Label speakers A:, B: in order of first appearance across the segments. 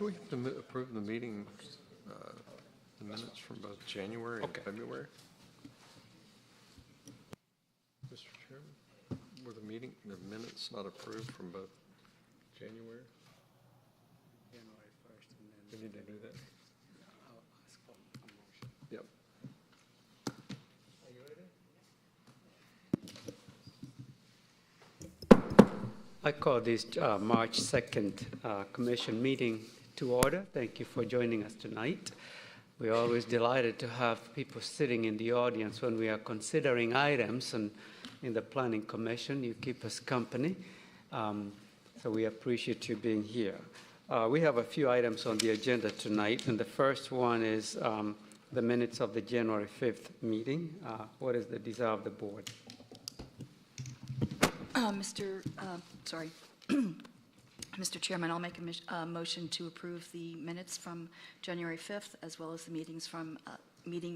A: Do we have to approve the meeting, the minutes from both January and February? Mr. Chairman, were the minutes not approved from both January?
B: January 1st, and then
A: We need to do that.
B: I'll ask for a motion.
A: Yep.
B: Are you ready?
C: I call this March 2nd commission meeting to order. Thank you for joining us tonight. We're always delighted to have people sitting in the audience when we are considering items and in the Planning Commission. You keep us company, so we appreciate you being here. We have a few items on the agenda tonight, and the first one is the minutes of the January 5th meeting. What is the desire of the board?
D: Mr. Chairman, I'll make a motion to approve the minutes from January 5th, as well as the meeting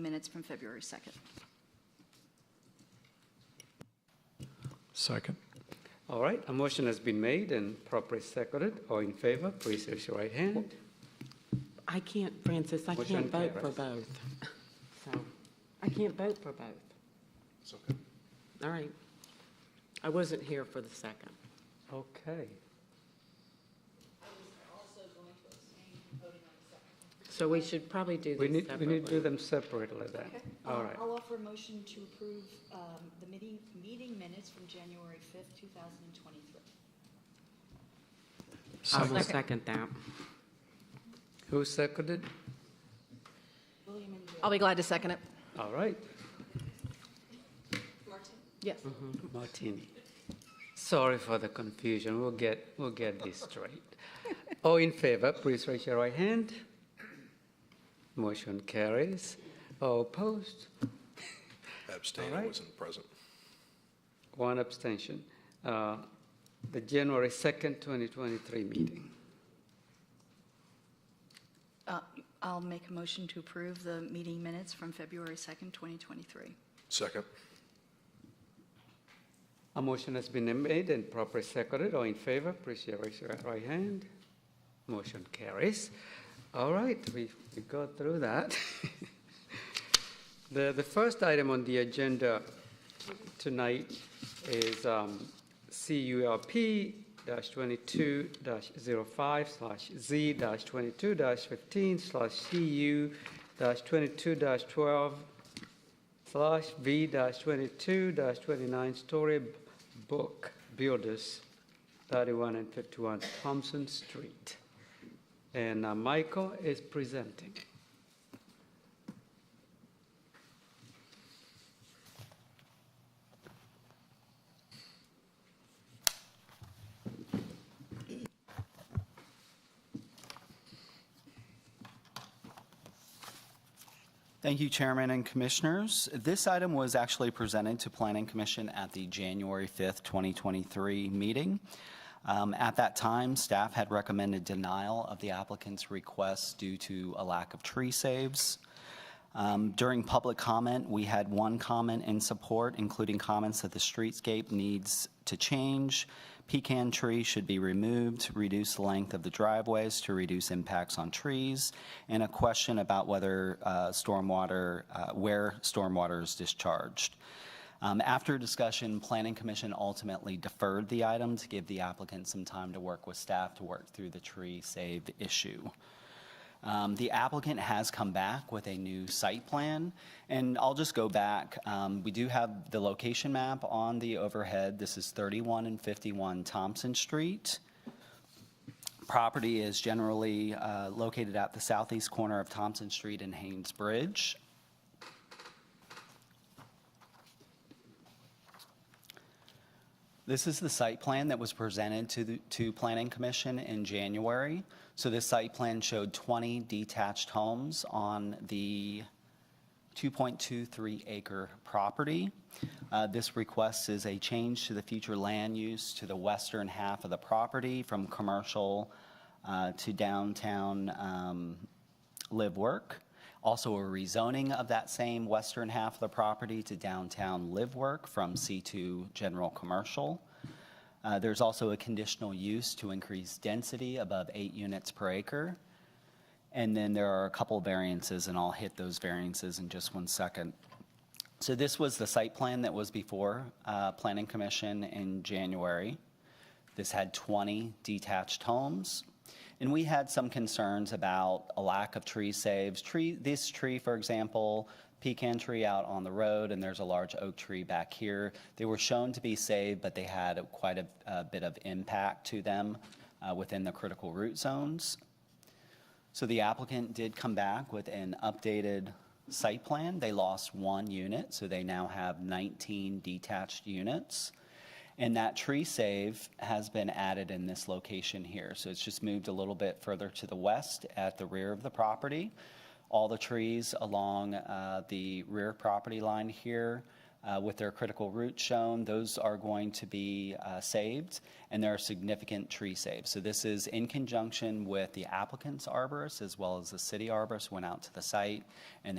D: minutes from February 2nd.
A: Second.
C: All right, a motion has been made and properly seconded. All in favor, please raise your right hand.
E: I can't, Francis, I
C: Motion
E: can't vote for
C: carries.
E: both. So, I can't vote for both.
A: It's okay.
E: All right. I wasn't here for the second.
C: Okay.
E: So we should probably do
C: We
E: this
C: need
E: separately.
C: to do them separately then. All right.
D: I'll offer a motion to approve the meeting minutes from January 5th, 2023.
E: I will second that.
C: Who seconded?
D: William and
F: I'll be glad to second it.
C: All right.
F: Yes.
C: Martini. Sorry for the confusion. We'll get this straight. All in favor, please raise your right hand. Motion carries. All opposed?
A: Abstain,
C: All right.
A: I wasn't present.
C: One abstention. The January 2nd, 2023 meeting.
D: I'll make a motion to approve the meeting minutes from February 2nd, 2023.
A: Second.
C: A motion has been made and properly seconded. All in favor, please raise your right hand. Motion carries. All right, we got through that. The first item on the agenda tonight is CULP-22-05/Z-22-15/C-22-12/V-22-29 Story Book Builders, 31 and 51 Thompson Street. And Michael is presenting.
G: Thank you, Chairman and Commissioners. This item was actually presented to Planning Commission at the January 5th, 2023 meeting. At that time, staff had recommended denial of the applicant's request due to a lack of tree saves. During public comment, we had one comment in support, including comments that the streetscape needs to change, pecan tree should be removed, reduce the length of the driveways to reduce impacts on trees, and a question about whether where stormwater is discharged. After discussion, Planning Commission ultimately deferred the item to give the applicant some time to work with staff to work through the tree save issue. The applicant has come back with a new site plan, and I'll just go back. We do have the location map on the overhead. This is 31 and 51 Thompson Street. Property is generally located at the southeast corner of Thompson Street and Haynes Bridge. This is the site plan that was presented to Planning Commission in January. So this site plan showed 20 detached homes on the 2.23 acre property. This request is a change to the future land use to the western half of the property from commercial to downtown live work. Also a rezoning of that same western half of the property to downtown live work from C2 general commercial. There's also a conditional use to increase density above 8 units per acre. And then there are a couple variances, and I'll hit those variances in just one second. So this was the site plan that was before Planning Commission in January. This had 20 detached homes. And we had some concerns about a lack of tree saves. This tree, for example, pecan tree out on the road, and there's a large oak tree back here. They were shown to be saved, but they had quite a bit of impact to them within the critical root zones. So the applicant did come back with an updated site plan. They lost 1 unit, so they now have 19 detached units. And that tree save has been added in this location here. So it's just moved a little bit further to the west at the rear of the property. All the trees along the rear property line here with their critical roots shown, those are going to be saved, and there are significant tree saves. So this is in conjunction with the applicant's arborist as well as the city arborist went out to the site, and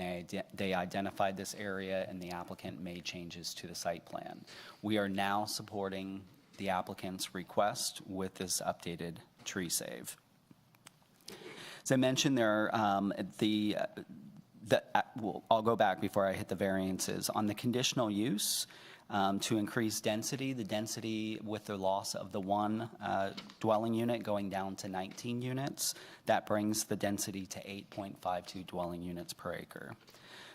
G: they identified this area, and the applicant made changes to the site plan. We are now supporting the applicant's request with this updated tree save. As I mentioned, there I'll go back before I hit the variances. On the conditional use, to increase density, the density with the loss of the 1 dwelling unit going down to 19 units, that brings the density to 8.52 dwelling units per acre.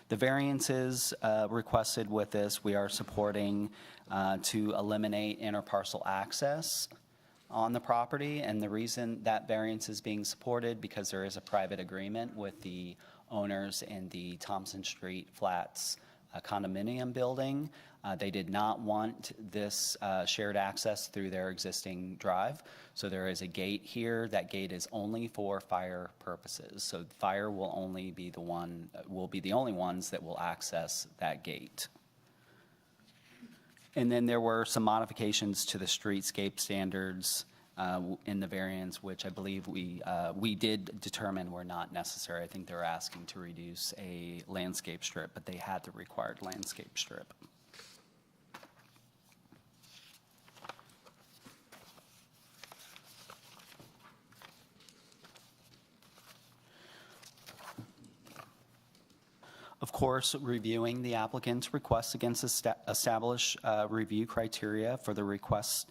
G: The variances requested with this, we are supporting to eliminate interparcel access on the property, and the reason that variance is being supported because there is a private agreement with the owners in the Thompson Street Flats condominium building. They did not want this shared access through their existing drive, so there is a gate here. That gate is only for fire purposes, so fire will only be the only ones that will access that gate. And then there were some modifications to the streetscape standards in the variance, which I believe we did determine were not necessary. I think they were asking to reduce a landscape strip, but they had the required landscape strip. Of course, reviewing the applicant's request against established review criteria for the request,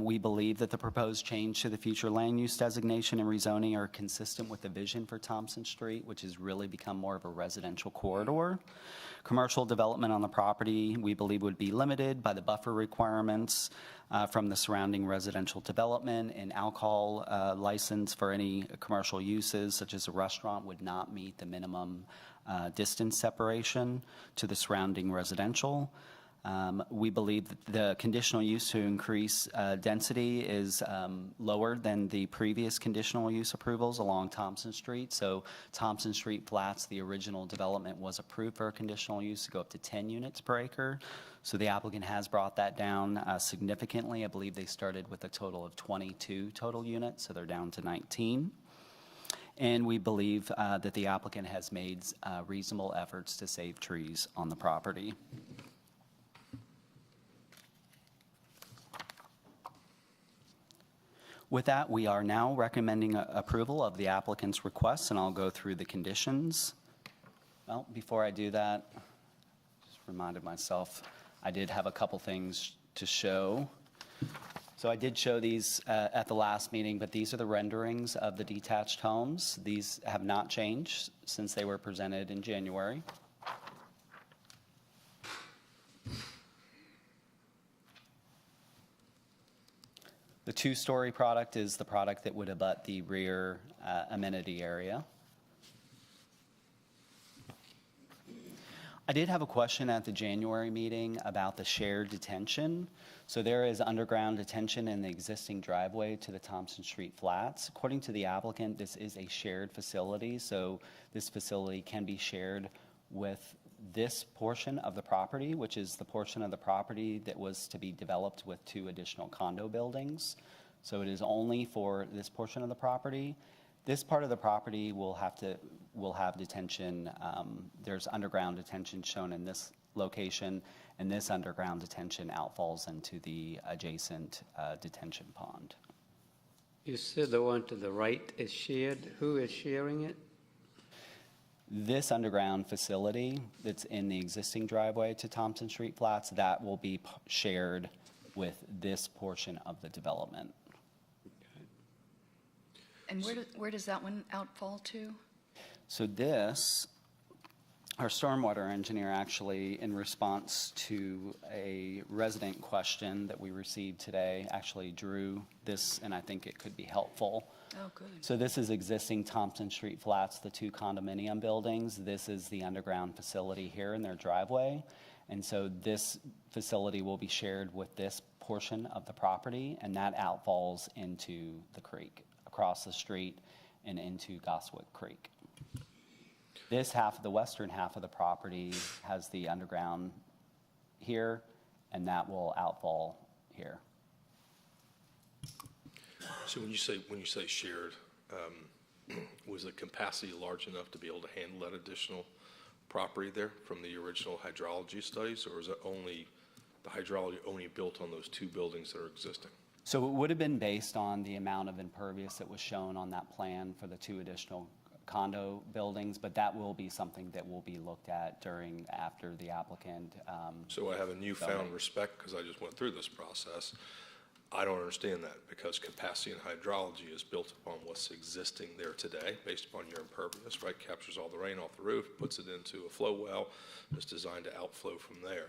G: we believe that the proposed change to the future land use designation and rezoning are consistent with the vision for Thompson Street, which has really become more of a residential corridor. Commercial development on the property, we believe, would be limited by the buffer requirements from the surrounding residential development, and alcohol license for any commercial uses, such as a restaurant, would not meet the minimum distance separation to the surrounding residential. We believe that the conditional use to increase density is lower than the previous conditional use approvals along Thompson Street. So Thompson Street Flats, the original development was approved for a conditional use to go up to 10 units per acre. So the applicant has brought that down significantly. I believe they started with a total of 22 total units, so they're down to 19. And we believe that the applicant has made reasonable efforts to save trees on the property. With that, we are now recommending approval of the applicant's request, and I'll go through the conditions. Well, before I do that, just reminded myself, I did have a couple things to show. So I did show these at the last meeting, but these are the renderings of the detached homes. These have not changed since they were presented in January. The 2-story product is the product that would abut the rear amenity area. I did have a question at the January meeting about the shared detention. So there is underground detention in the existing driveway to the Thompson Street Flats. According to the applicant, this is a shared facility, so this facility can be shared with this portion of the property, which is the portion of the property that was to be developed with 2 additional condo buildings. So it is only for this portion of the property. This part of the property will have detention. There's underground detention shown in this location, and this underground detention outfalls into the adjacent detention pond.
C: You said the one to the right is shared. Who is sharing it?
G: This underground facility that's in the existing driveway to Thompson Street Flats, that will be shared with this portion of the development.
D: And where does that one outfall to?
G: So this, our stormwater engineer actually, in response to a resident question that we received today, actually drew this, and I think it could be helpful.
D: Oh, good.
G: So this is existing Thompson Street Flats, the two condominium buildings. This is the underground facility here in their driveway. And so this facility will be shared with this portion of the property, and that outfalls into the creek, across the street and into Goswick Creek. This half, the western half of the property, has the underground here, and that will outfall here.
F: So when you say shared, was the capacity large enough to be able to handle that additional property there from the original hydrology studies, or is it only, the hydrology only built on those two buildings that are existing?
G: So it would have been based on the amount of impervious that was shown on that plan for the two additional condo buildings, but that will be something that will be looked at after the applicant.
F: So I have a newfound respect because I just went through this process. I don't understand that because capacity and hydrology is built upon what's existing there today based upon your impervious, right? Captures all the rain off the roof, puts it into a flow well, it's designed to outflow from there.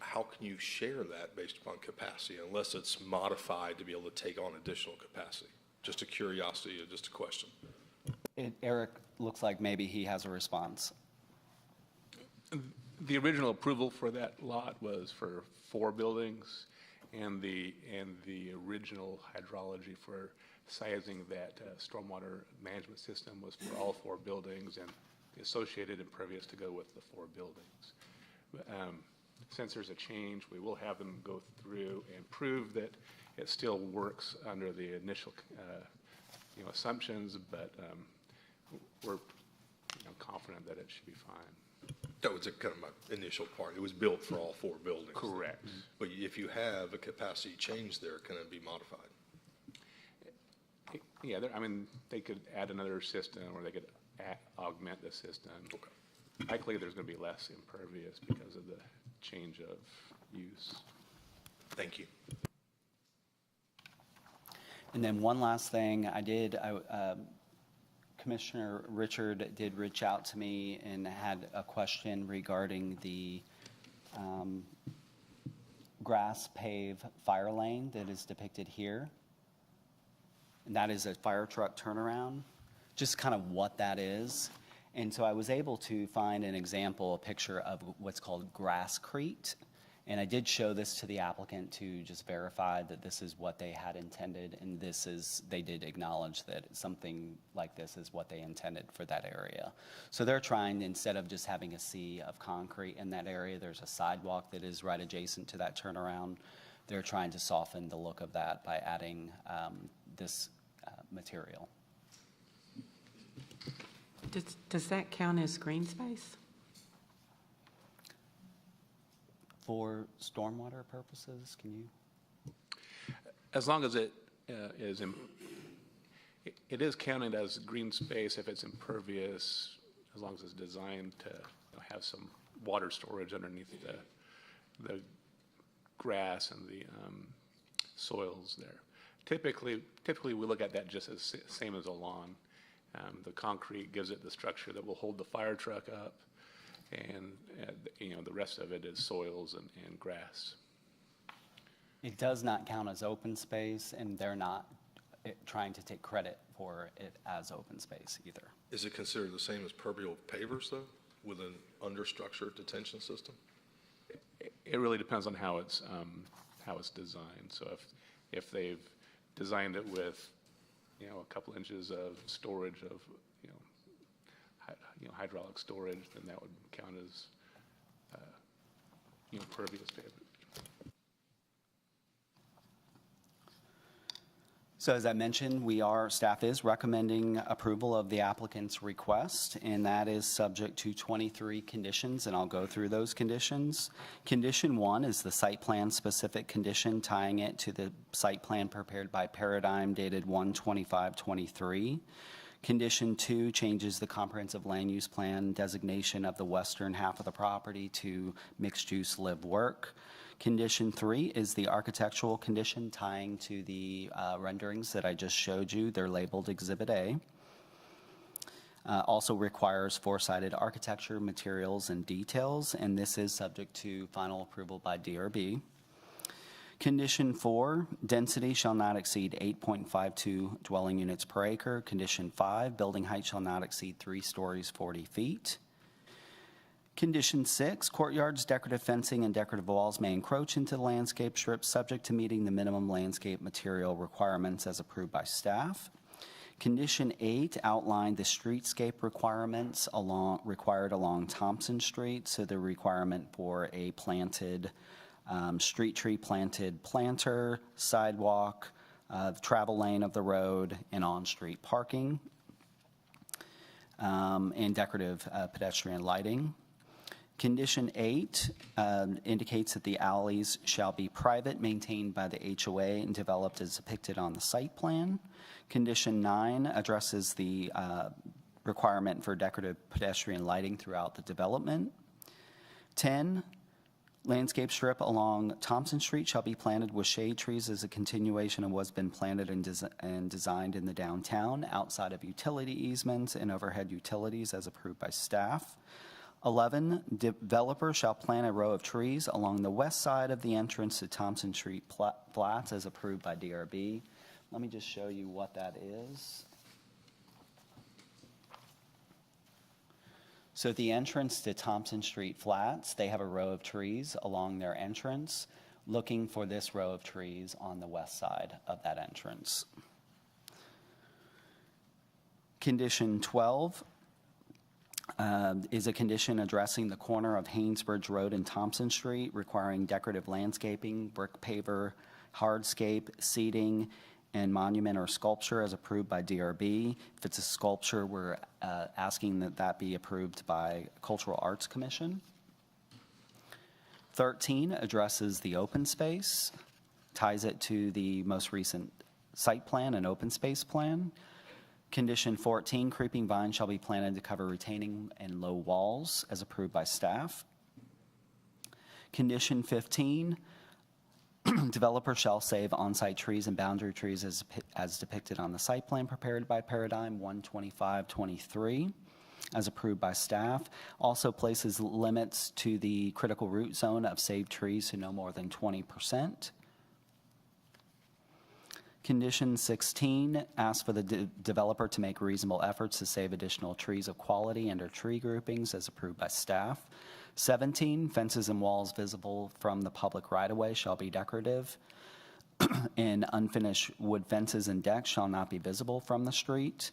F: How can you share that based upon capacity unless it's modified to be able to take on additional capacity? Just a curiosity or just a question.
G: Eric looks like maybe he has a response.
H: The original approval for that lot was for 4 buildings, and the original hydrology for sizing that stormwater management system was for all 4 buildings and the associated impervious to go with the 4 buildings. Since there's a change, we will have them go through and prove that it still works under the initial assumptions, but we're confident that it should be fine.
F: That was kind of my initial part. It was built for all 4 buildings.
H: Correct.
F: But if you have a capacity change there, can it be modified?
H: Yeah, they could add another system, or they could augment the system.
F: Okay.
H: Likely, there's going to be less impervious because of the change of use.
F: Thank you.
G: And then one last thing, Commissioner Richard did reach out to me and had a question regarding the grass pave fire lane that is depicted here. And that is a fire truck turnaround, just kind of what that is. And so I was able to find an example, a picture of what's called grasscrete. And I did show this to the applicant to just verify that this is what they had intended, and they did acknowledge that something like this is what they intended for that area. So they're trying, instead of just having a sea of concrete in that area, there's a sidewalk that is right adjacent to that turnaround. They're trying to soften the look of that by adding this material.
E: Does that count as green space?
G: For stormwater purposes, can you?
H: As long as it is counted as green space if it's impervious, as long as it's designed to have some water storage underneath the grass and the soils there. Typically we look at that just as same as a lawn. The concrete gives it the structure that will hold the fire truck up, and the rest of it is soils and grass.
G: It does not count as open space, and they're not trying to take credit for it as open space either.
F: Is it considered the same as permeable pavers, though, with an understructure detention system?
H: It really depends on how it's designed. So if they've designed it with a couple inches of storage of hydraulic storage, then that would count as pervious pavement.
G: So as I mentioned, staff is recommending approval of the applicant's request, and that is subject to 23 conditions, and I'll go through those conditions. Condition 1 is the site plan specific condition, tying it to the site plan prepared by Paradigm dated 1/25/23. Condition 2 changes the comprehensive land use plan designation of the western half of the property to mixed-use live-work. Condition 3 is the architectural condition tying to the renderings that I just showed you. They're labeled Exhibit A. Also requires four-sided architecture, materials, and details, and this is subject to final approval by DRB. Condition 4, density shall not exceed 8.52 dwelling units per acre. Condition 5, building height shall not exceed 3 stories, 40 feet. Condition 6, courtyards, decorative fencing, and decorative walls may encroach into the landscape strip subject to meeting the minimum landscape material requirements as approved by staff. Condition 8 outlined the streetscape requirements required along Thompson Street, so the requirement for a planted street tree planted planter, sidewalk, travel lane of the road, and on-street parking, and decorative pedestrian lighting. Condition 8 indicates that the alleys shall be private, maintained by the HOA, and developed as depicted on the site plan. Condition 9 addresses the requirement for decorative pedestrian lighting throughout the development. 10, landscape strip along Thompson Street shall be planted with shade trees as a continuation of what's been planted and designed in the downtown outside of utility easements and overhead utilities as approved by staff. 11, developer shall plant a row of trees along the west side of the entrance to Thompson Street Flats as approved by DRB. Let me just show you what that is. So at the entrance to Thompson Street Flats, they have a row of trees along their entrance, looking for this row of trees on the west side of that entrance. Condition 12 is a condition addressing the corner of Haynesbridge Road and Thompson Street, requiring decorative landscaping, brick paver, hardscape, seating, and monument or sculpture as approved by DRB. If it's a sculpture, we're asking that that be approved by Cultural Arts Commission. 13 addresses the open space, ties it to the most recent site plan and open space plan. Condition 14, creeping vines shall be planted to cover retaining and low walls as approved by staff. Condition 15, developer shall save on-site trees and boundary trees as depicted on the site plan prepared by Paradigm 1/25/23 as approved by staff. Also places limits to the critical root zone of saved trees to no more than 20%. Condition 16 asks for the developer to make reasonable efforts to save additional trees of quality and/or tree groupings as approved by staff. 17, fences and walls visible from the public right-of-way shall be decorative, and unfinished wood fences and decks shall not be visible from the street.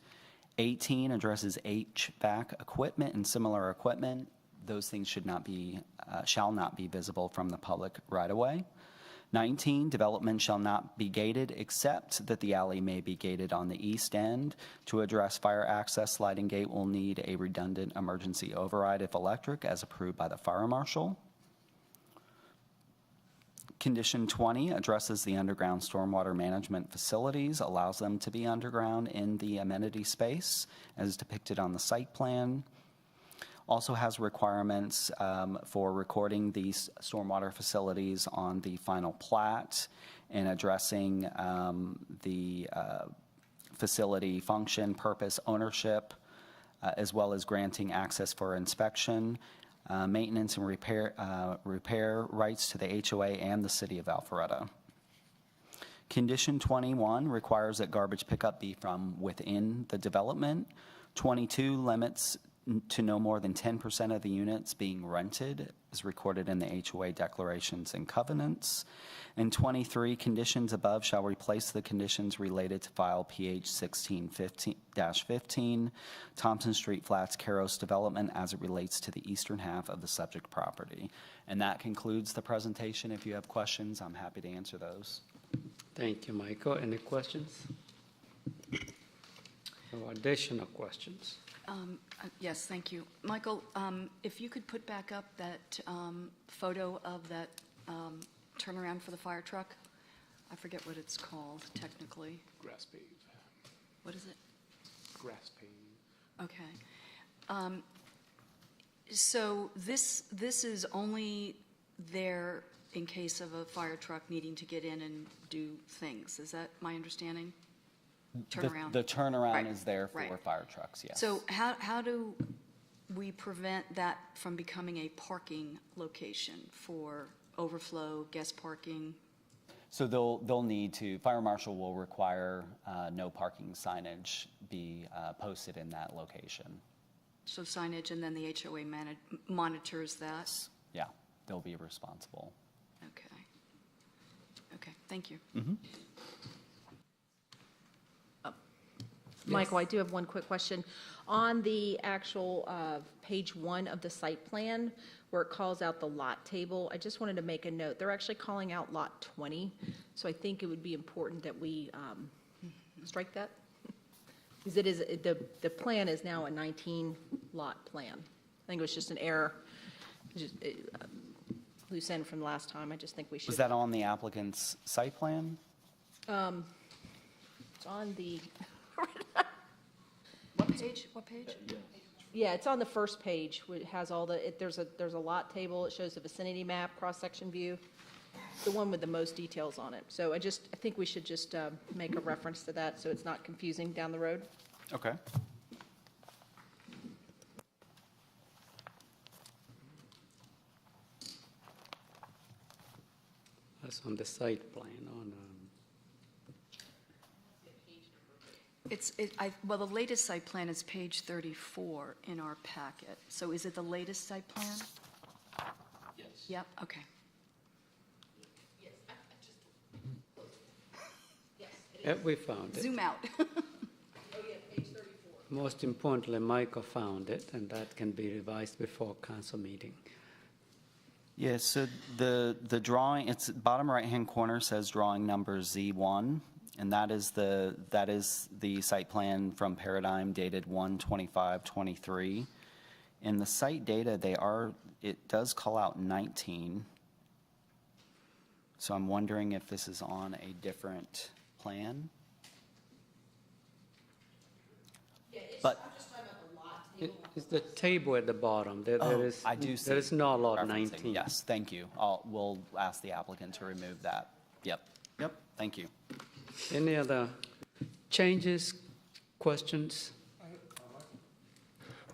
G: 18 addresses HVAC equipment and similar equipment. Those things shall not be visible from the public right-of-way. 19, development shall not be gated except that the alley may be gated on the east end. To address fire access, sliding gate will need a redundant emergency override if electric, as approved by the fire marshal. Condition 20 addresses the underground stormwater management facilities, allows them to be underground in the amenity space as depicted on the site plan. Also has requirements for recording these stormwater facilities on the final plat and addressing the facility function, purpose, ownership, as well as granting access for inspection, maintenance and repair rights to the HOA and the City of Alpharetta. Condition 21 requires that garbage pickup be from within the development. 22 limits to no more than 10% of the units being rented is recorded in the HOA declarations and covenants. And 23 conditions above shall replace the conditions related to file PH 16-15, Thompson Street Flats, Caros development as it relates to the eastern half of the subject property. And that concludes the presentation. If you have questions, I'm happy to answer those.
C: Thank you, Michael. Any questions? Or additional questions?
D: Yes, thank you. Michael, if you could put back up that photo of that turnaround for the fire truck? I forget what it's called technically.
H: Grass pave,
D: What is it?
H: grass pave.
D: Okay. So this is only there in case of a fire truck needing to get in and do things. Is that my understanding? Turnaround?
G: The turnaround
D: Right,
G: is there for
D: right.
G: fire trucks, yes.
D: So how do we prevent that from becoming a parking location for overflow, guest parking?
G: So they'll need to, fire marshal will require no parking signage be posted in that location.
D: So signage, and then the HOA monitors that?
G: Yeah, they'll be responsible.
D: Okay. Okay, thank you.
I: Michael, I do have one quick question. On the actual page 1 of the site plan, where it calls out the lot table, I just wanted to make a note. They're actually calling out lot 20, so I think it would be important that we strike that. Because it is, the plan is now a 19-lot plan. I think it was just an error, just, loose end from last time. I just think we should.
G: Was that on the applicant's site plan?
I: It's on the,
D: What page? What page?
I: yeah, it's on the first page, where it has all the, there's a lot table, it shows the vicinity map, cross-section view, the one with the most details on it. So I think we should just make a reference to that, so it's not confusing down the road.
G: Okay.
C: That's on the site plan on,
D: Well, the latest site plan is page 34 in our packet. So is it the latest site plan? Yes. Yep, okay.
C: yeah, we found it.
D: Zoom out.
C: Most importantly, Michael found it, and that can be revised before council meeting.
G: Yeah, so the drawing, it's bottom right-hand corner says drawing number Z1, and that is the site plan from Paradigm dated 1/25/23. In the site data, it does call out 19. So I'm wondering if this is on a different plan? But
C: It's the table at the bottom. There is,
G: I do see.
C: there is no lot
G: referencing.
C: 19.
G: Yes, thank you. We'll ask the applicant to remove that. Yep, thank you.
C: Any other changes, questions?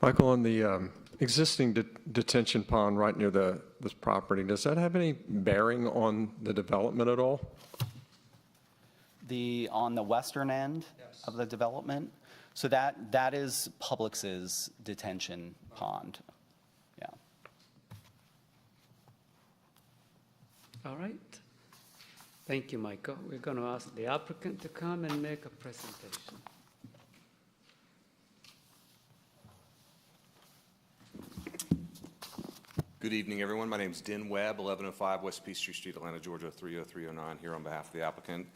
A: Michael, on the existing detention pond right near this property, does that have any bearing on the development at all?
G: On the western end of the development? So that is Publix's detention pond. Yeah.
C: All right. Thank you, Michael. We're going to ask the applicant to come and make a presentation.
J: Good evening, everyone. My name is Den Webb, 1105 West Peachtree Street, Atlanta, Georgia, 30309, here on behalf of the applicant.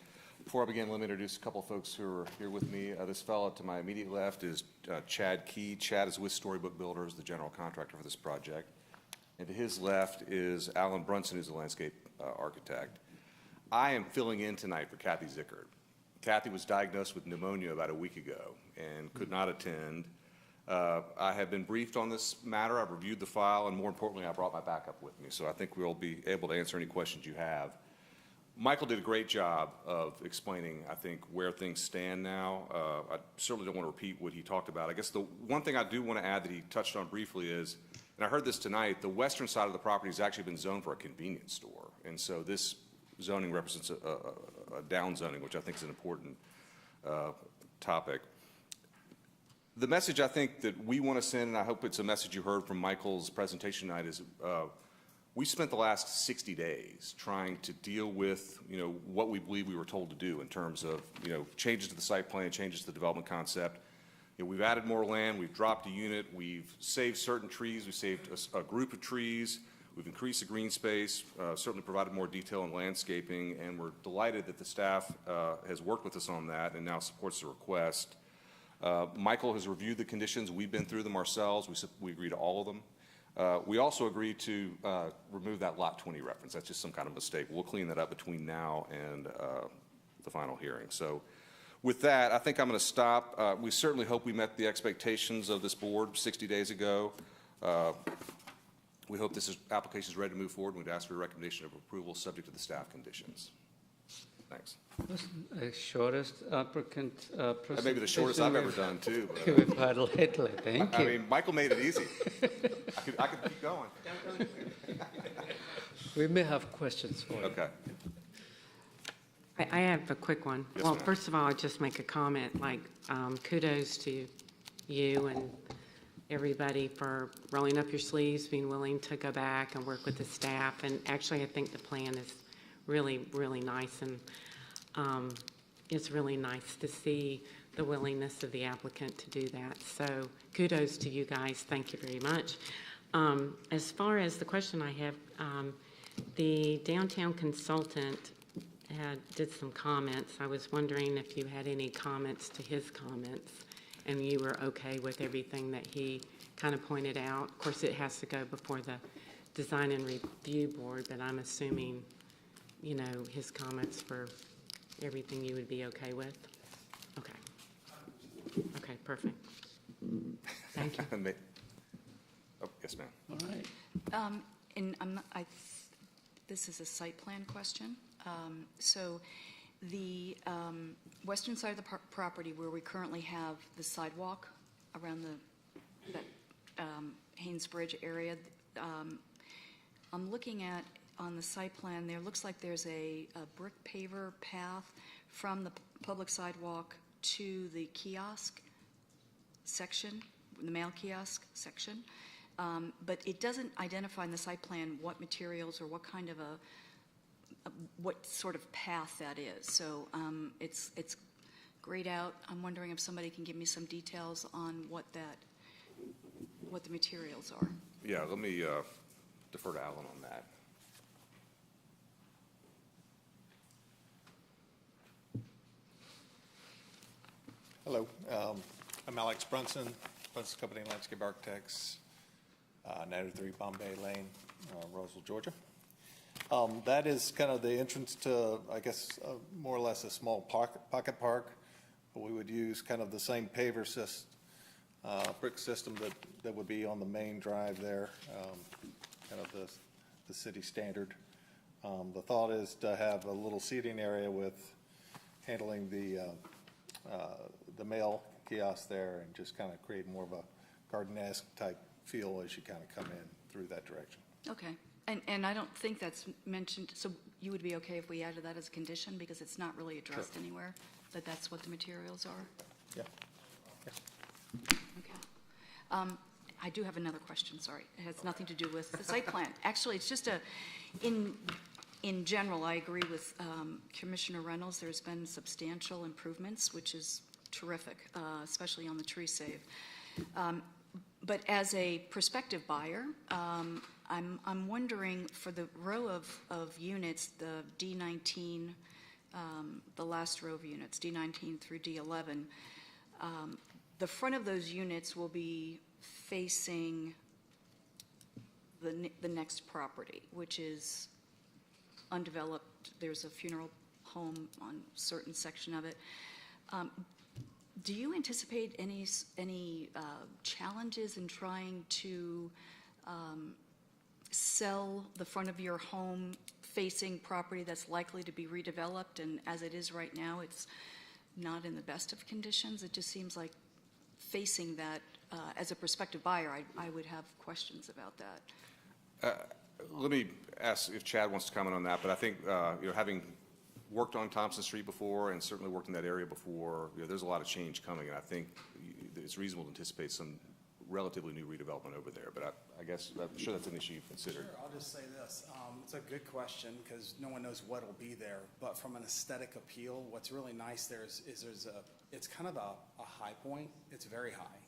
J: Before I begin, let me introduce a couple of folks who are here with me. This fellow to my immediate left is Chad Key. Chad is with Storybook Builders, the general contractor for this project. And to his left is Alan Brunson, who's a landscape architect. I am filling in tonight for Kathy Zickert. Kathy was diagnosed with pneumonia about a week ago and could not attend. I have been briefed on this matter. I've reviewed the file, and more importantly, I brought my backup with me. So I think we'll be able to answer any questions you have. Michael did a great job of explaining, I think, where things stand now. I certainly don't want to repeat what he talked about. I guess the one thing I do want to add that he touched on briefly is, and I heard this tonight, the western side of the property has actually been zoned for a convenience store. And so this zoning represents a down zoning, which I think is an important topic. The message I think that we want to send, and I hope it's a message you heard from Michael's presentation tonight, is we spent the last 60 days trying to deal with, what we believe we were told to do in terms of, changes to the site plan, changes to the development concept. We've added more land, we've dropped a unit, we've saved certain trees, we saved a group of trees. We've increased the green space, certainly provided more detail and landscaping, and we're delighted that the staff has worked with us on that and now supports the request. Michael has reviewed the conditions. We've been through them ourselves. We agree to all of them. We also agreed to remove that Lot 20 reference. That's just some kind of mistake. We'll clean that up between now and the final hearing. So with that, I think I'm going to stop. We certainly hope we met the expectations of this board 60 days ago. We hope this application is ready to move forward. We'd ask for a recommendation of approval subject to the staff conditions. Thanks.
C: The shortest applicant presentation.
J: That may be the shortest I've ever done, too. But,
C: We've had lately, thank you.
J: I mean, Michael made it easy. I could keep going.
C: We may have questions for you.
J: Okay.
E: I have a quick one.
J: Yes,
E: Well,
J: ma'am.
E: first of all, I'll just make a comment, like, kudos to you and everybody for rolling up your sleeves, being willing to go back and work with the staff. And actually, I think the plan is really, really nice. And it's really nice to see the willingness of the applicant to do that. So kudos to you guys. Thank you very much. As far as the question I have, the downtown consultant did some comments. I was wondering if you had any comments to his comments and you were okay with everything that he kind of pointed out. Of course, it has to go before the Design and Review Board, but I'm assuming, you know, his comments for everything you would be okay with? Okay. Okay, perfect. Thank you.
J: Oh, yes, ma'am.
C: All right.
D: And this is a site plan question. So the western side of the property where we currently have the sidewalk around that Haynes Bridge area, I'm looking at on the site plan there, looks like there's a brick paver path from the public sidewalk to the kiosk section, the mail kiosk section. But it doesn't identify in the site plan what materials or what kind of what sort of path that is. So it's grayed out. I'm wondering if somebody can give me some details on what the materials are.
J: Yeah, let me defer to Alan on that.
K: Hello, I'm Alex Brunson, Brunson Company Landscape Architects, 93 Bombay Lane, Roseville, Georgia. That is kind of the entrance to, I guess, more or less a small pocket park. But we would use kind of the same paver brick system that would be on the main drive there, kind of the city standard. The thought is to have a little seating area with handling the mail kiosk there and just kind of create more of a garden-esque type feel as you kind of come in through that direction.
D: Okay. And I don't think that's mentioned, so you would be okay if we added that as a condition because it's not really addressed anywhere, that that's what the materials are?
K: Yeah.
D: Okay. I do have another question, sorry. It has nothing to do with the site plan. Actually, it's just in general, I agree with Commissioner Reynolds. There's been substantial improvements, which is terrific, especially on the tree save. But as a prospective buyer, I'm wondering for the row of units, the D19, the last row of units, D19 through D11, the front of those units will be facing the next property, which is undeveloped. There's a funeral home on a certain section of it. Do you anticipate any challenges in trying to sell the front of your home facing property that's likely to be redeveloped, and as it is right now, it's not in the best of conditions? It just seems like facing that, as a prospective buyer, I would have questions about that.
J: Let me ask if Chad wants to comment on that, but I think, having worked on Thompson Street before and certainly worked in that area before, there's a lot of change coming, and I think it's reasonable to anticipate some relatively new redevelopment over there, but I guess I'm sure that's an issue you've considered.
B: Sure, I'll just say this. It's a good question because no one knows what will be there, but from an aesthetic appeal, what's really nice there is it's kind of a high point. It's very high.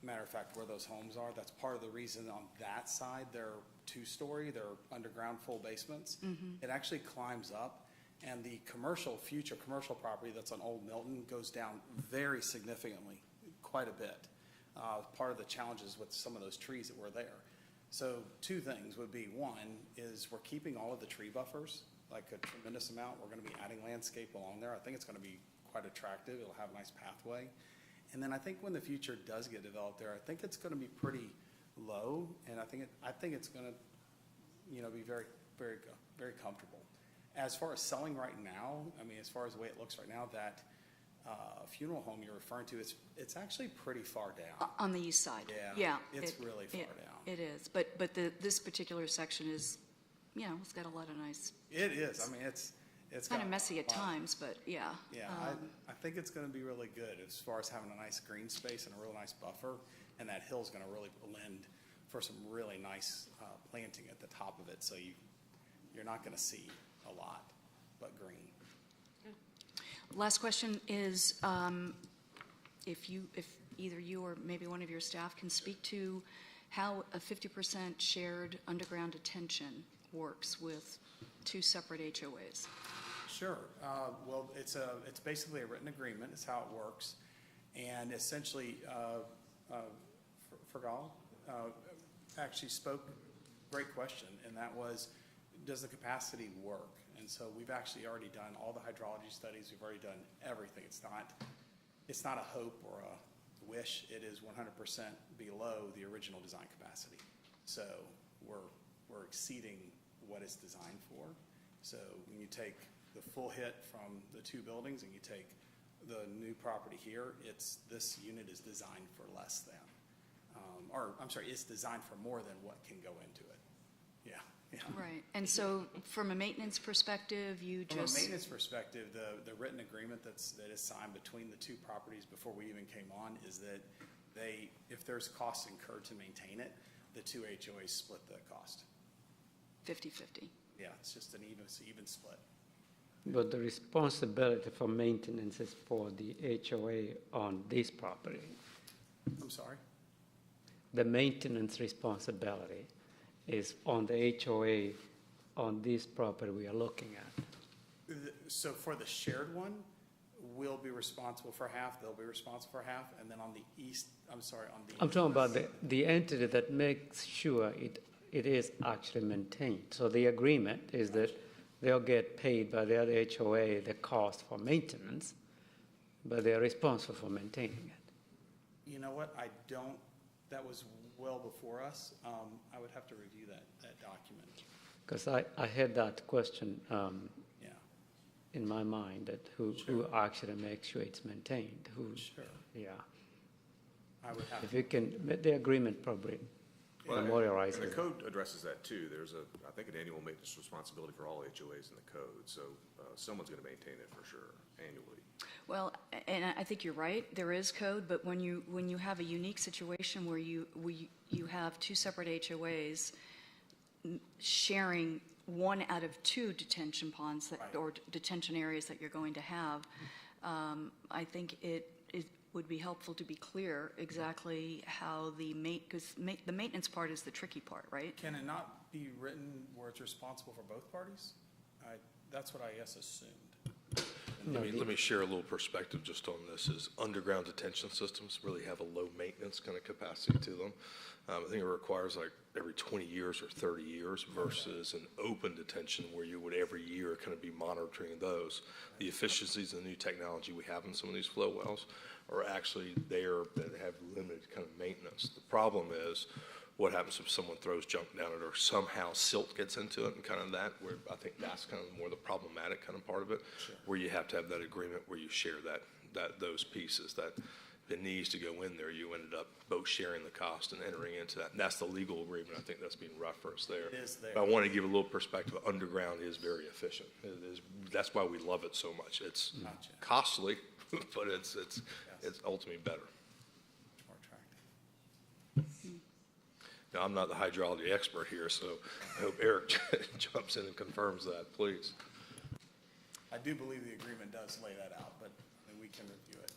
B: Matter of fact, where those homes are, that's part of the reason on that side, they're two-story, they're underground full basements. It actually climbs up, and the future commercial property that's on Old Milton goes down very significantly, quite a bit. Part of the challenges with some of those trees that were there. So two things would be, one is we're keeping all of the tree buffers, like a tremendous amount. We're going to be adding landscape along there. I think it's going to be quite attractive. It'll have a nice pathway. And then I think when the future does get developed there, I think it's going to be pretty low, and I think it's going to, be very, very, very comfortable. As far as selling right now, I mean, as far as the way it looks right now, that funeral home you're referring to, it's actually pretty far down.
D: On the east side?
B: Yeah, it's really far down.
D: It is, but this particular section is, it's got a lot of nice.
B: It is. I mean, it's
D: kind of
B: got
D: messy at
B: a lot.
D: times, but yeah.
B: Yeah, I think it's going to be really good as far as having a nice green space and a real nice buffer, and that hill's going to really lend for some really nice planting at the top of it, so you're not going to see a lot but green.
D: Last question is, if either you or maybe one of your staff can speak to how a 50% shared underground detention works with two separate HOAs.
B: Sure. Well, it's basically a written agreement is how it works. And essentially, Fergal actually spoke, great question, and that was, does the capacity work? And so we've actually already done all the hydrology studies. We've already done everything. It's not a hope or a wish. It is 100% below the original design capacity. So we're exceeding what it's designed for. So when you take the full hit from the two buildings and you take the new property here, this unit is designed for less than, it's designed for more than what can go into it. Yeah.
D: Right. And so from a maintenance perspective,
B: From a maintenance perspective, the written agreement that is signed between the two properties before we even came on is that if there's costs incurred to maintain it, the two HOAs split the cost.
D: 50-50.
B: Yeah, it's just an even split.
C: But the responsibility for maintenance is for the HOA on this property.
B: I'm sorry?
C: The maintenance responsibility is on the HOA on this property we are looking at.
B: So for the shared one, we'll be responsible for half, they'll be responsible for half, and then on the east, I'm
C: talking about the entity that makes sure it is actually maintained. So the agreement is that they'll get paid by the other HOA the cost for maintenance, but they're responsible for maintaining it.
B: You know what, that was well before us. I would have to review that document.
C: Because I had that question in my mind, that who actually makes sure it's maintained.
B: Sure.
C: Yeah.
B: I would have
C: If you can, the agreement probably memorializes
J: And the
C: it.
J: code addresses that too. There's I think, an annual maintenance responsibility for all HOAs in the code. So someone's going to maintain it for sure annually.
D: Well, and I think you're right, there is code, but when you have a unique situation where you have two separate HOAs sharing one out of two detention ponds or detention areas that you're going to have, I think it would be helpful to be clear exactly how because the maintenance part is the tricky part, right?
B: Can it not be written where it's responsible for both parties? That's what I guess assumed.
F: Let me share a little perspective just on this. Is underground detention systems really have a low maintenance kind of capacity to them. I think it requires like every 20 years or 30 years versus an open detention where you would every year kind of be monitoring those. The efficiencies and the new technology we have in some of these flow wells are actually there that have limited kind of maintenance. The problem is what happens if someone throws junk down it or somehow silt gets into it and kind of that, where I think that's kind of more the problematic kind of part of it, where you have to have that agreement where you share those pieces, that if it needs to go in there, you ended up both sharing the cost and entering into that. And that's the legal agreement. I think that's being referenced there.
B: It is there.
F: But I want to give a little perspective. Underground is very efficient. That's why we love it so much. It's costly, but it's ultimately better.
B: More attractive.
F: Now, I'm not the hydrology expert here, so I hope Eric jumps in and confirms that, please.
B: I do believe the agreement does lay that out, but we can review it.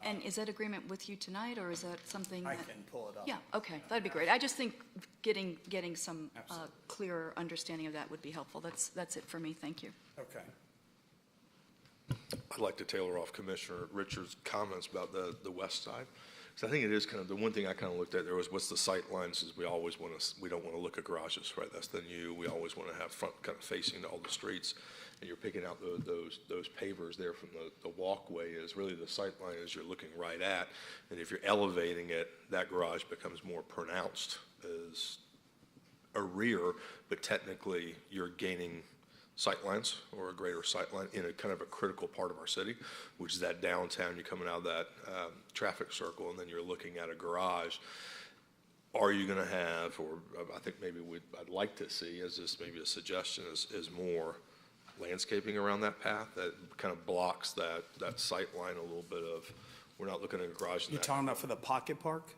D: And is that agreement with you tonight, or is that something
B: I
D: that?
B: can pull it up.
D: Yeah, okay, that'd be great. I just think getting some
B: Absolutely.
D: clearer understanding of that would be helpful. That's it for me, thank you.
B: Okay.
F: I'd like to tailor off Commissioner Richards' comments about the west side. Because I think it is kind of, the one thing I kind of looked at there was what's the sight lines is we don't want to look at garages, right? That's the new, we always want to have front kind of facing to all the streets. And you're picking out those pavers there from the walkway is really the sight line is you're looking right at. And if you're elevating it, that garage becomes more pronounced as a rear, but technically you're gaining sight lines or a greater sight line in a kind of a critical part of our city, which is that downtown. You're coming out of that traffic circle, and then you're looking at a garage. Are you going to have, or I think maybe I'd like to see, as this maybe a suggestion, is more landscaping around that path that kind of blocks that sight line a little bit of, we're not looking at a garage.
B: You're talking about for the pocket park?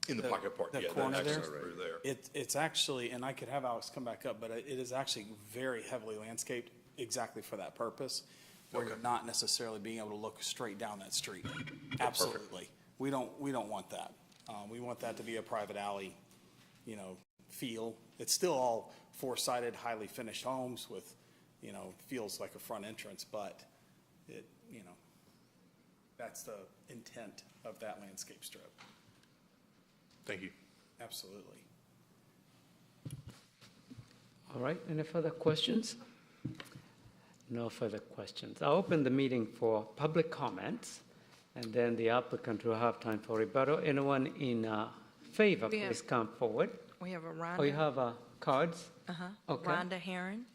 F: In the pocket park,
B: The
F: yeah,
B: corner
F: that
B: there?
F: access through there.
B: It's actually, and I could have Alex come back up, but it is actually very heavily landscaped exactly for that purpose, where you're
F: Okay.
B: not necessarily being able to look straight down that street. Absolutely. We don't want that. We want that to be a private alley, feel. It's still all four-sided, highly finished homes with, feels like a front entrance, but it, that's the intent of that landscape strip.
F: Thank you.
B: Absolutely.
C: All right, any further questions? No further questions. I'll open the meeting for public comments, and then the applicant will have time for rebuttal. Anyone in favor,
L: We have-
C: please come forward.
L: We have a
C: Oh, you
L: Rhonda,
C: have cards? Okay.
L: Rhonda Heron.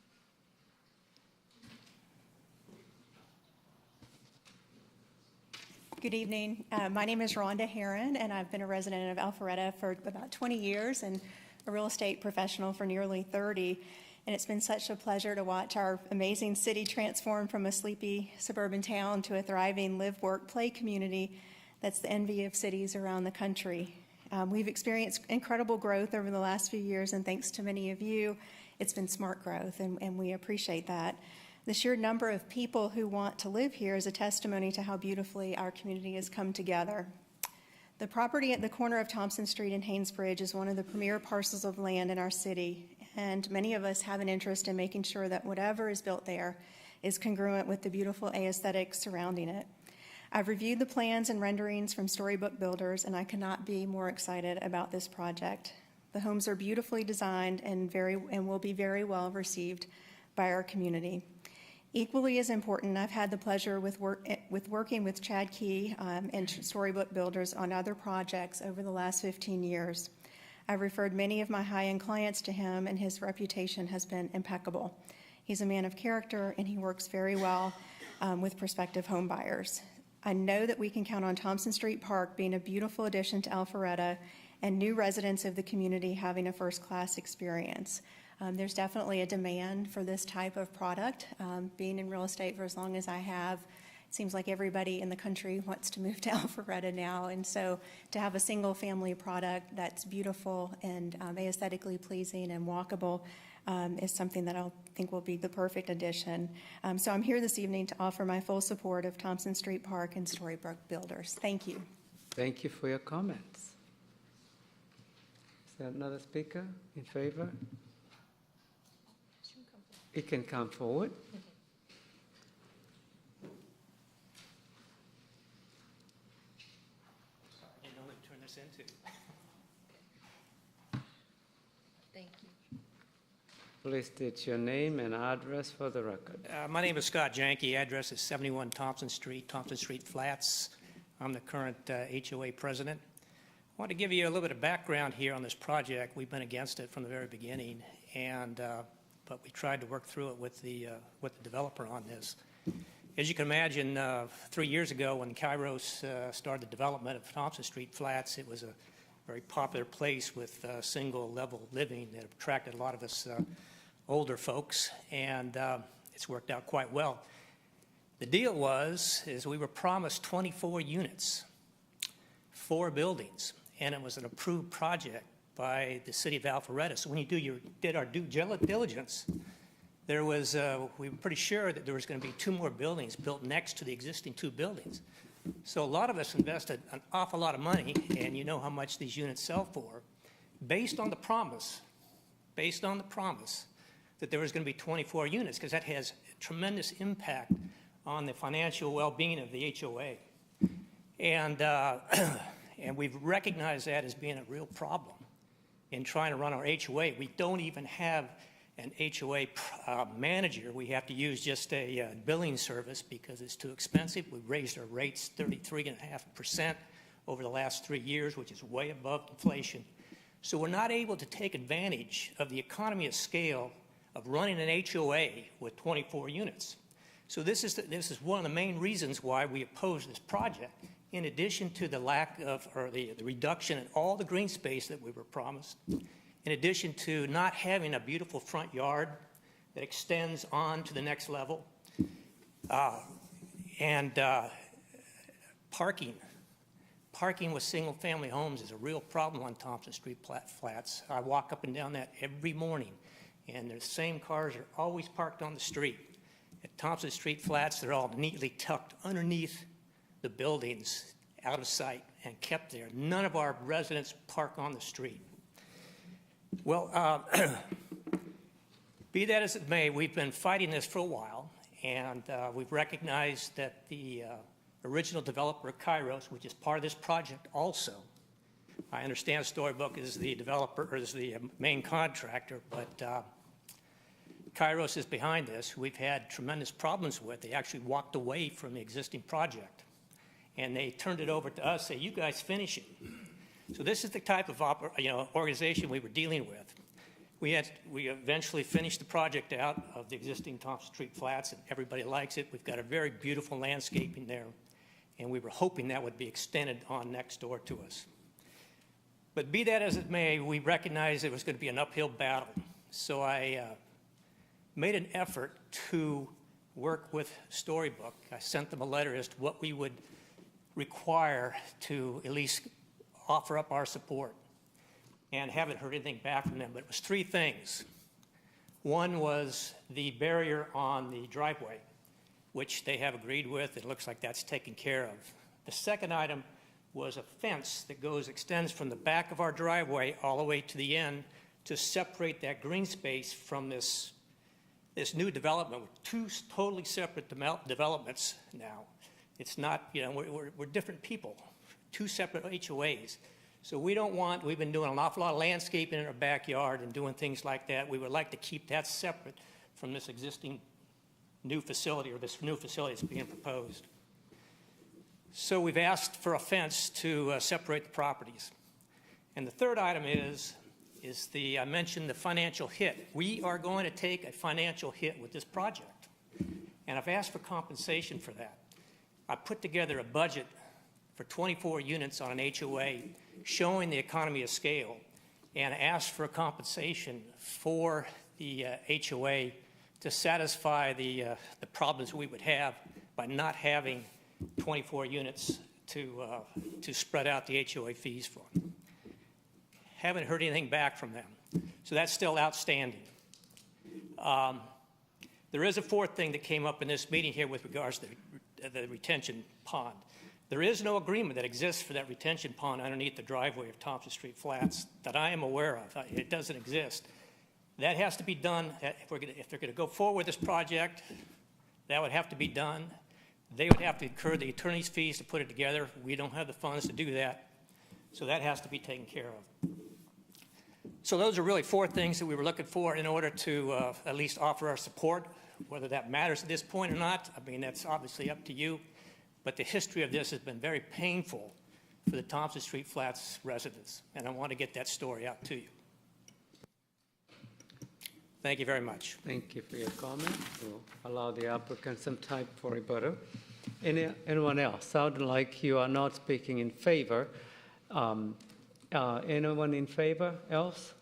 M: Good evening. My name is Rhonda Heron, and I've been a resident of Alpharetta for about 20 years and a real estate professional for nearly 30. And it's been such a pleasure to watch our amazing city transform from a sleepy suburban town to a thriving live, work, play community that's the envy of cities around the country. We've experienced incredible growth over the last few years, and thanks to many of you, it's been smart growth, and we appreciate that. The sheer number of people who want to live here is a testimony to how beautifully our community has come together. The property at the corner of Thompson Street and Haynesbridge is one of the premier parcels of land in our city, and many of us have an interest in making sure that whatever is built there is congruent with the beautiful aesthetics surrounding it. I've reviewed the plans and renderings from Storybook Builders, and I cannot be more excited about this project. The homes are beautifully designed and will be very well received by our community. Equally as important, I've had the pleasure with working with Chad Key and Storybook Builders on other projects over the last 15 years. I've referred many of my high-end clients to him, and his reputation has been impeccable. He's a man of character, and he works very well with prospective home buyers. I know that we can count on Thompson Street Park being a beautiful addition to Alpharetta and new residents of the community having a first-class experience. There's definitely a demand for this type of product. Being in real estate for as long as I have, it seems like everybody in the country wants to move to Alpharetta now. And so to have a single-family product that's beautiful and aesthetically pleasing and walkable is something that I think will be the perfect addition. So I'm here this evening to offer my full support of Thompson Street Park and Storybook Builders. Thank you.
C: Thank you for your comments. Is there another speaker in favor? You can come forward.
N: I didn't know what to turn this into.
L: Thank you.
C: Please state your name and address for the record.
N: My name is Scott Janke. Address is 71 Thompson Street Flats. I'm the current HOA president. I want to give you a little bit of background here on this project. We've been against it from the very beginning, but we tried to work through it with the developer on this. As you can imagine, 3 years ago when Kairos started the development of Thompson Street Flats, it was a very popular place with single-level living that attracted a lot of us older folks, and it's worked out quite well. The deal is we were promised 24 units, 4 buildings, and it was an approved project by the city of Alpharetta. So when you did our due diligence, we were pretty sure that there was going to be 2 more buildings built next to the existing 2 buildings. So a lot of us invested an awful lot of money, and you know how much these units sell for, based on the promise that there was going to be 24 units, because that has tremendous impact on the financial well-being of the HOA. And, and we've recognized that as being a real problem in trying to run our HOA. We don't even have an HOA manager. We have to use just a billing service because it's too expensive. We've raised our rates 33.5% over the last 3 years, which is way above inflation. So we're not able to take advantage of the economy of scale of running an HOA with 24 units. So this is one of the main reasons why we oppose this project, in addition to the lack of, or the reduction in all the green space that we were promised, in addition to not having a beautiful front yard that extends on to the next level, and parking. Parking with single-family homes is a real problem on Thompson Street Flats. I walk up and down that every morning, and the same cars are always parked on the street. At Thompson Street Flats, they're all neatly tucked underneath the buildings, out of sight, and kept there. None of our residents park on the street. Well, be that as it may, we've been fighting this for a while, and we've recognized that the original developer, Kairos, which is part of this project also, I understand Storybook is the developer, or is the main contractor, but Kairos is behind this. We've had tremendous problems with. They actually walked away from the existing project, and they turned it over to us, say, you guys finish it. So this is the type of organization we were dealing with. We eventually finished the project out of the existing Thompson Street Flats, and everybody likes it. We've got a very beautiful landscaping there, and we were hoping that would be extended on next door to us. But be that as it may, we recognized it was going to be an uphill battle. So I made an effort to work with Storybook. I sent them a letter as to what we would require to at least offer up our support, and haven't heard anything back from them. But it was 3 things. One was the barrier on the driveway, which they have agreed with. It looks like that's taken care of. The second item was a fence that extends from the back of our driveway all the way to the end to separate that green space from this new development with 2 totally separate developments now. It's not, we're different people, 2 separate HOAs. So we've been doing an awful lot of landscaping in our backyard and doing things like that. We would like to keep that separate from this existing new facility, or this new facility that's being proposed. So we've asked for a fence to separate the properties. And the third item is I mentioned the financial hit. We are going to take a financial hit with this project, and I've asked for compensation for that. I put together a budget for 24 units on an HOA showing the economy of scale, and asked for a compensation for the HOA to satisfy the problems we would have by not having 24 units to spread out the HOA fees for. Haven't heard anything back from them. So that's still outstanding. There is a 4th thing that came up in this meeting here with regards to the retention pond. There is no agreement that exists for that retention pond underneath the driveway of Thompson Street Flats that I am aware of. It doesn't exist. That has to be done. If they're going to go forward with this project, that would have to be done. They would have to incur the attorney's fees to put it together. We don't have the funds to do that. So that has to be taken care of. So those are really 4 things that we were looking for in order to at least offer our support. Whether that matters at this point or not, I mean, that's obviously up to you. But the history of this has been very painful for the Thompson Street Flats residents, and I want to get that story out to you. Thank you very much.
C: Thank you for your comment. We'll allow the applicant some time for rebuttal. Anyone else? Sounding like you are not speaking in favor. Anyone in favor else?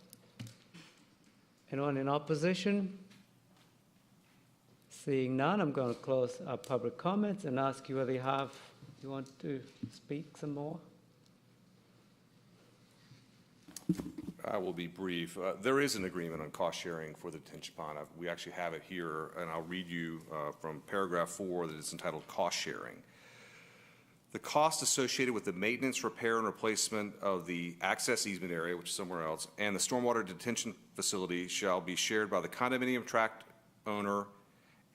C: Anyone in opposition? Seeing none, I'm going to close our public comments and ask you whether you want to speak some more.
J: I will be brief. There is an agreement on cost sharing for the detention pond. We actually have it here, and I'll read you from paragraph 4 that is entitled cost sharing. the cost associated with the maintenance, repair, and replacement of the access easement area, which is somewhere else, and the stormwater detention facility shall be shared by the condominium tract owner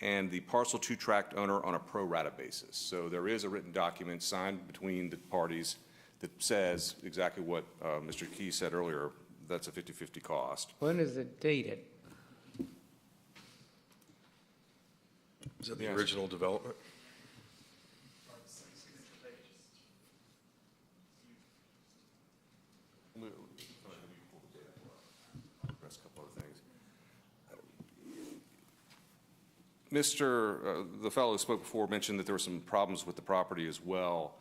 J: and the parcel 2 tract owner on a pro rata basis. So there is a written document signed between the parties that says exactly what Mr. Key said earlier. That's a 50-50 cost.
C: When is it dated?
F: Is that the
J: Yes.
F: original development?
J: Address a couple other things. The fellow who spoke before mentioned that there were some problems with the property as well,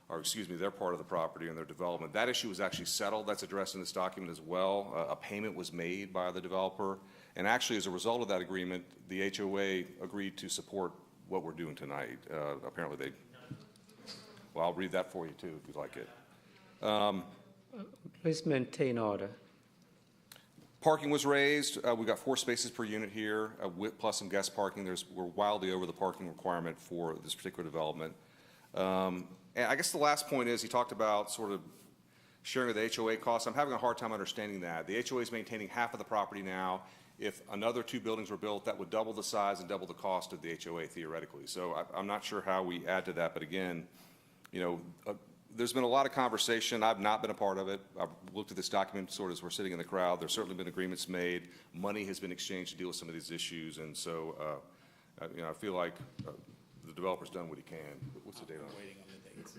J: or excuse me, their part of the property and their development. That issue was actually settled. That's addressed in this document as well. A payment was made by the developer. And actually, as a result of that agreement, the HOA agreed to support what we're doing tonight. Apparently they, well, I'll read that for you too, if you'd like it.
C: Please maintain order.
J: Parking was raised. We've got 4 spaces per unit here, plus some guest parking. We're wildly over the parking requirement for this particular development. And I guess the last point is he talked about sort of sharing of the HOA costs. I'm having a hard time understanding that. The HOA is maintaining half of the property now. If another 2 buildings were built, that would double the size and double the cost of the HOA theoretically. So I'm not sure how we add to that. But again, you know, there's been a lot of conversation. I've not been a part of it. I've looked at this document sort of as we're sitting in the crowd. There's certainly been agreements made. Money has been exchanged to deal with some of these issues. And so, you know, I feel like the developer's done what he can. What's the date on it?
B: Waiting on the dates.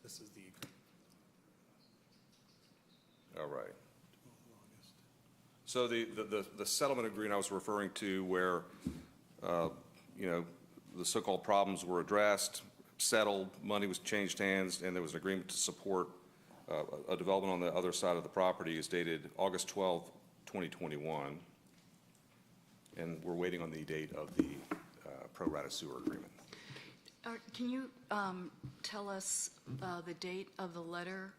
B: This is the
J: All right. So the settlement agreement I was referring to where, you know, the so-called problems were addressed, settled, money was changed hands, and there was an agreement to support a development on the other side of the property is dated August 12, 2021. And we're waiting on the date of the pro rata sewer agreement.
D: Can you tell us the date of the letter?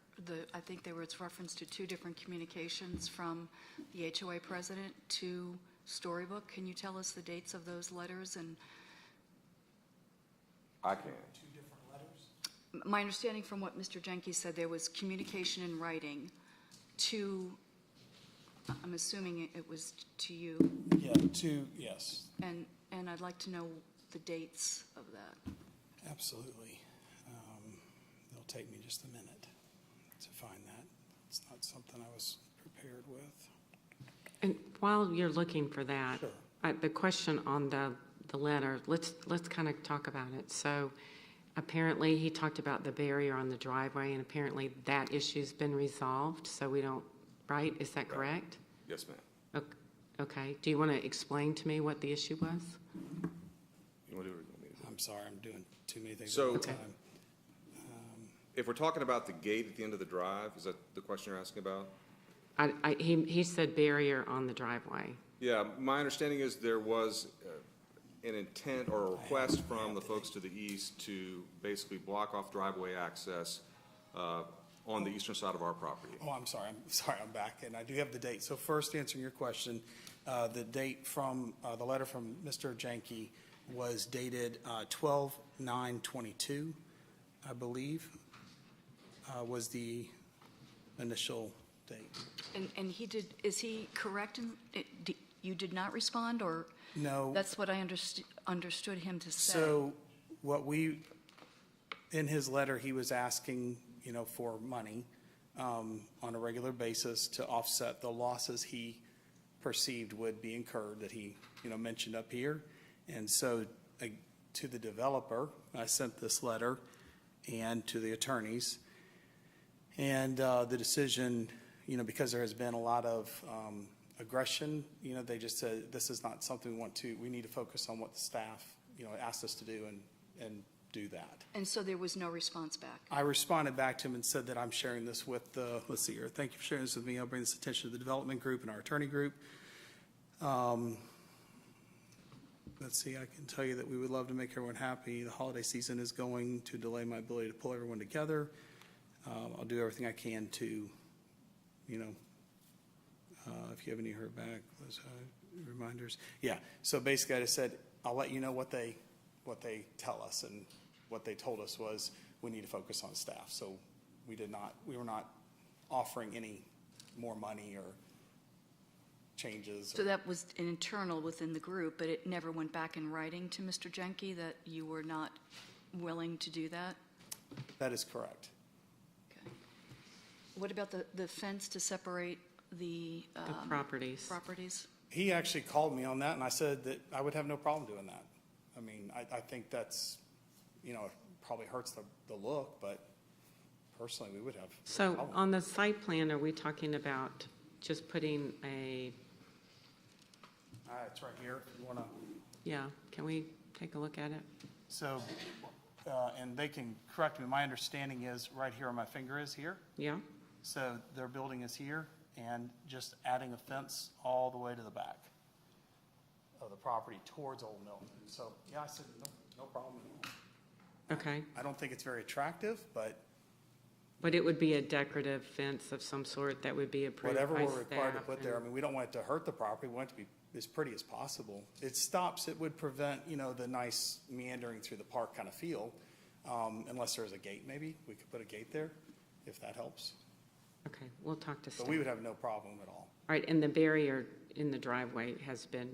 D: I think there was reference to 2 different communications from the HOA president to Storybook. Can you tell us the dates of those letters? And
J: I can.
B: 2 different letters?
D: my understanding from what Mr. Jenkins said, there was communication in writing to, I'm assuming it was to you,
B: Yeah, yes,
D: and I'd like to know the dates of that.
B: absolutely. It'll take me just a minute to find that. It's not something I was prepared with.
E: And while you're looking for that,
B: Sure.
E: the question on the letter, let's kind of talk about it. So apparently he talked about the barrier on the driveway, and apparently that issue's been resolved, so we don't, right? Is that correct?
J: Yes, ma'am.
E: Okay. Do you want to explain to me what the issue was?
J: You want to do it or you want me to do it?
B: I'm sorry, I'm doing too many things
J: So-
B: at one
E: Okay.
B: time.
J: If we're talking about the gate at the end of the drive, is that the question you're asking about?
E: He said barrier on the driveway.
J: Yeah, my understanding is there was an intent or a request from the folks to the east to basically block off driveway access on the eastern side of our property.
B: Oh, I'm sorry, I'm back, and I do have the date. So first, answering your question, the date from, the letter from Mr. Janke was dated 12/9/22, I believe, was the initial date.
D: And he did, is he correct in, you did not respond, or?
B: No.
D: That's what I understood him to say.
B: So what in his letter, he was asking, you know, for money on a regular basis to offset the losses he perceived would be incurred that he, you know, mentioned up here. And so to the developer, I sent this letter and to the attorneys. And the decision, you know, because there has been a lot of aggression, you know, they just said, this is not something we need to focus on what the staff, you know, asked us to do and do that.
D: And so there was no response back?
B: I responded back to him and said that I'm sharing this with the, let's see here, thank you for sharing this with me. I'll bring this attention to the development group and our attorney group. Let's see, I can tell you that we would love to make everyone happy. The holiday season is going to delay my ability to pull everyone together. I'll do everything I can to, you know, if you have any heard back, those reminders. Yeah, so basically I just said, I'll let you know what they tell us and what they told us was, we need to focus on staff. So we were not offering any more money or changes.
D: So that was an internal within the group, but it never went back in writing to Mr. Jenke that you were not willing to do that?
B: That is correct.
D: Okay. What about the fence to separate the
E: properties.
D: properties?
B: He actually called me on that, and I said that I would have no problem doing that. I mean, I think that's, you know, it probably hurts the look, but personally, we would have. no
E: So
B: problem.
E: on the site plan, are we talking about just putting a,
B: It's right here, if you want to.
E: yeah, can we take a look at it?
B: So, and they can correct me, my understanding is right here where my finger is here.
E: Yeah?
B: So their building is here, and just adding a fence all the way to the back of the property towards Old Milton. So, yeah, I said, no problem at all.
E: Okay.
B: I don't think it's very attractive, but
E: But it would be a decorative fence of some sort that would be approved by staff?
B: whatever we're required to put there, I
E: and-
B: mean, we don't want it to hurt the property, we want it to be as pretty as possible. It would prevent, you know, the nice meandering through the park kind of feel, unless there's a gate maybe, we could put a gate there, if that helps.
E: Okay, we'll talk to staff.
B: But we would have no problem at all.
E: All right, and the barrier in the driveway has been,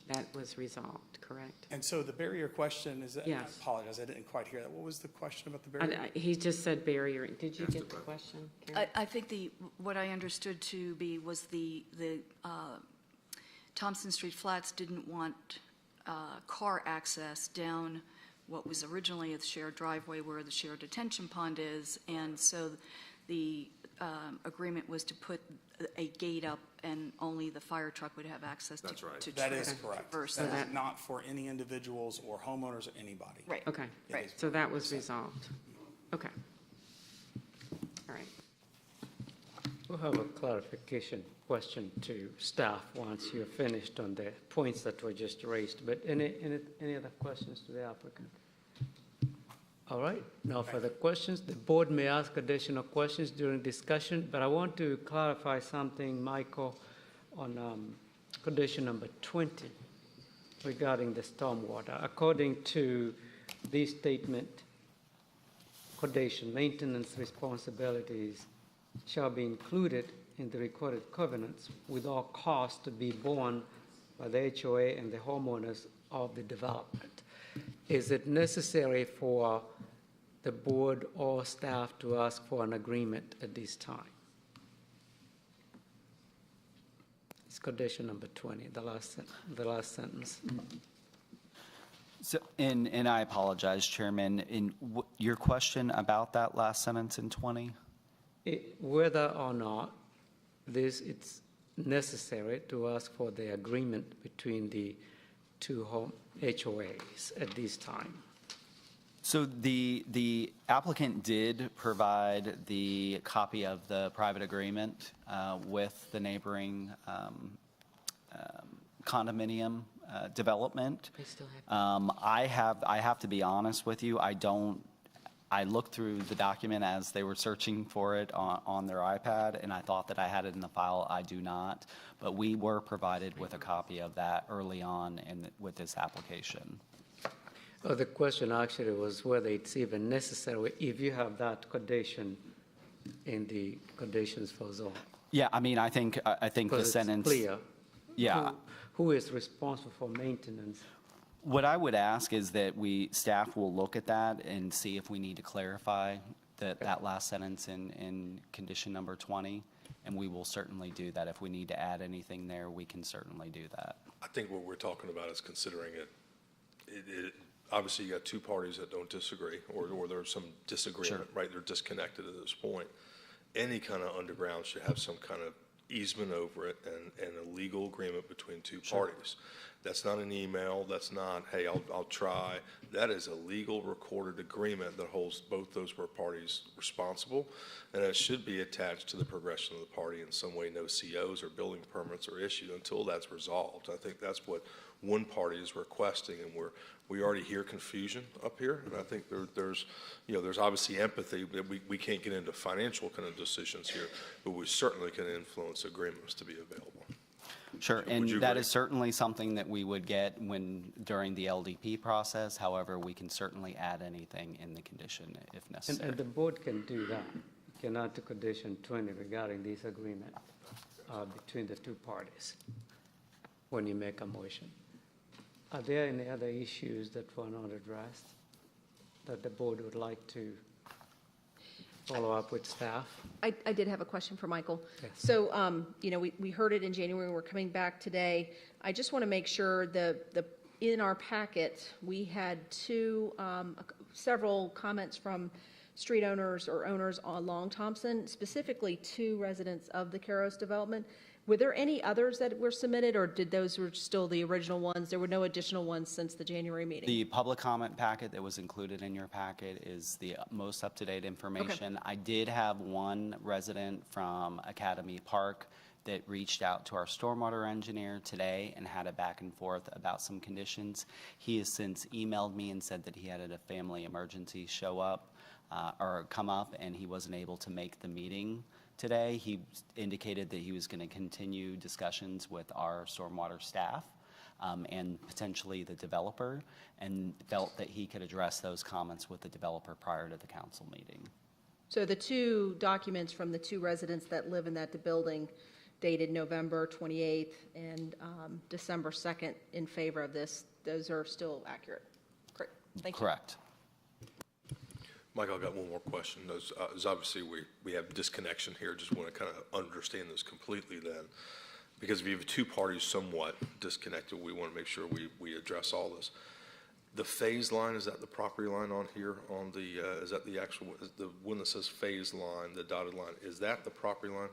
E: that was resolved, correct?
B: And so the barrier question is, I
E: Yes.
B: apologize, I didn't quite hear that. What was the question about the barrier?
E: He just said barrier. Did you get the question, Karen?
D: I think what I understood to be was the Thompson Street Flats didn't want car access down what was originally a shared driveway where the shared detention pond is, and so the agreement was to put a gate up and only the fire truck would have access to.
J: That's right.
D: to
B: That is
D: tra-
B: correct.
D: traverse
B: That
D: that.
B: is not for any individuals or homeowners or anybody.
D: Right.
E: Okay,
D: Right.
E: so that was resolved. Okay. All right.
C: We'll have a clarification question to staff once you're finished on the points that were just raised. But any other questions to the applicant? All right, no further questions. The board may ask additional questions during discussion, but I want to clarify something, Michael, on condition number 20 regarding the stormwater. According to this statement, condition, maintenance responsibilities shall be included in the recorded covenants with all costs to be borne by the HOA and the homeowners of the development. Is it necessary for the board or staff to ask for an agreement at this time? It's condition number 20, the last sentence.
G: So, and I apologize, Chairman, your question about that last sentence in 20?
C: Whether or not it's necessary to ask for the agreement between the two HOAs at this time.
G: So the applicant did provide the copy of the private agreement with the neighboring condominium development.
E: They still have
G: I have to be honest with you, I looked through the document as they were searching for it on their iPad, and I thought that I had it in the file. I do not, but we were provided with a copy of that early on with this application.
C: The question actually was whether it's even necessary if you have that condition in the conditions for zone.
G: Yeah, I mean, I think the
C: Because it's
G: sentence.
C: clear.
G: Yeah.
C: Who is responsible for maintenance?
G: What I would ask is that staff will look at that and see if we need to clarify that last sentence in condition number 20, and we will certainly do that. If we need to add anything there, we can certainly do that.
F: I think what we're talking about is considering obviously you got two parties that don't disagree, or there's some disagreement,
G: Sure.
F: right? They're disconnected at this point. Any kind of underground should have some kind of easement over it and a legal agreement between two parties. That's not an email, that's not, hey, I'll try. That is a legal recorded agreement that holds both those parties responsible, and it should be attached to the progression of the party in some way. No COs or building permits are issued until that's resolved. I think that's what one party is requesting, and we already hear confusion up here, and I think there's obviously empathy, but we can't get into financial kind of decisions here, but we certainly can influence agreements to be available.
G: Sure,
F: Would
G: and
F: you
G: that
F: agree?
G: is certainly something that we would get during the LDP process. However, we can certainly add anything in the condition if
C: And
G: necessary.
C: the board can do that. You can add to condition 20 regarding this agreement between the two parties when you make a motion. Are there any other issues that were not addressed that the board would like to follow up with staff?
I: I did have a question for Michael.
C: Yes.
I: So, we heard it in January, we're coming back today. I just want to make sure in our packet, we had several comments from street owners or owners along Thompson, specifically 2 residents of the Caros development. Were there any others that were submitted, or did those were still the original ones? There were no additional ones since the January meeting?
G: The public comment packet that was included in your packet is the most up-to-date information. I did have one resident from Academy Park that reached out to our stormwater engineer today and had a back and forth about some conditions. He has since emailed me and said that he had a family emergency show up or come up, and he wasn't able to make the meeting today. He indicated that he was going to continue discussions with our stormwater staff and potentially the developer, and felt that he could address those comments with the developer prior to the council meeting.
I: So the 2 documents from the 2 residents that live in that building dated November 28th and December 2nd in favor of this, those are still accurate? Great, thank you.
G: Correct.
F: Michael, I've got one more question. There's obviously we have disconnection here. Just want to kind of understand this completely then. Because if you have 2 parties somewhat disconnected, we want to make sure we address all this. The phase line, is that the property line on here on the, is that the actual, the one that says phase line, the dotted line, is that the property line?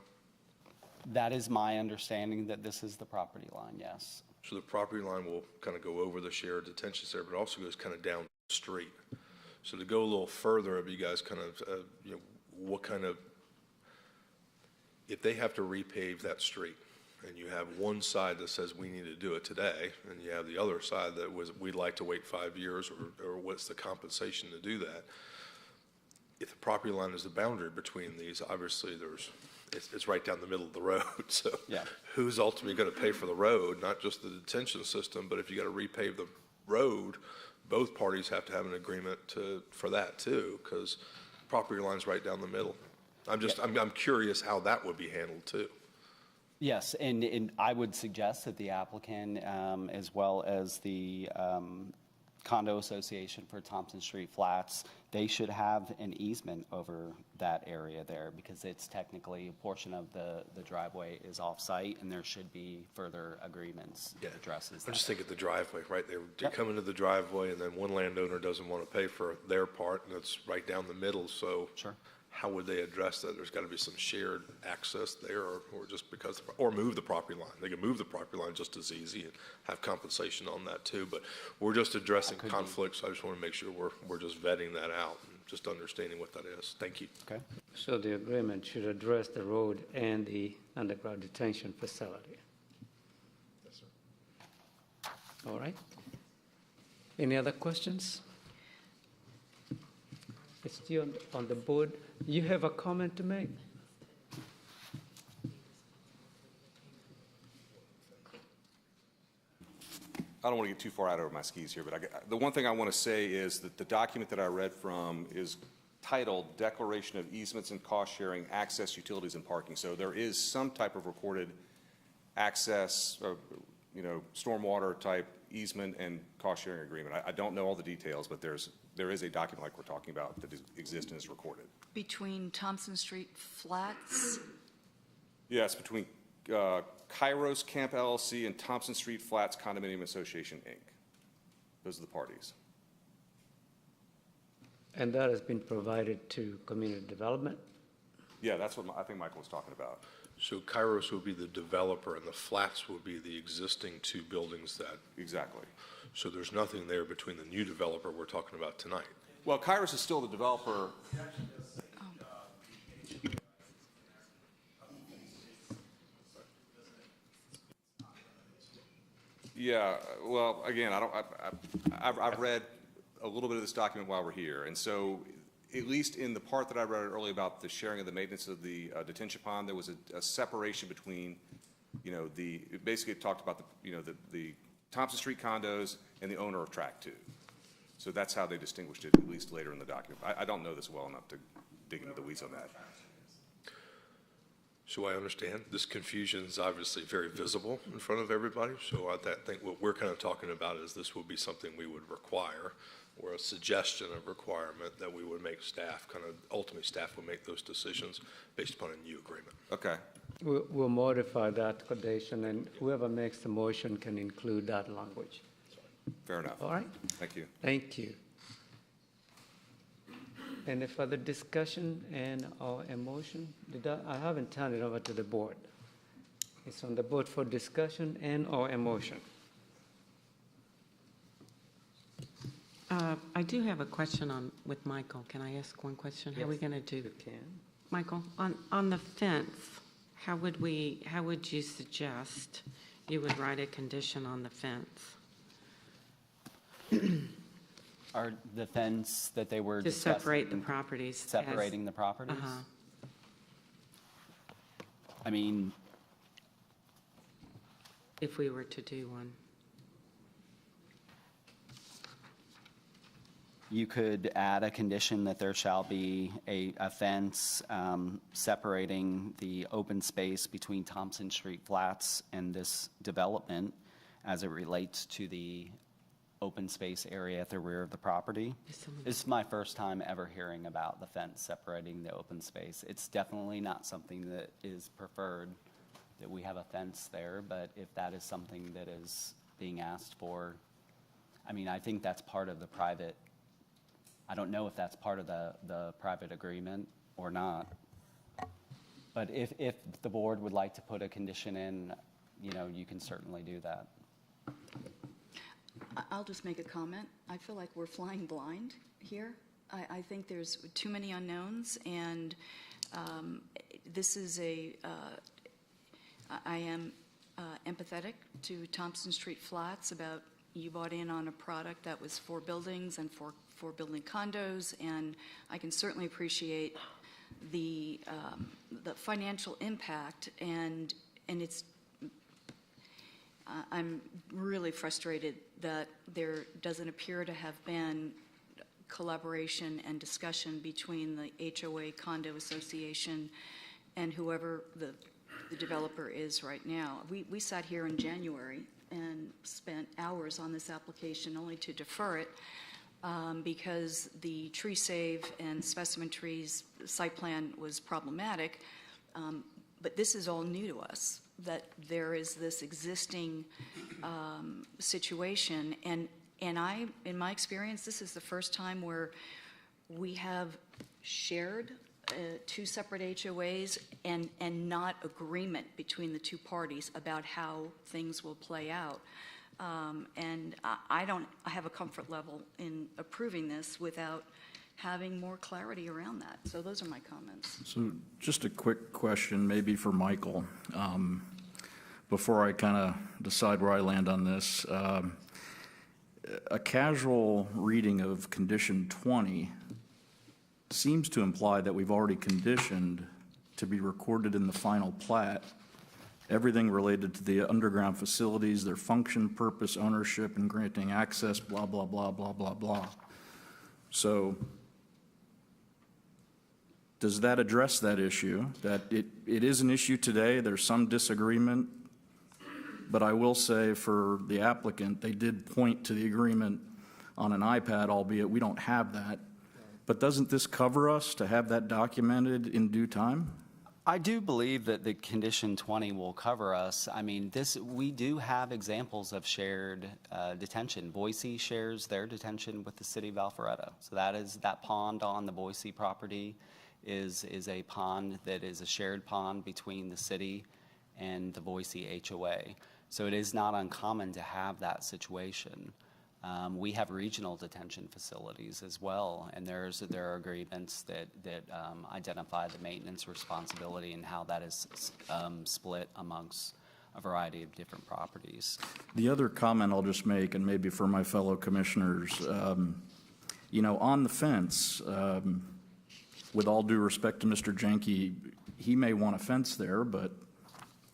G: That is my understanding, that this is the property line, yes.
F: So the property line will kind of go over the shared detention center, but also goes kind of down the street. So to go a little further, have you guys kind of, what kind of, if they have to repave that street, and you have one side that says we need to do it today, and you have the other side that we'd like to wait 5 years, or what's the compensation to do that? If the property line is the boundary between these, obviously it's right down the middle of the road. So
G: Yeah.
F: who's ultimately going to pay for the road? Not just the detention system, but if you got to repave the road, both parties have to have an agreement for that too, because property line's right down the middle. I'm curious how that would be handled too.
G: Yes, and I would suggest that the applicant, as well as the condo association for Thompson Street Flats, they should have an easement over that area there, because it's technically a portion of the driveway is off-site, and there should be further agreements that addresses that.
F: I'm just thinking the driveway, right? They come into the driveway, and then one landowner doesn't want to pay for their part, and it's right down the middle, so.
G: Sure.
F: How would they address that? There's got to be some shared access there, or just because, or move the property line. They could move the property line just as easy and have compensation on that too. But we're just addressing conflicts. I just want to make sure we're just vetting that out and just understanding what that is. Thank you.
G: Okay.
C: So the agreement should address the road and the underground detention facility.
F: Yes, sir.
C: All right. Any other questions? It's still on the board. You have a comment to make?
J: I don't want to get too far out over my skis here, but the one thing I want to say is that the document that I read from is titled Declaration of Easements and Cost Sharing, Access, Utilities, and Parking. So there is some type of recorded access, stormwater type easement and cost sharing agreement. I don't know all the details, but there is a document like we're talking about that exists and is recorded.
D: Between Thompson Street Flats?
J: Yes, between Kairos Camp LLC and Thompson Street Flats Condominium Association, Inc. Those are the parties.
C: And that has been provided to community development?
J: Yeah, that's what I think Michael was talking about.
F: So Kairos will be the developer, and the flats will be the existing 2 buildings that.
J: Exactly.
F: So there's nothing there between the new developer we're talking about tonight.
J: Well, Kairos is still the developer. Yeah, well, again, I've read a little bit of this document while we're here, and so at least in the part that I read earlier about the sharing of the maintenance of the detention pond, there was a separation between it basically talked about the Thompson Street condos and the owner of Tract 2. So that's how they distinguished it, at least later in the document. I don't know this well enough to dig into the weeds on that.
F: So I understand this confusion is obviously very visible in front of everybody. So I think what we're kind of talking about is this would be something we would require, or a suggestion of requirement that we would make staff, ultimately staff would make those decisions based upon a new agreement.
J: Okay.
C: We'll modify that condition, and whoever makes the motion can include that language.
J: Fair enough.
C: All right?
J: Thank you.
C: Thank you. Any further discussion or a motion? I haven't turned it over to the board. It's on the board for discussion or a motion.
E: I do have a question with Michael. Can I ask one question? How are we going to do?
C: You can.
E: Michael, on the fence, how would you suggest you would write a condition on the fence?
G: Are the fence that they were
E: To
G: discussing?
E: separate the properties.
G: Separating the properties?
E: Uh-huh.
G: I mean,
E: If we were to do one.
G: you could add a condition that there shall be a fence separating the open space between Thompson Street Flats and this development as it relates to the open space area at the rear of the property. This is my first time ever hearing about the fence separating the open space. It's definitely not something that is preferred, that we have a fence there, but if that is something that is being asked for, I mean, I think that's part of the private, I don't know if that's part of the private agreement or not. But if the board would like to put a condition in, you can certainly do that.
D: I'll just make a comment. I feel like we're flying blind here. I think there's too many unknowns, and this is I am empathetic to Thompson Street Flats about you bought in on a product that was 4 buildings and four building condos, and I can certainly appreciate the financial impact, and it's I'm really frustrated that there doesn't appear to have been collaboration and discussion between the HOA Condo Association and whoever the developer is right now. We sat here in January and spent hours on this application only to defer it because the tree save and specimen trees site plan was problematic. But this is all new to us, that there is this existing situation. And in my experience, this is the first time where we have shared 2 separate HOAs and not agreement between the 2 parties about how things will play out. And I have a comfort level in approving this without having more clarity around that. So those are my comments.
O: So just a quick question, maybe for Michael, before I kind of decide where I land on this. A casual reading of condition 20 seems to imply that we've already conditioned to be recorded in the final plat everything related to the underground facilities, their function, purpose, ownership, and granting access, blah, blah, blah, blah, blah, blah. So does that address that issue, that it is an issue today, there's some disagreement, but I will say for the applicant, they did point to the agreement on an iPad, albeit we don't have that. But doesn't this cover us to have that documented in due time?
G: I do believe that the condition 20 will cover us. I mean, we do have examples of shared detention. Boise shares their detention with the city of Alpharetta. So that pond on the Boise property is a pond that is a shared pond between the city and the Boise HOA. So it is not uncommon to have that situation. We have regional detention facilities as well, and there are agreements that identify the maintenance responsibility and how that is split amongst a variety of different properties.
O: The other comment I'll just make, and maybe for my fellow commissioners, on the fence, with all due respect to Mr. Jenke, he may want a fence there, but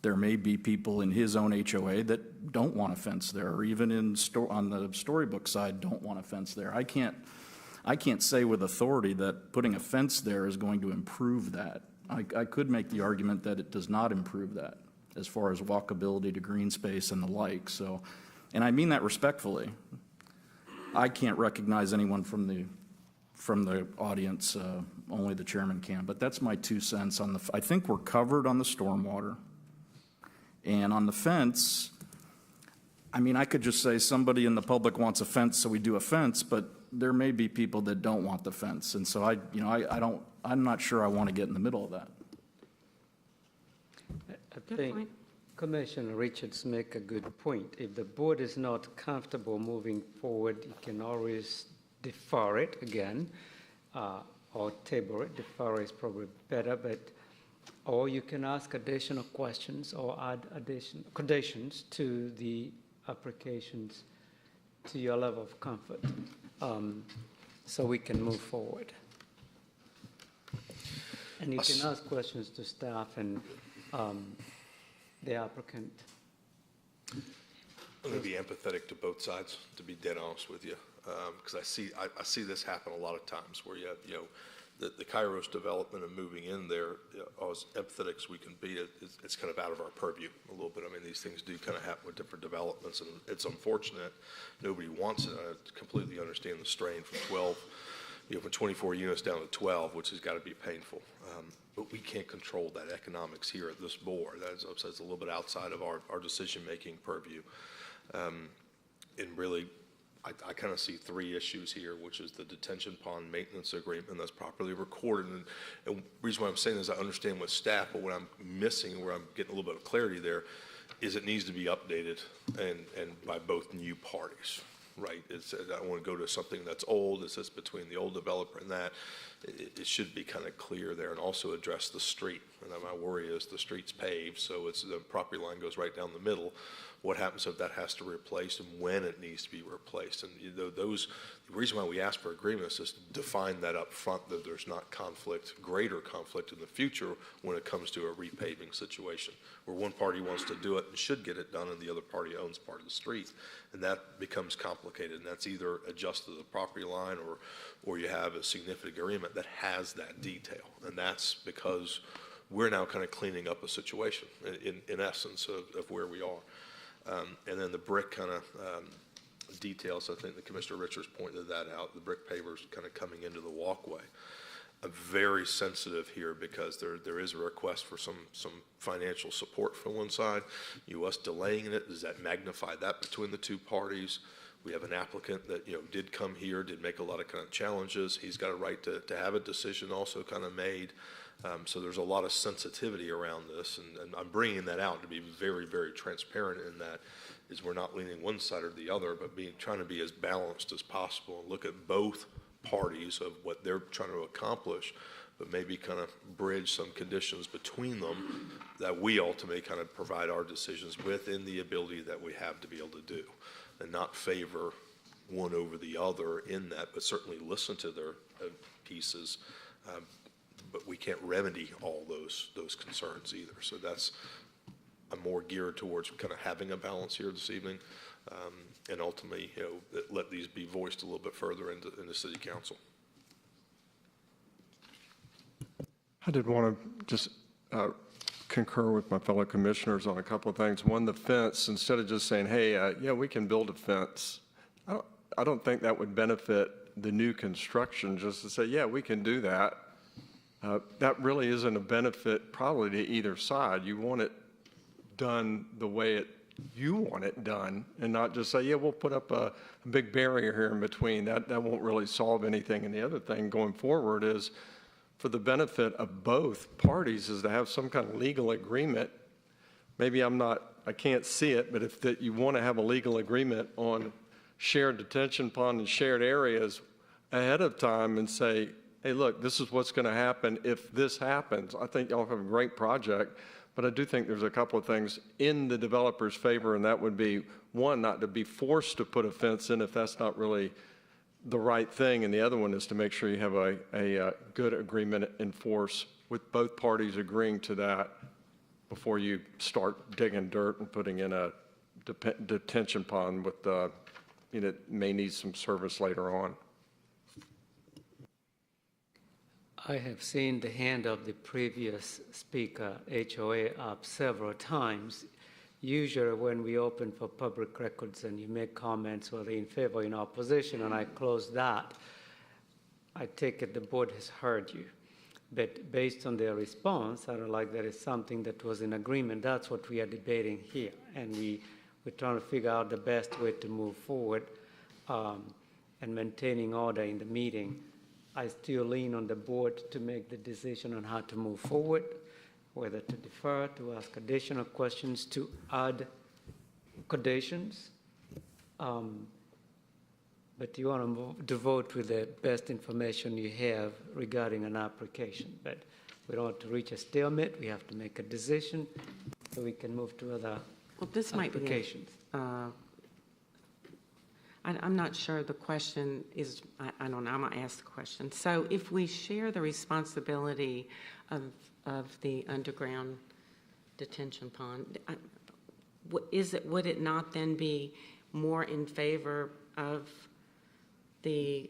O: There may be people in his own HOA that don't want a fence there, or even on the storybook side, don't want a fence there. I can't say with authority that putting a fence there is going to improve that. I could make the argument that it does not improve that as far as walkability to green space and the like. So, and I mean that respectfully. I can't recognize anyone from the audience, only the chairman can, but that's my 2 cents on I think we're covered on the stormwater. And on the fence, I mean, I could just say somebody in the public wants a fence, so we do a fence, but there may be people that don't want the fence. And so I'm not sure I want to get in the middle of that.
C: I
E: Good
C: think
E: point.
C: Commissioner Richards make a good point. If the board is not comfortable moving forward, you can always defer it again, or table it. Defer is probably better, or you can ask additional questions or add additional conditions to the applications to your level of comfort, so we can move forward. And you can ask questions to staff and the applicant.
F: I'm going to be empathetic to both sides, to be dead honest with you, because I see this happen a lot of times where you have, the Kairos development and moving in there, as empathetic as we can be, it's kind of out of our purview a little bit. I mean, these things do kind of happen with different developments, and it's unfortunate. Nobody wants it. I completely understand the strain from 12, from 24 units down to 12, which has got to be painful. But we can't control that economics here at this board. That's a little bit outside of our decision-making purview. And really, I kind of see 3 issues here, which is the detention pond maintenance agreement that's properly recorded. And the reason why I'm saying this, I understand with staff, but what I'm missing, where I'm getting a little bit of clarity there, is it needs to be updated and by both new parties, right? I don't want to go to something that's old. It's just between the old developer and that. It should be kind of clear there, and also address the street. And my worry is the street's paved, so the property line goes right down the middle. What happens if that has to replace, and when it needs to be replaced? And the reason why we ask for agreements is to define that up front, that there's not greater conflict in the future when it comes to a repaving situation, where one party wants to do it and should get it done, and the other party owns part of the street. And that becomes complicated, and that's either adjusted to the property line, or you have a significant agreement that has that detail. And that's because we're now kind of cleaning up a situation, in essence, of where we are. And then the brick kind of details, I think the Commissioner Richards pointed that out, the brick pavers kind of coming into the walkway. I'm very sensitive here because there is a request for some financial support from one side. Us delaying it, does that magnify that between the two parties? We have an applicant that, did come here, did make a lot of kind of challenges. He's got a right to have a decision also kind of made. So there's a lot of sensitivity around this, and I'm bringing that out to be very, very transparent in that, is we're not leaning one side or the other, but trying to be as balanced as possible and look at both parties of what they're trying to accomplish, but maybe kind of bridge some conditions between them that we ultimately kind of provide our decisions within the ability that we have to be able to do, and not favor one over the other in that, but certainly listen to their pieces. But we can't remedy all those concerns either. So I'm more geared towards kind of having a balance here this evening, and ultimately, let these be voiced a little bit further in the City Council.
A: I did want to just concur with my fellow commissioners on a couple of things. One, the fence, instead of just saying, hey, yeah, we can build a fence, I don't think that would benefit the new construction, just to say, yeah, we can do that. That really isn't a benefit probably to either side. You want it done the way you want it done, and not just say, yeah, we'll put up a big barrier here in between. That won't really solve anything. And the other thing going forward is, for the benefit of both parties, is to have some kind of legal agreement. Maybe I can't see it, but if you want to have a legal agreement on shared detention pond and shared areas ahead of time and say, hey, look, this is what's going to happen if this happens. I think y'all have a great project, but I do think there's a couple of things in the developer's favor, and that would be, one, not to be forced to put a fence in if that's not really the right thing, and the other one is to make sure you have a good agreement in force with both parties agreeing to that before you start digging dirt and putting in a detention pond with, it may need some service later on.
C: I have seen the hand of the previous speaker, HOA, up several times. Usually when we open for public records and you make comments whether in favor or in opposition, and I close that, I take it the board has heard you. But based on their response, I don't like that it's something that was in agreement. That's what we are debating here. And we're trying to figure out the best way to move forward and maintaining order in the meeting. I still lean on the board to make the decision on how to move forward, whether to defer, to ask additional questions, to add conditions. But you want to vote with the best information you have regarding an application. But we don't want to reach a stalemate. We have to make a decision so we can move to other applications.
E: I'm not sure the question is, I don't know, I'm going to ask the question. So if we share the responsibility of the underground detention pond, would it not then be more in favor of the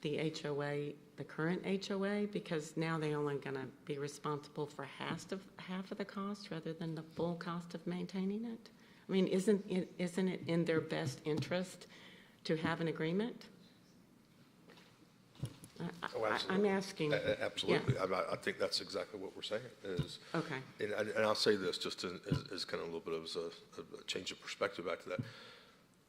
E: HOA, the current HOA, because now they're only going to be responsible for half of the cost rather than the full cost of maintaining it? I mean, isn't it in their best interest to have an agreement? I'm asking.
F: Absolutely.
E: Yeah.
F: I think that's exactly what we're saying is.
E: Okay.
F: And I'll say this just as kind of a little bit of a change of perspective back to that.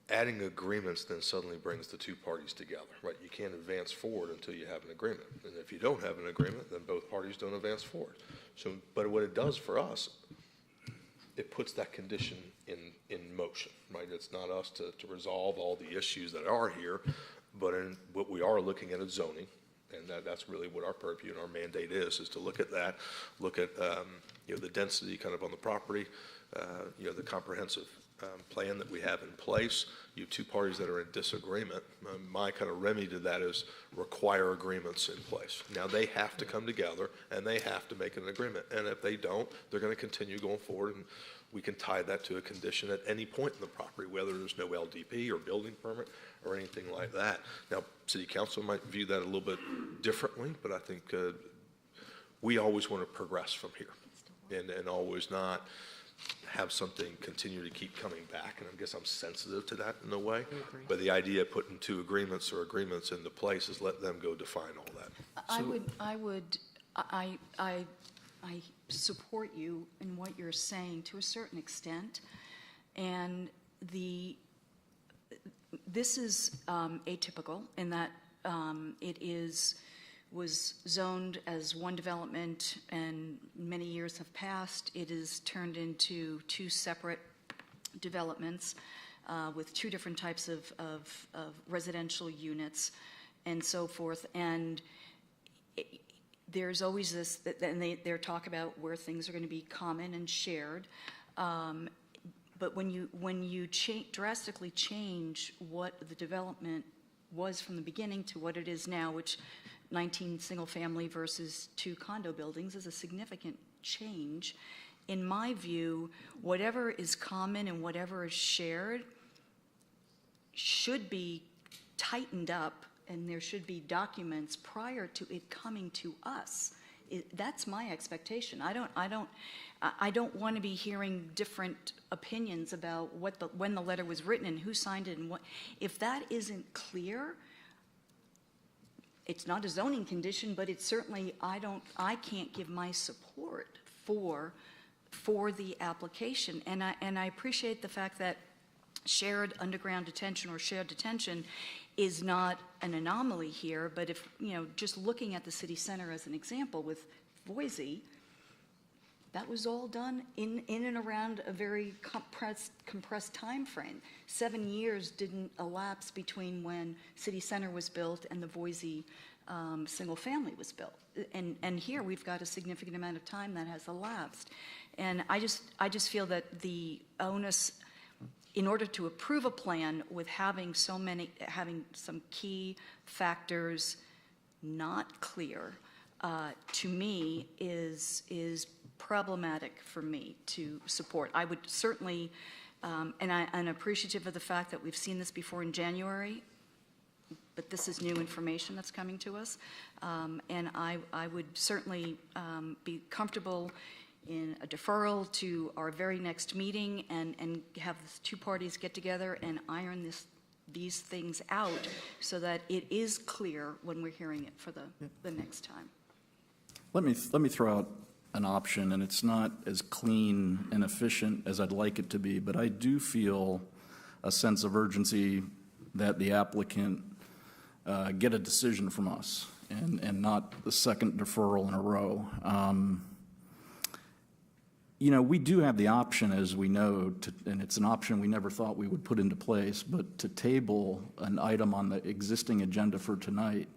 F: Adding agreements then suddenly brings the two parties together, right? You can't advance forward until you have an agreement. And if you don't have an agreement, then both parties don't advance forward. So, but what it does for us, it puts that condition in motion, right? It's not us to resolve all the issues that are here, but in what we are looking at is zoning, and that's really what our purview and our mandate is to look at that, look at the density kind of on the property, the comprehensive plan that we have in place. You have two parties that are in disagreement. My kind of remedy to that is require agreements in place. Now they have to come together and they have to make an agreement. And if they don't, they're going to continue going forward, and we can tie that to a condition at any point in the property, whether there's no LDP or building permit or anything like that. Now, City Council might view that a little bit differently, but I think we always want to progress from here and always not have something continue to keep coming back, and I guess I'm sensitive to that in a way. But the idea of putting two agreements or agreements into place is let them go define all that.
D: I support you in what you're saying to a certain extent, and this is atypical in that it was zoned as one development, and many years have passed. It is turned into two separate developments with two different types of residential units and so forth. And there's always this, and they talk about where things are going to be common and shared. But when you drastically change what the development was from the beginning to what it is now, which 19 single-family versus 2 condo buildings is a significant change. In my view, whatever is common and whatever is shared should be tightened up, and there should be documents prior to it coming to us. That's my expectation. I don't want to be hearing different opinions about when the letter was written and who signed it and what. If that isn't clear, it's not a zoning condition, but it's certainly, I can't give my support for the application. And I appreciate the fact that shared underground detention or shared detention is not an anomaly here, but if, just looking at the city center as an example with Boise, that was all done in and around a very compressed time frame. 7 years didn't elapse between when City Center was built and the Boise single family was built. And here we've got a significant amount of time that has elapsed. And I just feel that the onus, in order to approve a plan with having some key factors not clear, to me is problematic for me to support. I would certainly, and I'm appreciative of the fact that we've seen this before in January, but this is new information that's coming to us. And I would certainly be comfortable in a deferral to our very next meeting and have the two parties get together and iron these things out so that it is clear when we're hearing it for the next time.
O: Let me throw out an option, and it's not as clean and efficient as I'd like it to be, but I do feel a sense of urgency that the applicant get a decision from us and not the second deferral in a row. You know, we do have the option, as we know, and it's an option we never thought we would put into place, but to table an item on the existing agenda for tonight.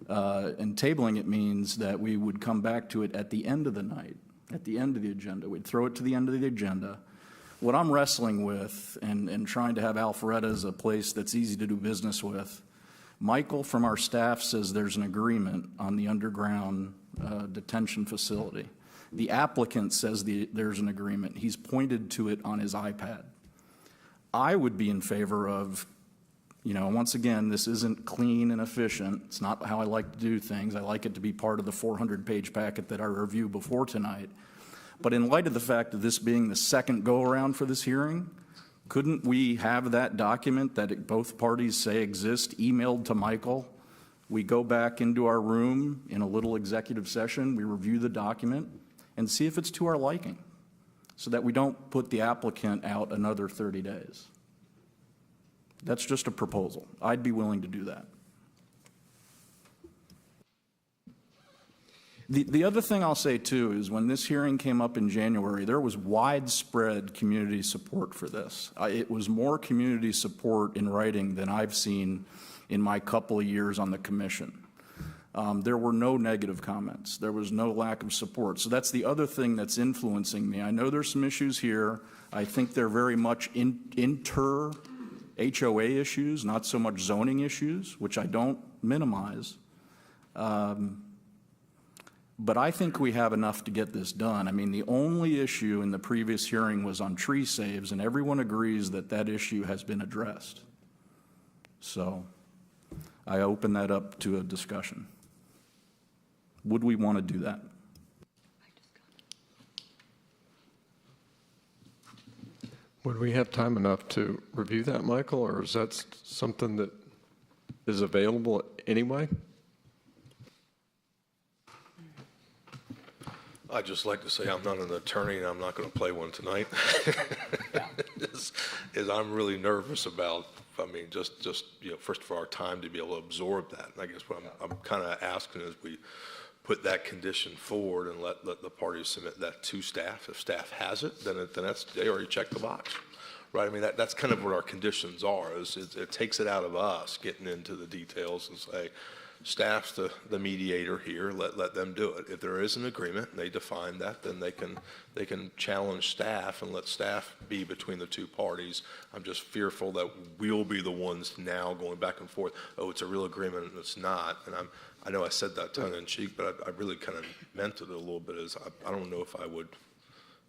O: And tabling it means that we would come back to it at the end of the night, at the end of the agenda. We'd throw it to the end of the agenda. What I'm wrestling with and trying to have Alpharetta as a place that's easy to do business with, Michael from our staff says there's an agreement on the underground detention facility. The applicant says there's an agreement. He's pointed to it on his iPad. I would be in favor of, you know, once again, this isn't clean and efficient. It's not how I like to do things. I like it to be part of the 400-page packet that I reviewed before tonight. But in light of the fact of this being the second go-around for this hearing, couldn't we have that document that both parties say exist emailed to Michael? We go back into our room in a little executive session, we review the document, and see if it's to our liking, so that we don't put the applicant out another 30 days. That's just a proposal. I'd be willing to do that. The other thing I'll say, too, is when this hearing came up in January, there was widespread community support for this. It was more community support in writing than I've seen in my couple of years on the commission. There were no negative comments. There was no lack of support. So that's the other thing that's influencing me. I know there's some issues here. I think they're very much inter-HOA issues, not so much zoning issues, which I don't minimize. But I think we have enough to get this done. I mean, the only issue in the previous hearing was on tree saves, and everyone agrees that that issue has been addressed. So I open that up to a discussion. Would we want to do that?
A: Would we have time enough to review that, Michael, or is that something that is available anyway?
F: I'd just like to say I'm not an attorney and I'm not going to play one tonight. is I'm really nervous about, I mean, just you know, first of all, our time to be able to absorb that. And I guess what I'm kind of asking is we put that condition forward and let the parties submit that to staff. If staff has it, then that's, they already checked the box, right? I mean, that's kind of what our conditions are, is it takes it out of us getting into the details and say, staff's the mediator here, let them do it. If there is an agreement and they define that, then they can challenge staff and let staff be between the two parties. I'm just fearful that we'll be the ones now going back and forth, oh, it's a real agreement and it's not. And I know I said that tongue in cheek, but I really kind of meant it a little bit, as I don't know if I would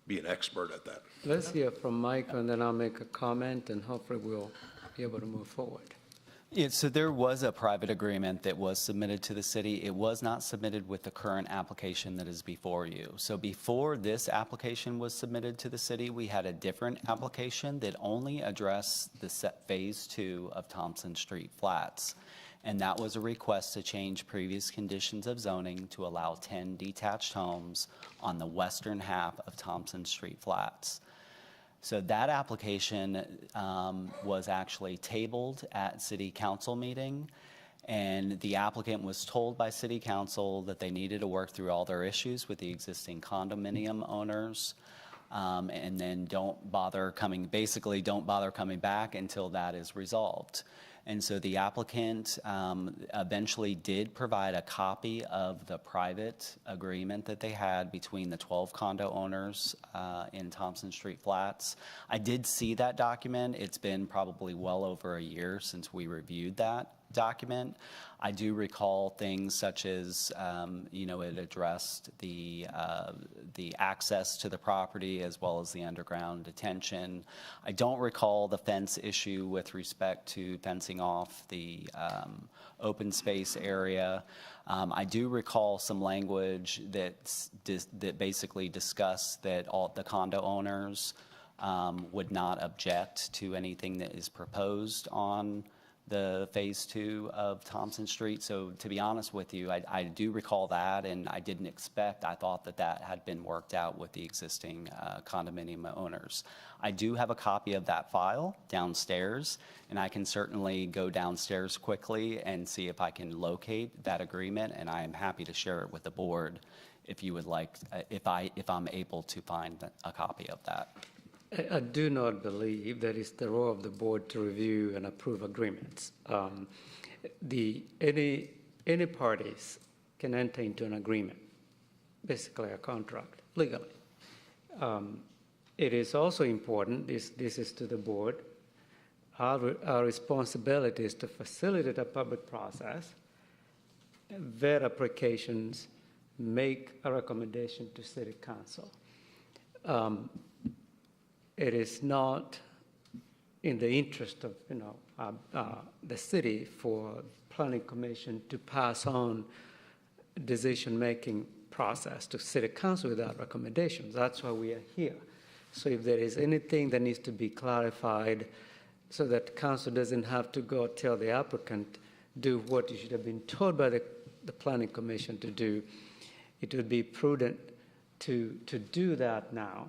F: be an expert at that.
C: Let's hear from Mike, and then I'll make a comment, and hopefully we'll be able to move forward.
G: Yeah, so there was a private agreement that was submitted to the city. It was not submitted with the current application that is before you. So before this application was submitted to the city, we had a different application that only addressed the phase 2 of Thompson Street Flats. And that was a request to change previous conditions of zoning to allow 10 detached homes on the western half of Thompson Street Flats. So that application was actually tabled at city council meeting, and the applicant was told by city council that they needed to work through all their issues with the existing condominium owners, and then don't bother coming back until that is resolved. And so the applicant eventually did provide a copy of the private agreement that they had between the 12 condo owners in Thompson Street Flats. I did see that document. It's been probably well over a year since we reviewed that. document. I do recall things such as, it addressed the access to the property as well as the underground detention. I don't recall the fence issue with respect to fencing off the open space area. I do recall some language that basically discussed that all the condo owners would not object to anything that is proposed on the Phase 2 of Thompson Street. So to be honest with you, I do recall that, and I didn't expect, I thought that had been worked out with the existing condominium owners. I do have a copy of that file downstairs, and I can certainly go downstairs quickly and see if I can locate that agreement, and I am happy to share it with the board if you would like, if I'm able to find a copy of that.
C: I do not believe that it's the role of the board to review and approve agreements. Any parties can enter into an agreement, basically a contract, legally. It is also important, this is to the board, our responsibility is to facilitate a public process, vet applications, make a recommendation to City Council. It is not in the interest of the city for Planning Commission to pass on decision-making process to City Council without recommendations. That's why we are here. So if there is anything that needs to be clarified so that Council doesn't have to go tell the applicant, do what you should have been told by the Planning Commission to do, it would be prudent to do that now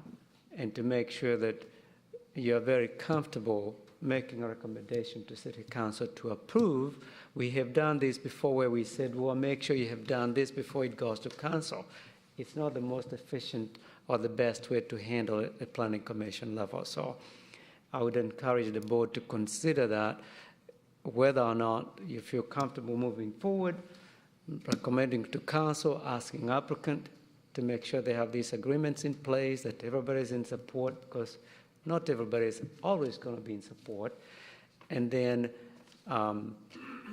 C: and to make sure that you're very comfortable making a recommendation to City Council to approve. We have done this before where we said, well, make sure you have done this before it goes to Council. It's not the most efficient or the best way to handle it at Planning Commission level. So I would encourage the board to consider that, whether or not you feel comfortable moving forward, recommending to Council, asking applicant to make sure they have these agreements in place, that everybody's in support, because not everybody is always going to be in support, and then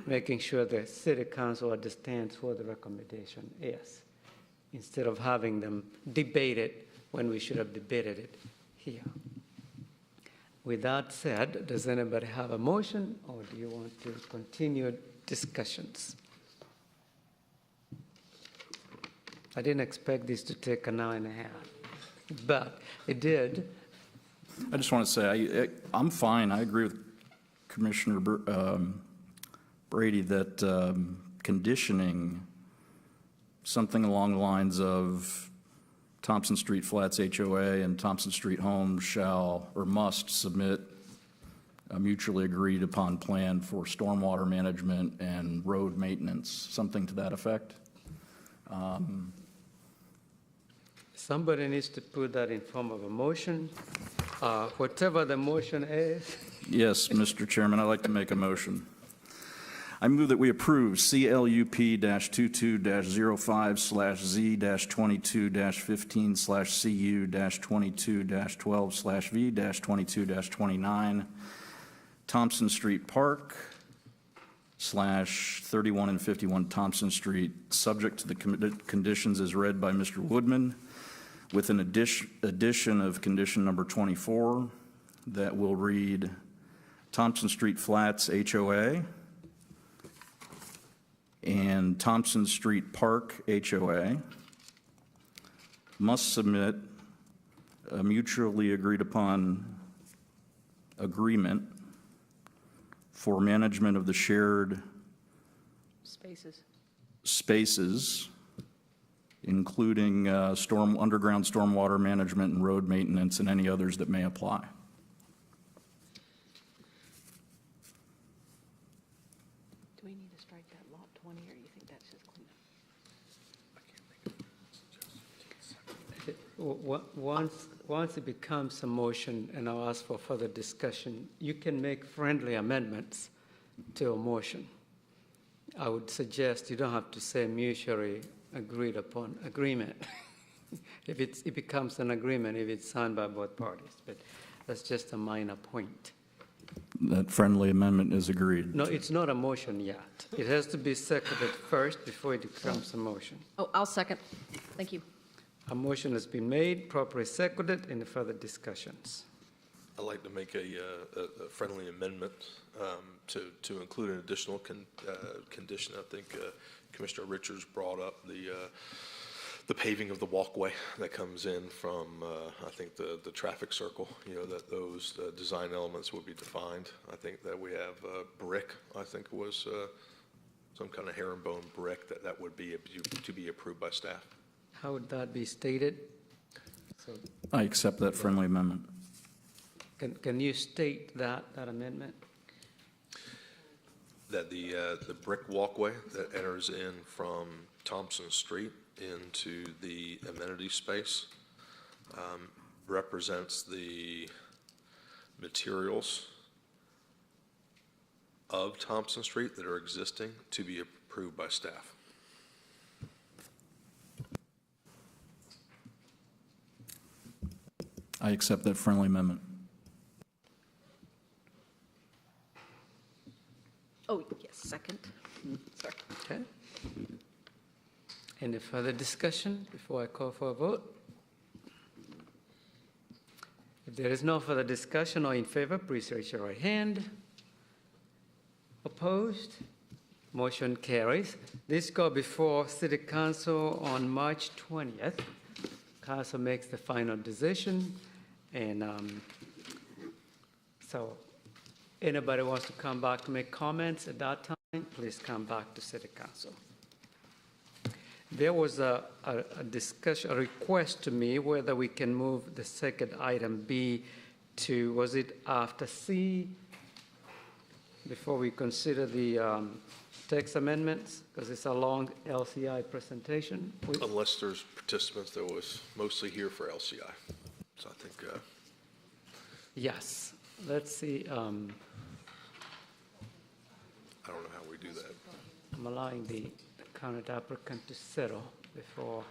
C: making sure the City Council understands what the recommendation is, instead of having them debate it when we should have debated it here. With that said, does anybody have a motion, or do you want to continue discussions? I didn't expect this to take an hour and a half, but it did.
O: I just want to say, I'm fine. I agree with Commissioner Brady that conditioning something along the lines of Thompson Street Flats HOA and Thompson Street Homes shall or must submit a mutually agreed upon plan for stormwater management and road maintenance, something to that effect.
C: Somebody needs to put that in form of a motion, whatever the motion is.
O: Yes, Mr. Chairman, I'd like to make a motion. I move that we approve CLUP-22-05/Z-22-15/CU-22-12/V-22-29 Thompson Street Park /31 and 51 Thompson Street, subject to the conditions as read by Mr. Woodman, with an addition of condition number 24 that will read Thompson Street Flats HOA and Thompson Street Park HOA must submit a mutually agreed upon agreement for management of the shared spaces, including underground stormwater management and road maintenance and any others that may apply.
E: Do we need to strike that lot 20, or you think that's just clean?
C: Once it becomes a motion and I'll ask for further discussion, you can make friendly amendments to a motion. I would suggest you don't have to say mutually agreed upon agreement. If it becomes an agreement, if it's signed by both parties, but that's just a minor point.
O: That friendly amendment is agreed.
C: No, it's not a motion yet. It has to be seconded first before it becomes a motion.
I: Oh, I'll second. Thank you.
C: A motion has been made, properly seconded. Any further discussions?
F: I'd like to make a friendly amendment to include an additional condition. I think Commissioner Richards brought up the paving of the walkway that comes in from, I think, the traffic circle, that those design elements would be defined. I think that we have brick, I think was some kind of herringbone brick that would be to be approved by staff.
C: How would that be stated? So
O: I accept that friendly amendment.
C: can you state that amendment?
F: That the brick walkway that enters in from Thompson Street into the amenity space represents the materials of Thompson Street that are existing to be approved by staff.
O: I accept that friendly amendment.
I: Oh, yes, second. Sorry.
C: Okay. Any further discussion before I call for a vote? If there is no further discussion or in favor, please raise your right hand. Opposed? Motion carries. This go before City Council on March 20th. Council makes the final decision, and so anybody wants to come back to make comments at that time, please come back to City Council. There was a discussion, a request to me whether we can move the second item B to, was it after C, before we consider the text amendments, because it's a long LCI presentation.
F: Unless there's participants that was mostly here for LCI. So I think.
C: Yes. Let's see.
F: I don't know how we do that.
C: I'm allowing the current applicant to settle before.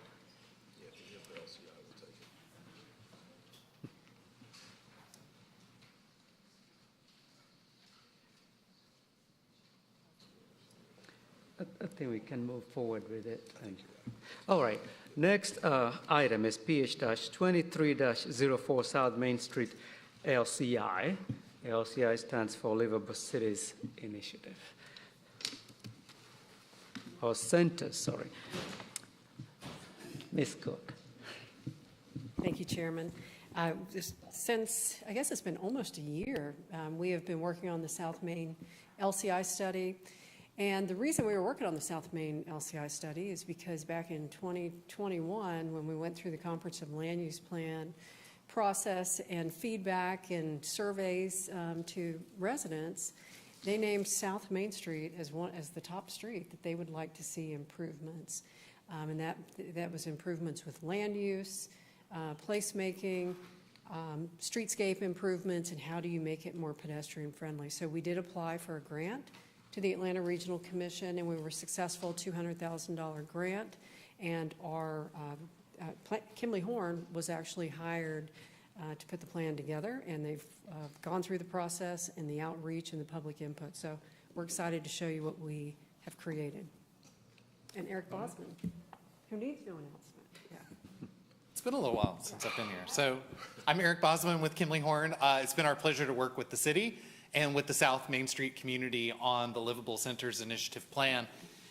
C: I think we can move forward with it. All right. Next item is PH-23-04 South Main Street LCI. LCI stands for Livable Cities Initiative. Or Center, sorry. Ms. Cook.
P: Thank you, Chairman. Since, I guess it's been almost a year, we have been working on the South Main LCI study. And the reason we were working on the South Main LCI study is because back in 2021, when we went through the comprehensive land use plan process and feedback and surveys to residents, they named South Main Street as the top street that they would like to see improvements. And that was improvements with land use, placemaking, streetscape improvements, and how do you make it more pedestrian friendly. So we did apply for a grant to the Atlanta Regional Commission, and we were successful, $200,000 grant, and our Kimley Horn was actually hired to put the plan together, and they've gone through the process and the outreach and the public input. So we're excited to show you what we have created. And Eric Bosman, who needs no announcement. Yeah.
Q: It's been a little while since I've been here. So I'm Eric Bosman with Kimley Horn. It's been our pleasure to work with the city and with the South Main Street community on the Livable Centers Initiative Plan.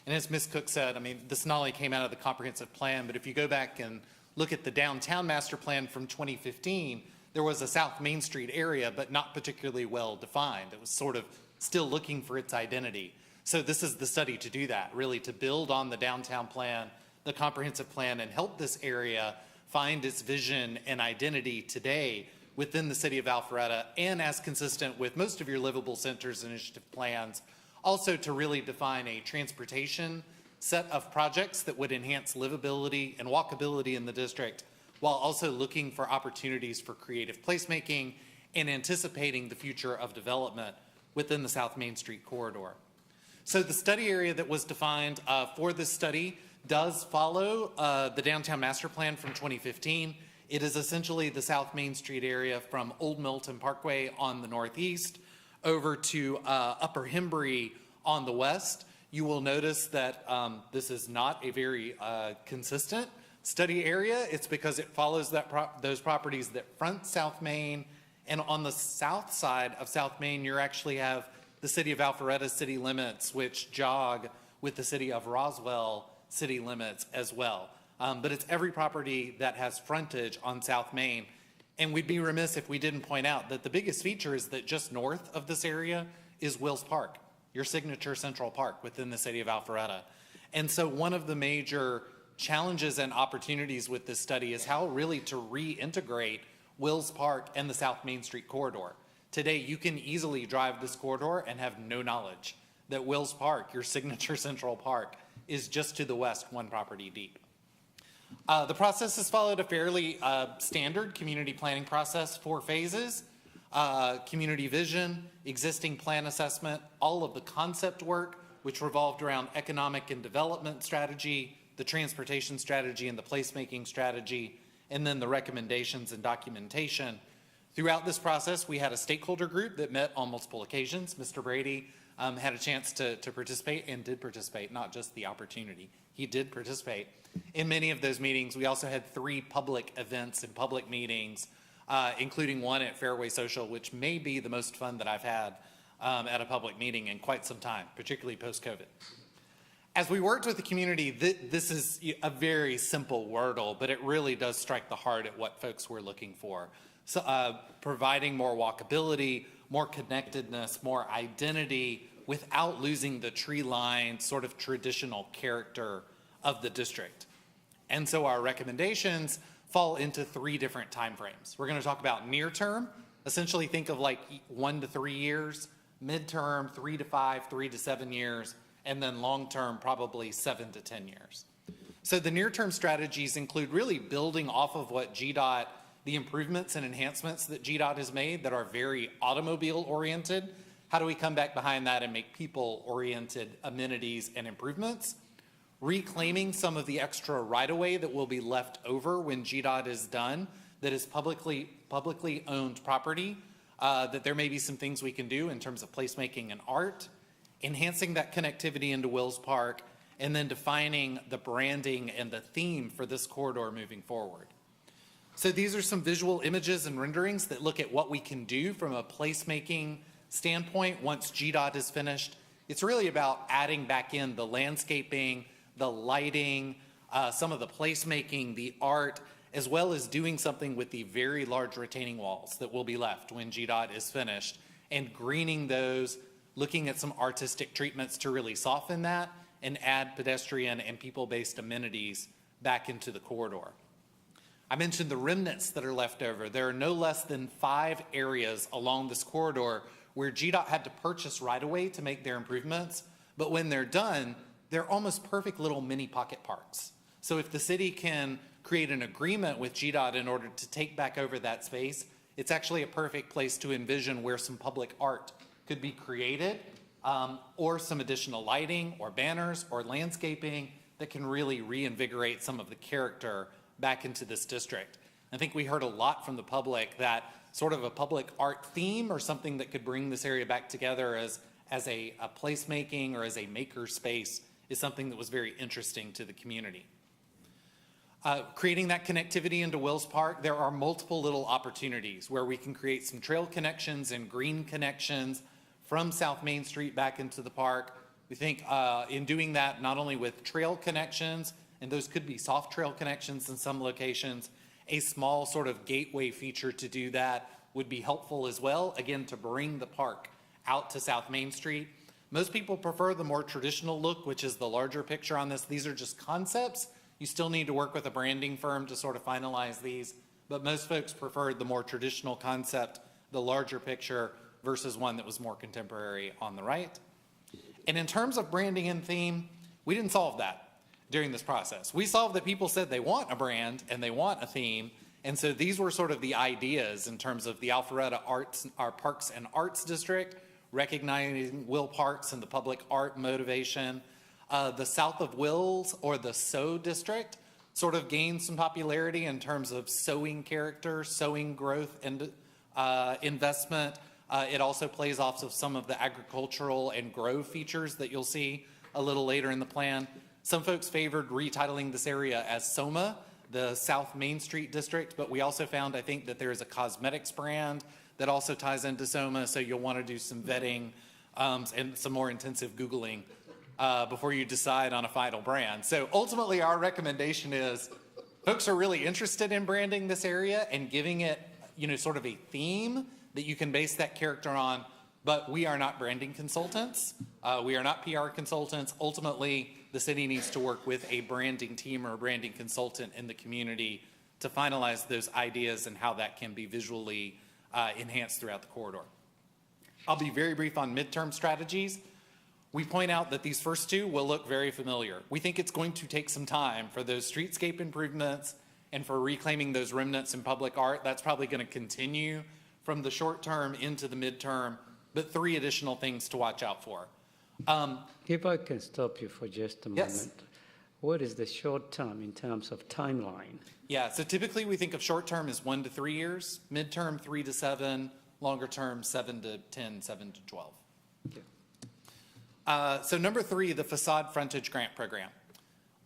Q: And as Ms. Cook said, I mean, this not only came out of the comprehensive plan, but if you go back and look at the downtown master plan from 2015, there was a South Main Street area, but not particularly well defined. It was sort of still looking for its identity. So this is the study to do that, really to build on the downtown plan, the comprehensive plan, and help this area find its vision and identity today within the city of Alpharetta, and as consistent with most of your Livable Centers Initiative plans, also to really define a transportation set of projects that would enhance livability and walkability in the district, while also looking for opportunities for creative placemaking and anticipating the future of development within the South Main Street corridor. So the study area that was defined for this study does follow the downtown master plan from 2015. It is essentially the South Main Street area from Old Milton Parkway on the northeast, over to Upper Hembury on the west, you will notice that this is not a very consistent study area. It's because it follows those properties that front South Main, and on the south side of South Main, you actually have the city of Alpharetta city limits, which jog with the city of Roswell city limits as well. But it's every property that has frontage on South Main. And we'd be remiss if we didn't point out that the biggest feature is that just north of this area is Wills Park, your signature central park within the city of Alpharetta. And so one of the major challenges and opportunities with this study is how really to reintegrate Wills Park and the South Main Street corridor. Today, you can easily drive this corridor and have no knowledge that Wills Park, your signature central park, is just to the west, one property deep. The process has followed a fairly standard community planning process, 4 phases: community vision, existing plan assessment, all of the concept work, which revolved around economic and development strategy, the transportation strategy, and the placemaking strategy, and then the recommendations and documentation. Throughout this process, we had a stakeholder group that met on multiple occasions. Mr. Brady had a chance to participate and did participate, not just the opportunity. He did participate in many of those meetings. We also had 3 public events and public meetings, including one at Fairway Social, which may be the most fun that I've had at a public meeting in quite some time, particularly post-COVID. As we worked with the community, this is a very simple wordle, but it really does strike the heart at what folks were looking for. So, providing more walkability, more connectedness, more identity, without losing the tree-lined sort of traditional character of the district. And so our recommendations fall into 3 different timeframes. We're going to talk about near term, essentially think of like 1 to 3 years, midterm 3 to 5, 3 to 7 years, and then long term probably 7 to 10 years. So the near term strategies include really building off of what GDOT, the improvements and enhancements that GDOT has made that are very automobile oriented. How do we come back behind that and make people oriented amenities and improvements? Reclaiming some of the extra right-of-way that will be left over when GDOT is done, that is publicly owned property, that there may be some things we can do in terms of placemaking and art, enhancing that connectivity into Wills Park, and then defining the branding and the theme for this corridor moving forward. So these are some visual images and renderings that look at what we can do from a placemaking standpoint once GDOT is finished. It's really about adding back in the landscaping, the lighting, some of the placemaking, the art, as well as doing something with the very large retaining walls that will be left when GDOT is finished, and greening those, looking at some artistic treatments to really soften that and add pedestrian and people-based amenities back into the corridor. I mentioned the remnants that are left over. There are no less than 5 areas along this corridor where GDOT had to purchase right-of-way to make their improvements, but when they're done, they're almost perfect little mini pocket parks. So if the city can create an agreement with GDOT in order to take back over that space, it's actually a perfect place to envision where some public art could be created, or some additional lighting or banners or landscaping that can really reinvigorate some of the character back into this district. I think we heard a lot from the public that sort of a public art theme or something that could bring this area back together as a placemaking or as a maker space is something that was very interesting to the community. Creating that connectivity into Wills Park, there are multiple little opportunities where we can create some trail connections and green connections from South Main Street back into the park. We think in doing that, not only with trail connections, and those could be soft trail connections in some locations, a small sort of gateway feature to do that would be helpful as well, again, to bring the park out to South Main Street. Most people prefer the more traditional look, which is the larger picture on this. These are just concepts. You still need to work with a branding firm to sort of finalize these, but most folks preferred the more traditional concept, the larger picture, versus one that was more contemporary on the right. And in terms of branding and theme, we didn't solve that during this process. We solved that people said they want a brand and they want a theme, and so these were sort of the ideas in terms of the Alpharetta Parks and Arts District, recognizing Will Parks and the public art motivation. The South of Wills, or the SO District, sort of gained some popularity in terms of sowing character, sowing growth and investment, It also plays off of some of the agricultural and grove features that you'll see a little later in the plan. Some folks favored retitling this area as SOMA, the South Main Street District, but we also found, I think, that there is a cosmetics brand that also ties into SOMA, so you'll want to do some vetting and some more intensive Googling before you decide on a final brand. So ultimately, our recommendation is folks are really interested in branding this area and giving it, sort of a theme that you can base that character on, but we are not branding consultants. We are not PR consultants. Ultimately, the city needs to work with a branding team or a branding consultant in the community to finalize those ideas and how that can be visually enhanced throughout the corridor. I'll be very brief on midterm strategies. We point out that these first two will look very familiar. We think it's going to take some time for those streetscape improvements and for reclaiming those remnants in public art. That's probably going to continue from the short term into the midterm, but 3 additional things to watch out for.
C: If I can stop you for just a moment.
Q: Yes.
C: What is the short term in terms of timeline?
Q: Yeah, so typically we think of short term as 1 to 3 years, midterm 3 to 7, longer term 7 to 10, 7 to 12.
C: Okay.
Q: So number 3, the facade frontage grant program.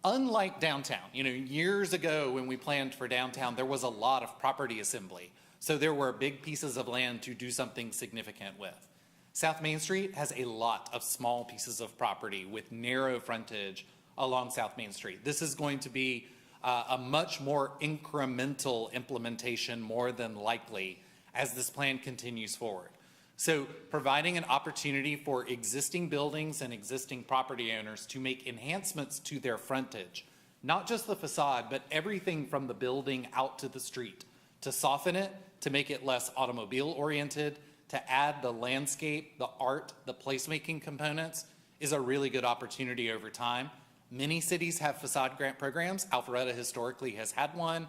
Q: Unlike downtown, years ago when we planned for downtown, there was a lot of property assembly. So there were big pieces of land to do something significant with. South Main Street has a lot of small pieces of property with narrow frontage along South Main Street. This is going to be a much more incremental implementation, more than likely, as this plan continues forward. So providing an opportunity for existing buildings and existing property owners to make enhancements to their frontage, not just the facade, but everything from the building out to the street, to soften it, to make it less automobile-oriented, to add the landscape, the art, the placemaking components, is a really good opportunity over time. Many cities have facade grant programs. Alpharetta historically has had one.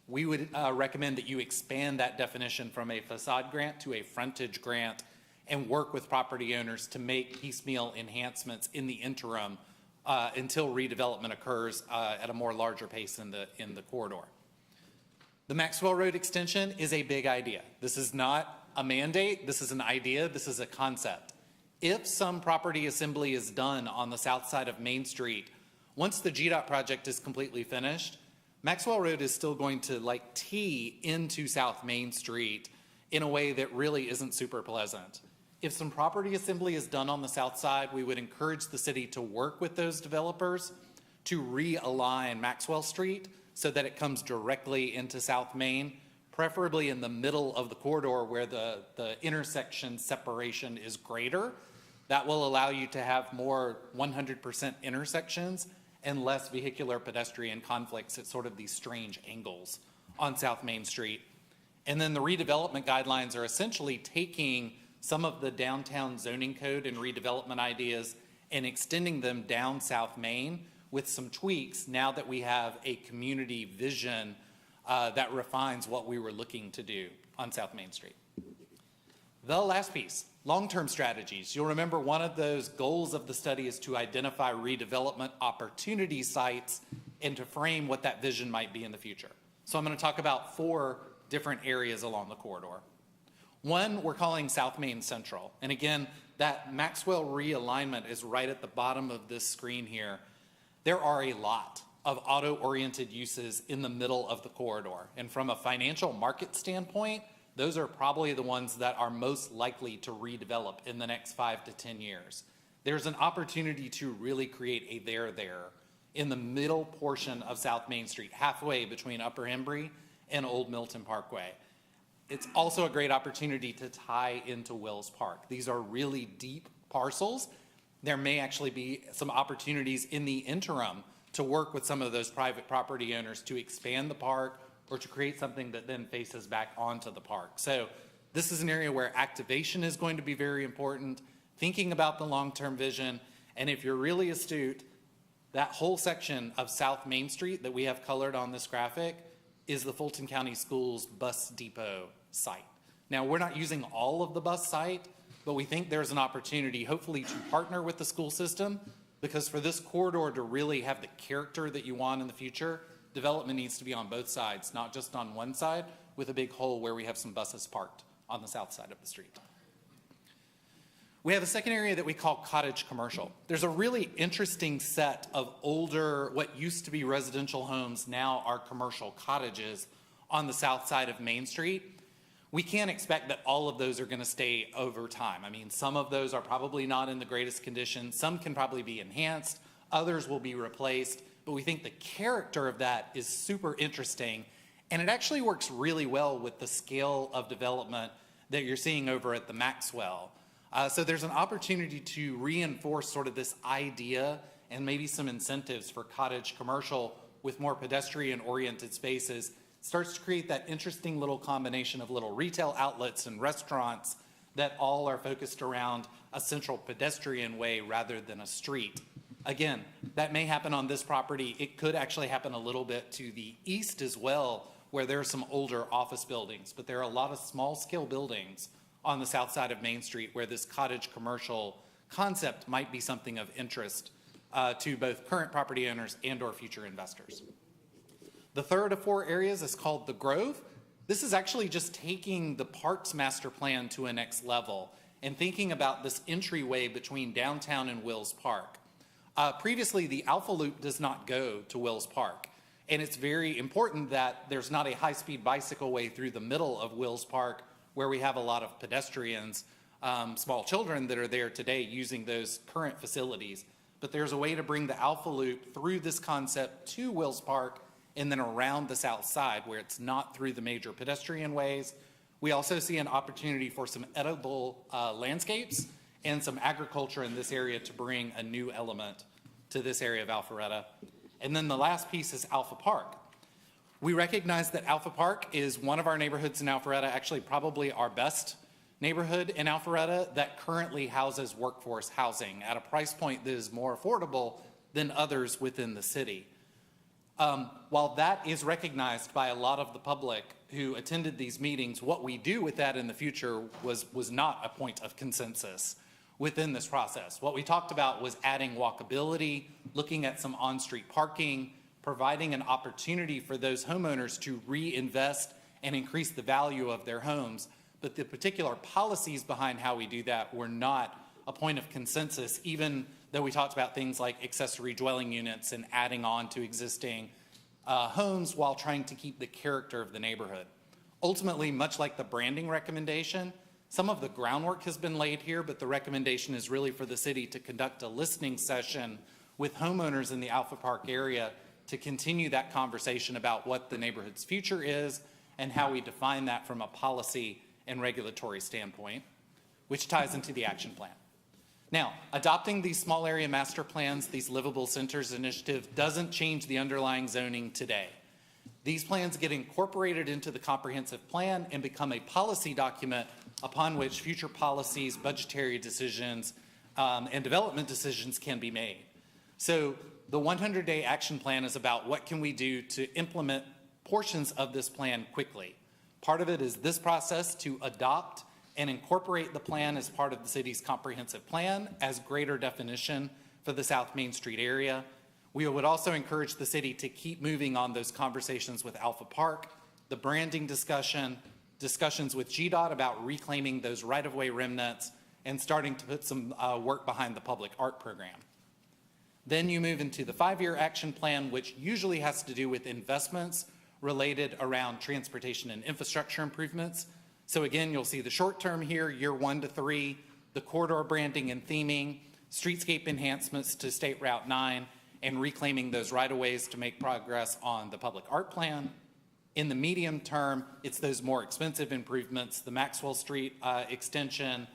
Q: We would recommend that you expand that definition from a facade grant to a frontage grant and work with property owners to make piecemeal enhancements in the interim until redevelopment occurs at a more larger pace in the corridor. The Maxwell Road extension is a big idea. This is not a mandate. This is an idea. This is a concept. If some property assembly is done on the south side of Main Street, once the GDOT project is completely finished, Maxwell Road is still going to tee into South Main Street in a way that really isn't super pleasant. If some property assembly is done on the south side, we would encourage the city to work with those developers to realign Maxwell Street so that it comes directly into South Main, preferably in the middle of the corridor where the intersection separation is greater. That will allow you to have more 100% intersections and less vehicular pedestrian conflicts at sort of these strange angles on South Main Street. And then the redevelopment guidelines are essentially taking some of the downtown zoning code and redevelopment ideas and extending them down South Main with some tweaks now that we have a community vision that refines what we were looking to do on South Main Street. The last piece, long-term strategies. You'll remember one of those goals of the study is to identify redevelopment opportunity sites and to frame what that vision might be in the future. So I'm going to talk about 4 different areas along the corridor. One we're calling South Main Central. And again, that Maxwell realignment is right at the bottom of this screen here. There are a lot of auto-oriented uses in the middle of the corridor. And from a financial market standpoint, those are probably the ones that are most likely to redevelop in the next 5 to 10 years. There's an opportunity to really create a there in the middle portion of South Main Street, halfway between Upper Hembry and Old Milton Parkway. It's also a great opportunity to tie into Wills Park. These are really deep parcels. There may actually be some opportunities in the interim to work with some of those private property owners to expand the park or to create something that then faces back onto the park. So this is an area where activation is going to be very important, thinking about the long-term vision, and if you're really astute, that whole section of South Main Street that we have colored on this graphic is the Fulton County Schools bus depot site. Now, we're not using all of the bus site, but we think there's an opportunity, hopefully, to partner with the school system, because for this corridor to really have the character that you want in the future, development needs to be on both sides, not just on one side, with a big hole where we have some buses parked on the south side of the street. We have a second area that we call cottage commercial. There's a really interesting set of older, what used to be residential homes, now are commercial cottages on the south side of Main Street. We can't expect that all of those are going to stay over time. I mean, some of those are probably not in the greatest condition. Some can probably be enhanced. Others will be replaced. But we think the character of that is super interesting. And it actually works really well with the scale of development that you're seeing over at the Maxwell. So there's an opportunity to reinforce sort of this idea and maybe some incentives for cottage commercial with more pedestrian-oriented spaces. It starts to create that interesting little combination of little retail outlets and restaurants that all are focused around a central pedestrian way rather than a street. Again, that may happen on this property. It could actually happen a little bit to the east as well, where there are some older office buildings, but there are a lot of small-scale buildings on the south side of Main Street where this cottage commercial concept might be something of interest to both current property owners and or future investors. The third of four areas is called the Grove. This is actually just taking the Parks Master Plan to a next level and thinking about this entryway between downtown and Wills Park. Previously, the Alpha Loop does not go to Wills Park, and it's very important that there's not a high-speed bicycle way through the middle of Wills Park where we have a lot of pedestrians, small children that are there today using those current facilities. But there's a way to bring the Alpha Loop through this concept to Wills Park and then around the south side where it's not through the major pedestrian ways. We also see an opportunity for some edible landscapes and some agriculture in this area to bring a new element to this area of Alpharetta. And then the last piece is Alpha Park. We recognize that Alpha Park is one of our neighborhoods in Alpharetta, actually probably our best neighborhood in Alpharetta that currently houses workforce housing at a price point that is more affordable than others within the city. While that is recognized by a lot of the public who attended these meetings, what we do with that in the future was not a point of consensus within this process. What we talked about was adding walkability, looking at some on-street parking, providing an opportunity for those homeowners to reinvest and increase the value of their homes. But the particular policies behind how we do that were not a point of consensus, even though we talked about things like accessory dwelling units and adding on to existing homes while trying to keep the character of the neighborhood. Ultimately, much like the branding recommendation, some of the groundwork has been laid here, but the recommendation is really for the city to conduct a listening session with homeowners in the Alpha Park area to continue that conversation about what the neighborhood's future is and how we define that from a policy and regulatory standpoint, which ties into the action plan. Now, adopting these small area master plans, these livable centers initiative, doesn't change the underlying zoning today. These plans get incorporated into the comprehensive plan and become a policy document upon which future policies, budgetary decisions, and development decisions can be made. So the 100-day action plan is about what can we do to implement portions of this plan quickly. Part of it is this process to adopt and incorporate the plan as part of the city's comprehensive plan as greater definition for the South Main Street area. We would also encourage the city to keep moving on those conversations with Alpha Park, the branding discussion, discussions with GDOT about reclaiming those right-of-way remnants, and starting to put some work behind the public art program. Then you move into the 5-year action plan, which usually has to do with investments related around transportation and infrastructure improvements. So again, you'll see the short term here, year 1 to 3, the corridor branding and theming, streetscape enhancements to State Route 9, and reclaiming those right-of-ways to make progress on the public art plan. In the medium term, it's those more expensive improvements, the Maxwell Street extension,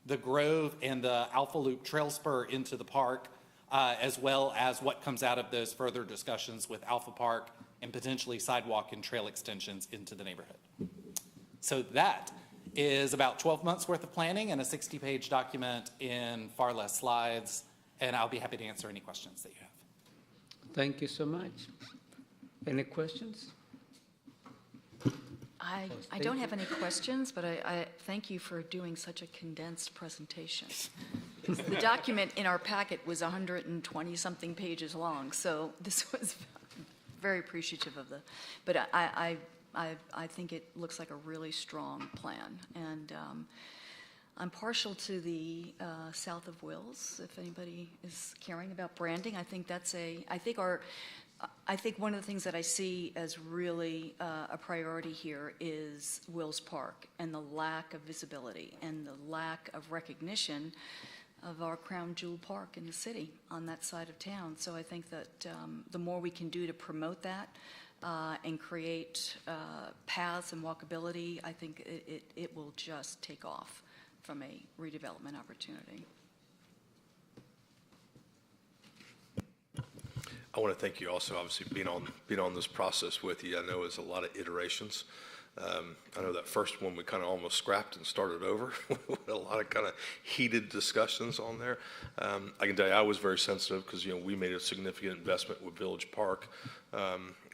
Q: the Grove and the Alpha Loop Trail Spur into the park, as well as what comes out of those further discussions with Alpha Park and potentially sidewalk and trail extensions into the neighborhood. So that is about 12 months worth of planning and a 60-page document in far less slides, and I'll be happy to answer any questions that you have.
C: Thank you so much. Any questions?
D: I don't have any questions, but I thank you for doing such a condensed presentation. The document in our packet was 120-something pages long, so this was very appreciative of but I think it looks like a really strong plan. And I'm partial to the south of Wills, if anybody is caring about branding. I think I think one of the things that I see as really a priority here is Wills Park and the lack of visibility and the lack of recognition of our crown jewel park in the city on that side of town. So I think that the more we can do to promote that and create paths and walkability, I think it will just take off from a redevelopment opportunity.
F: I want to thank you also, obviously, being on this process with you. I know it's a lot of iterations. I know that first one we kind of almost scrapped and started over with a lot of kind of heated discussions on there. I can tell you I was very sensitive because, we made a significant investment with Village Park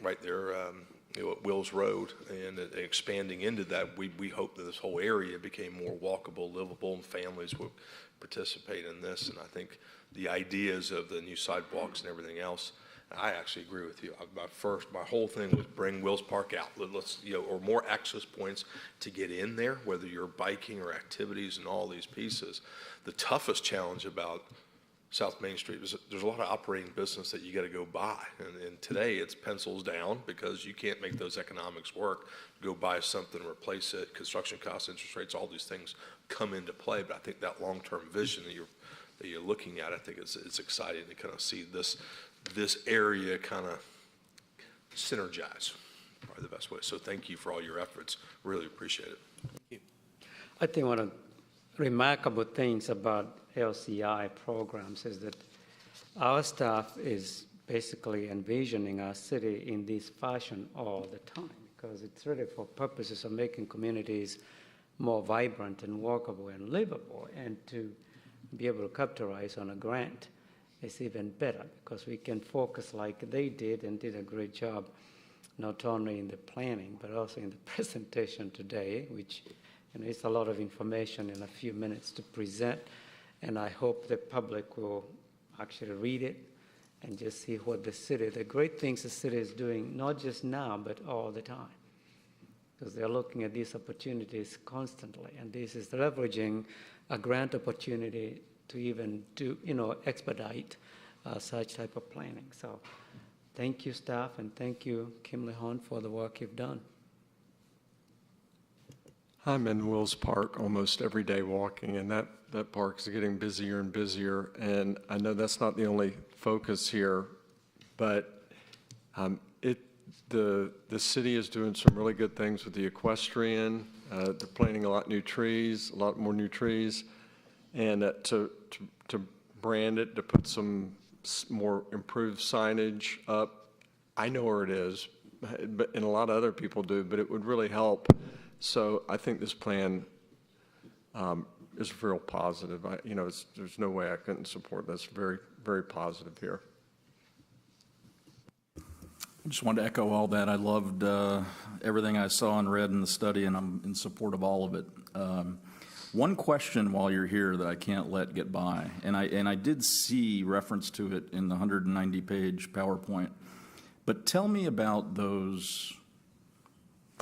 F: right there at Wills Road, and expanding into that, we hope that this whole area became more walkable, livable, and families would participate in this. And I think the ideas of the new sidewalks and everything else, I actually agree with you. My whole thing was bring Wills Park out. Let's, or more access points to get in there, whether you're biking or activities and all these pieces. The toughest challenge about South Main Street is there's a lot of operating business that you got to go buy. And today it's pencils down because you can't make those economics work. Go buy something, replace it, construction costs, interest rates, all these things come into play. But I think that long-term vision that you're looking at, I think it's exciting to kind of see this area kind of synergize, probably the best way. So thank you for all your efforts. Really appreciate it.
C: Thank you. I think one of the remarkable things about LCI programs is that our staff is basically envisioning our city in this fashion all the time, because it's really for purposes of making communities more vibrant and walkable and livable, and to be able to capitalize on a grant is even better because we can focus like they did and did a great job, not only in the planning, but also in the presentation today, which it's a lot of information in a few minutes to present. And I hope the public will actually read it and just see what the great things the city is doing, not just now, but all the time. Because they're looking at these opportunities constantly. And this is leveraging a grant opportunity to even do, expedite such type of planning. So thank you, staff, and thank you, Kimley Horn, for the work you've done.
A: I'm in Wills Park almost every day walking, and that park is getting busier and busier. And I know that's not the only focus here, but the city is doing some really good things with the equestrian. They're planting a lot more new trees, and to brand it, to put some more improved signage up. I know where it is, and a lot of other people do, but it would really help. So I think this plan is real positive. There's no way I couldn't support this. Very, very positive here.
O: I just wanted to echo all that. I loved everything I saw and read in the study, and I'm in support of all of it. One question while you're here that I can't let get by, and I did see reference to it in the 190-page PowerPoint, but tell me about those,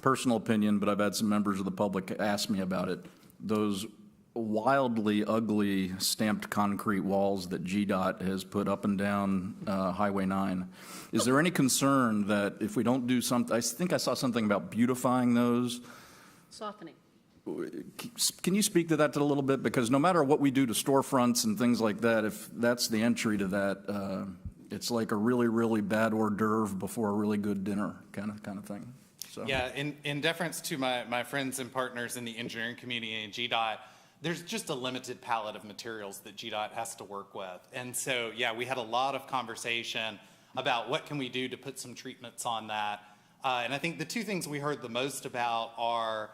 O: personal opinion, but I've had some members of the public ask me about it, those wildly ugly stamped concrete walls that GDOT has put up and down Highway 9. Is there any concern that if we don't do something, I think I saw something about beautifying those.
P: Softening.
O: Can you speak to that a little bit? Because no matter what we do to storefronts and things like that, if that's the entry to that, it's like a really, really bad hors d'oeuvre before a really good dinner kind of thing. So.
Q: Yeah, in deference to my friends and partners in the engineering community and GDOT, there's just a limited palette of materials that GDOT has to work with. And so, yeah, we had a lot of conversation about what can we do to put some treatments on that. And I think the two things we heard the most about are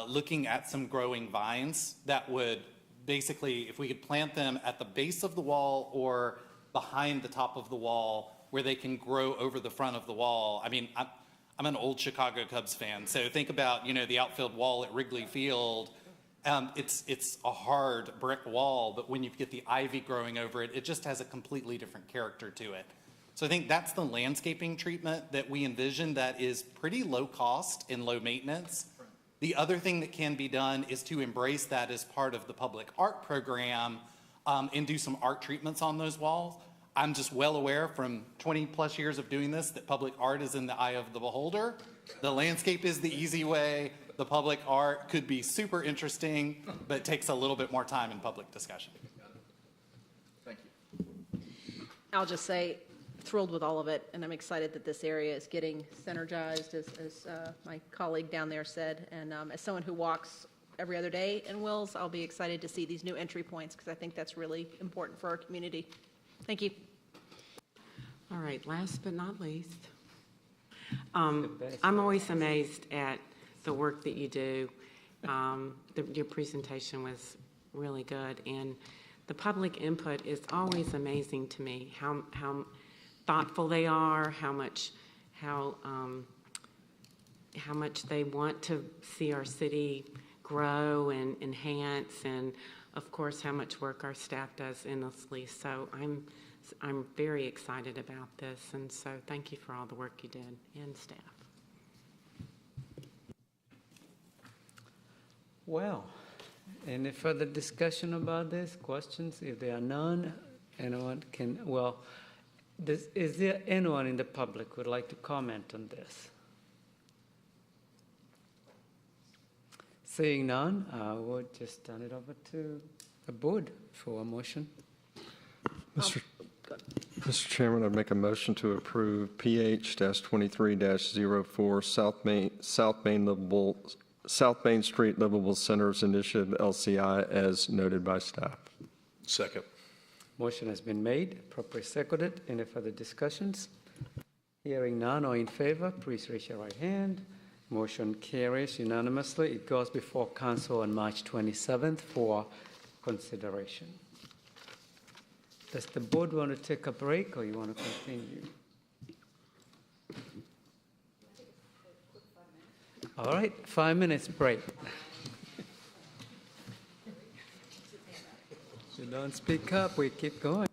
Q: looking at some growing vines that would basically, if we could plant them at the base of the wall or behind the top of the wall where they can grow over the front of the wall. I mean, I'm an old Chicago Cubs fan, so think about, the outfield wall at Wrigley Field. It's a hard brick wall, but when you get the ivy growing over it, it just has a completely different character to it. So I think that's the landscaping treatment that we envision that is pretty low cost and low maintenance. The other thing that can be done is to embrace that as part of the public art program and do some art treatments on those walls. I'm just well aware from 20 plus years of doing this that public art is in the eye of the beholder. The landscape is the easy way. The public art could be super interesting, but takes a little bit more time in public discussion.
O: Thank you.
I: I'll just say, thrilled with all of it, and I'm excited that this area is getting synergized, as my colleague down there said. And as someone who walks every other day in Wills, I'll be excited to see these new entry points, because I think that's really important for our community. Thank you.
E: All right, last but not least, I'm always amazed at the work that you do. Your presentation was really good, and the public input is always amazing to me. How thoughtful they are, how much they want to see our city grow and enhance, and of course how much work our staff does endlessly. So I'm very excited about this, and so thank you for all the work you did and staff.
C: Well, any further discussion about this? Questions? If there are none, anyone can, well, is there anyone in the public who would like to comment on this? Seeing none, I would just turn it over to the board for a motion.
A: Mr. Chairman, I'd make a motion to approve PH-23-04 South Main Street Livable Centers Initiative, LCI, as noted by staff.
F: Second.
C: Motion has been made, properly seconded. Any further discussions? Hearing none, all in favor, please raise your right hand. Motion carries unanimously. It goes before council on March 27th for consideration. Does the board want to take a break, or you want to continue? All right, 5 minutes break. You don't speak up, we keep going.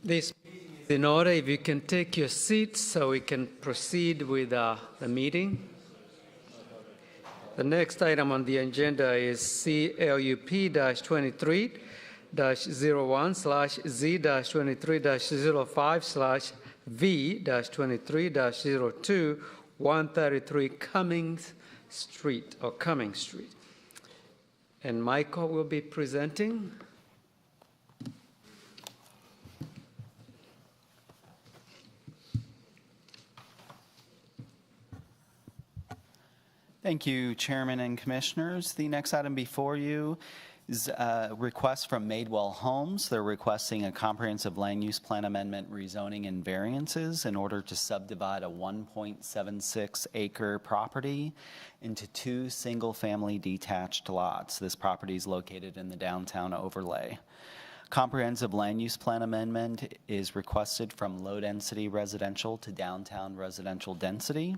C: This meeting is in order. If you can take your seats so we can proceed with the meeting. The next item on the agenda is CLUP-23-01/Z-23-05/V-23-02, 133 Cummings Street. And Michael will be presenting.
G: Thank you, Chairman and Commissioners. The next item before you is a request from Madewell Homes. They're requesting a comprehensive land use plan amendment, rezoning, and variances in order to subdivide a 1.76 acre property into 2 single-family detached lots. This property is located in the downtown overlay. Comprehensive land use plan amendment is requested from low-density residential to downtown residential density.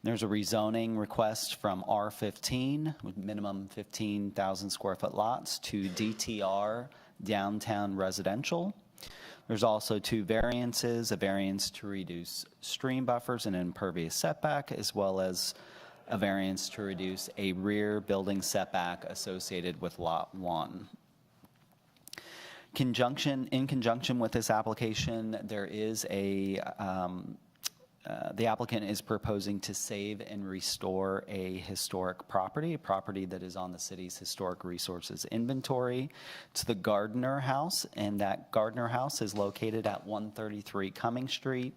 G: There's a rezoning request from R15, with minimum 15,000 square foot lots, to DTR, downtown residential. There's also 2 variances, a variance to reduce stream buffers and impervious setback, as well as a variance to reduce a rear building setback associated with Lot 1. In conjunction with this application, there is the applicant is proposing to save and restore a historic property, a property that is on the city's historic resources inventory. It's the Gardner House, and that Gardner House is located at 133 Cumming Street,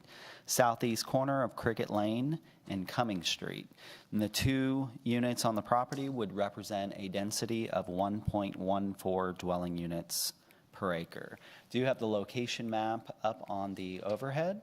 G: southeast corner of Cricket Lane and Cumming Street. And the 2 units on the property would represent a density of 1.14 dwelling units per acre. Do you have the location map up on the overhead?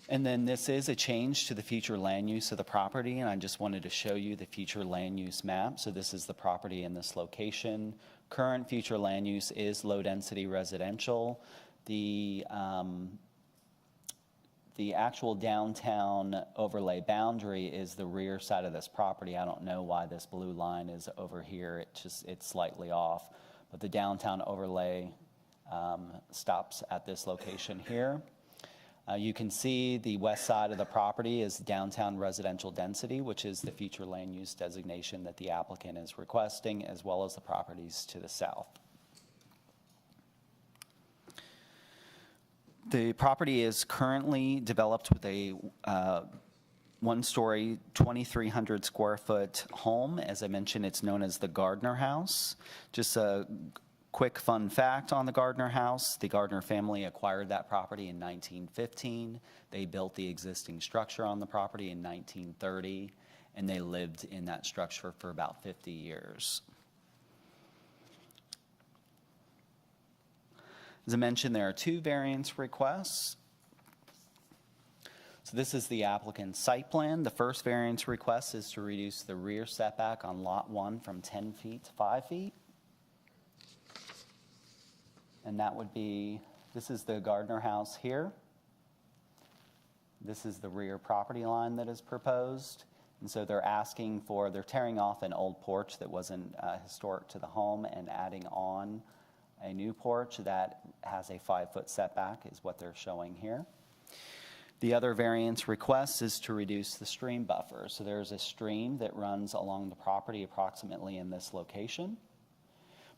G: And then this is a change to the future land use of the property, and I just wanted to show you the future land use map. So this is the property in this location. Current future land use is low-density residential. The actual downtown overlay boundary is the rear side of this property. I don't know why this blue line is over here. It's slightly off. But the downtown overlay stops at this location here. You can see the west side of the property is downtown residential density, which is the future land use designation that the applicant is requesting, as well as the properties to the south. The property is currently developed with a 1-story, 2,300 square foot home. As I mentioned, it's known as the Gardner House. Just a quick fun fact on the Gardner House: the Gardner family acquired that property in 1915. They built the existing structure on the property in 1930, and they lived in that structure for about 50 years. As I mentioned, there are 2 variance requests. So this is the applicant's site plan. The first variance request is to reduce the rear setback on Lot 1 from 10 feet to 5 feet. And that would be, this is the Gardner House here. This is the rear property line that is proposed. And so they're tearing off an old porch that wasn't historic to the home and adding on a new porch that has a 5-foot setback, is what they're showing here. The other variance request is to reduce the stream buffer. So there's a stream that runs along the property approximately in this location.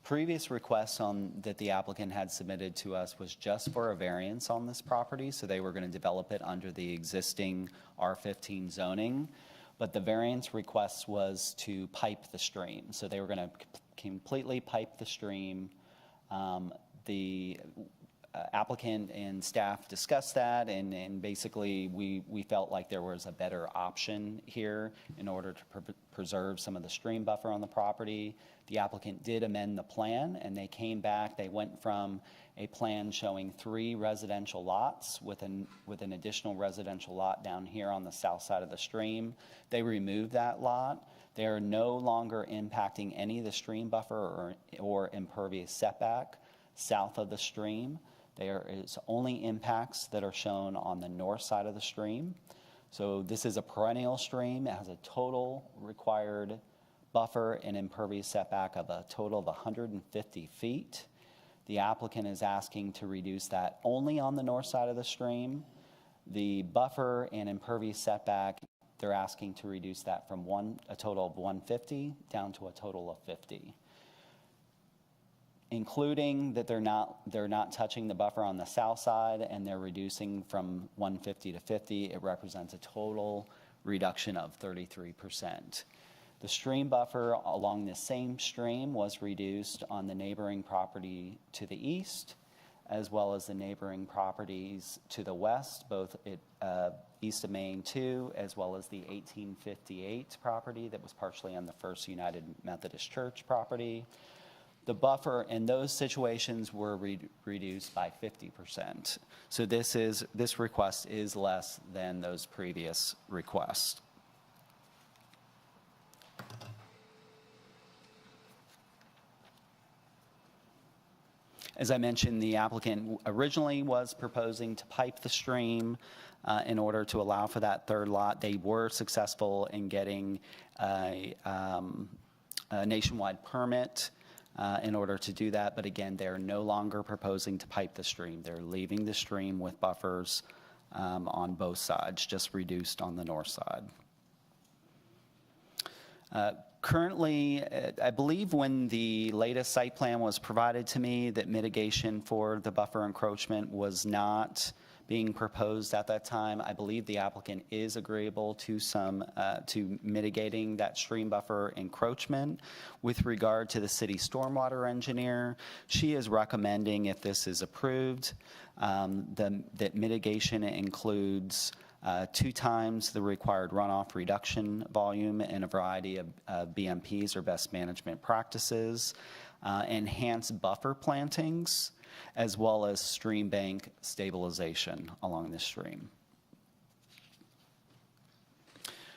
G: Previous requests that the applicant had submitted to us was just for a variance on this property, so they were going to develop it under the existing R15 zoning, but the variance request was to pipe the stream. So they were going to completely pipe the stream. The applicant and staff discussed that, and basically we felt like there was a better option here in order to preserve some of the stream buffer on the property. The applicant did amend the plan, and they came back. They went from a plan showing 3 residential lots with an additional residential lot down here on the south side of the stream. They removed that lot. They are no longer impacting any of the stream buffer or impervious setback south of the stream. There is only impacts that are shown on the north side of the stream. So this is a perennial stream. It has a total required buffer and impervious setback of a total of 150 feet. The applicant is asking to reduce that only on the north side of the stream. The buffer and impervious setback, they're asking to reduce that from a total of 150 down to a total of 50. Including that they're not touching the buffer on the south side and they're reducing from 150 to 50, it represents a total reduction of 33%. The stream buffer along the same stream was reduced on the neighboring property to the east, as well as the neighboring properties to the west, both at east of Main 2, as well as the 1858 property that was partially on the First United Methodist Church property. The buffer in those situations were reduced by 50%. So this request is less than those previous requests. As I mentioned, the applicant originally was proposing to pipe the stream in order to allow for that third lot. They were successful in getting a nationwide permit in order to do that. But again, they're no longer proposing to pipe the stream. They're leaving the stream with buffers on both sides, just reduced on the north side. Currently, I believe when the latest site plan was provided to me, that mitigation for the buffer encroachment was not being proposed at that time. I believe the applicant is agreeable to to mitigating that stream buffer encroachment. With regard to the city stormwater engineer, she is recommending, if this is approved, that mitigation includes 2 times the required runoff reduction volume and a variety of BMPs or best management practices, enhanced buffer plantings, as well as stream bank stabilization along the stream.